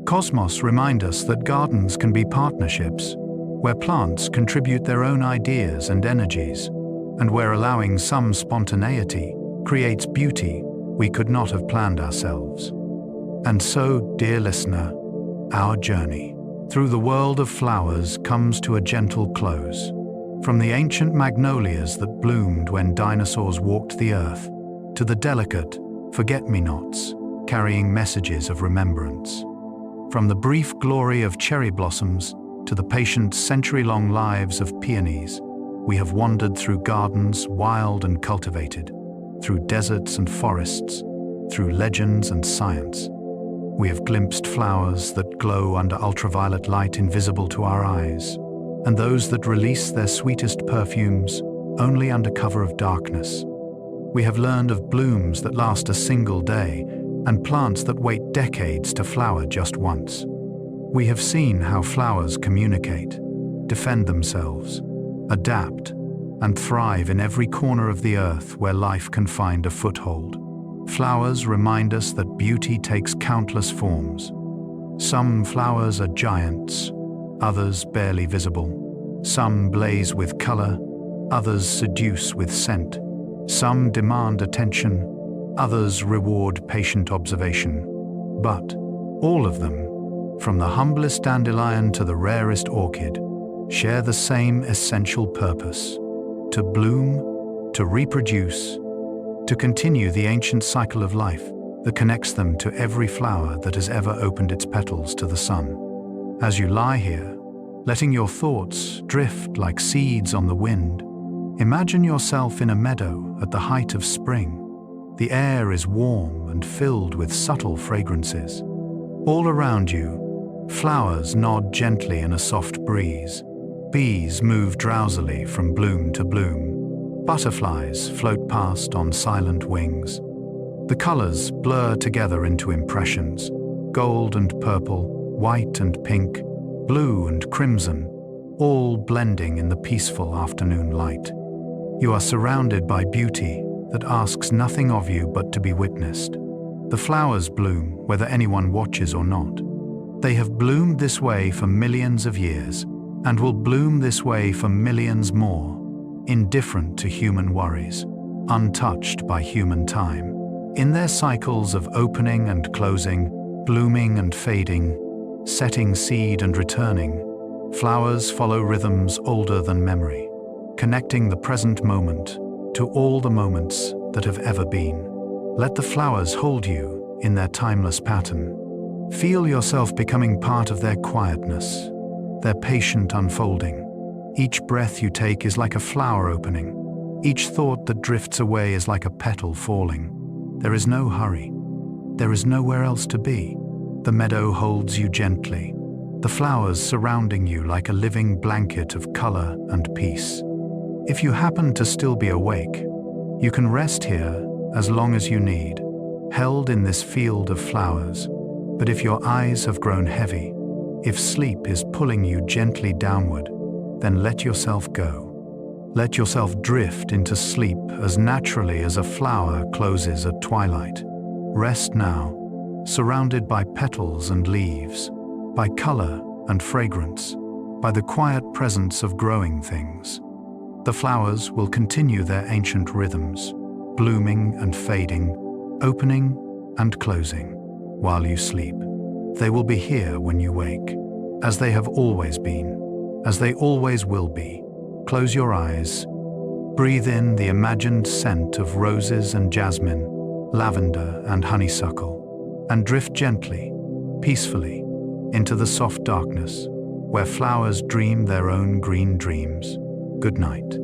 Cosmos remind us that gardens can be partnerships, where plants contribute their own ideas and energies, and where allowing some spontaneity creates beauty we could not have planned ourselves. And so, dear listener, our journey through the world of flowers comes to a gentle close. From the ancient magnolias that bloomed when dinosaurs walked the earth, to the delicate forget-me-nots carrying messages of remembrance. From the brief glory of cherry blossoms to the patient century-long lives of peonies, we have wandered through gardens wild and cultivated, through deserts and forests, through legends and science. We have glimpsed flowers that glow under ultraviolet light invisible to our eyes, and those that release their sweetest perfumes only under cover of darkness. We have learned of blooms that last a single day and plants that wait decades to flower just once. We have seen how flowers communicate, defend themselves, adapt, and thrive in every corner of the earth where life can find a foothold. Flowers remind us that beauty takes countless forms. Some flowers are giants, others barely visible. Some blaze with color, others seduce with scent. Some demand attention, others reward patient observation. But all of them, from the humblest dandelion to the rarest orchid, share the same essential purpose: to bloom, to reproduce, to continue the ancient cycle of life that connects them to every flower that has ever opened its petals to the sun. As you lie here, letting your thoughts drift like seeds on the wind, imagine yourself in a meadow at the height of spring. The air is warm and filled with subtle fragrances. All around you, flowers nod gently in a soft breeze. Bees move drowsily from bloom to bloom. Butterflies float past on silent wings. The colors blur together into impressions: gold and purple, white and pink, blue and crimson, all blending in the peaceful afternoon light. You are surrounded by beauty that asks nothing of you but to be witnessed. The flowers bloom whether anyone watches or not. They have bloomed this way for millions of years and will bloom this way for millions more, indifferent to human worries, untouched by human time. In their cycles of opening and closing, blooming and fading, setting seed and returning, flowers follow rhythms older than memory, connecting the present moment to all the moments that have ever been. Let the flowers hold you in their timeless pattern. Feel yourself becoming part of their quietness, their patient unfolding. Each breath you take is like a flower opening. Each thought that drifts away is like a petal falling. There is no hurry. There is nowhere else to be. The meadow holds you gently, the flowers surrounding you like a living blanket of color and peace. If you happen to still be awake, you can rest here as long as you need, held in this field of flowers. But if your eyes have grown heavy, if sleep is pulling you gently downward, then let yourself go. Let yourself drift into sleep as naturally as a flower closes at twilight. Rest now, surrounded by petals and leaves, by color and fragrance, by the quiet presence of growing things. The flowers will continue their ancient rhythms, blooming and fading, opening and closing, while you sleep. They will be here when you wake, as they have always been, as they always will be. Close your eyes. Breathe in the imagined scent of roses and jasmine, lavender and honeysuckle, and drift gently, peacefully, into the soft darkness, where flowers dream their own green dreams. Good night.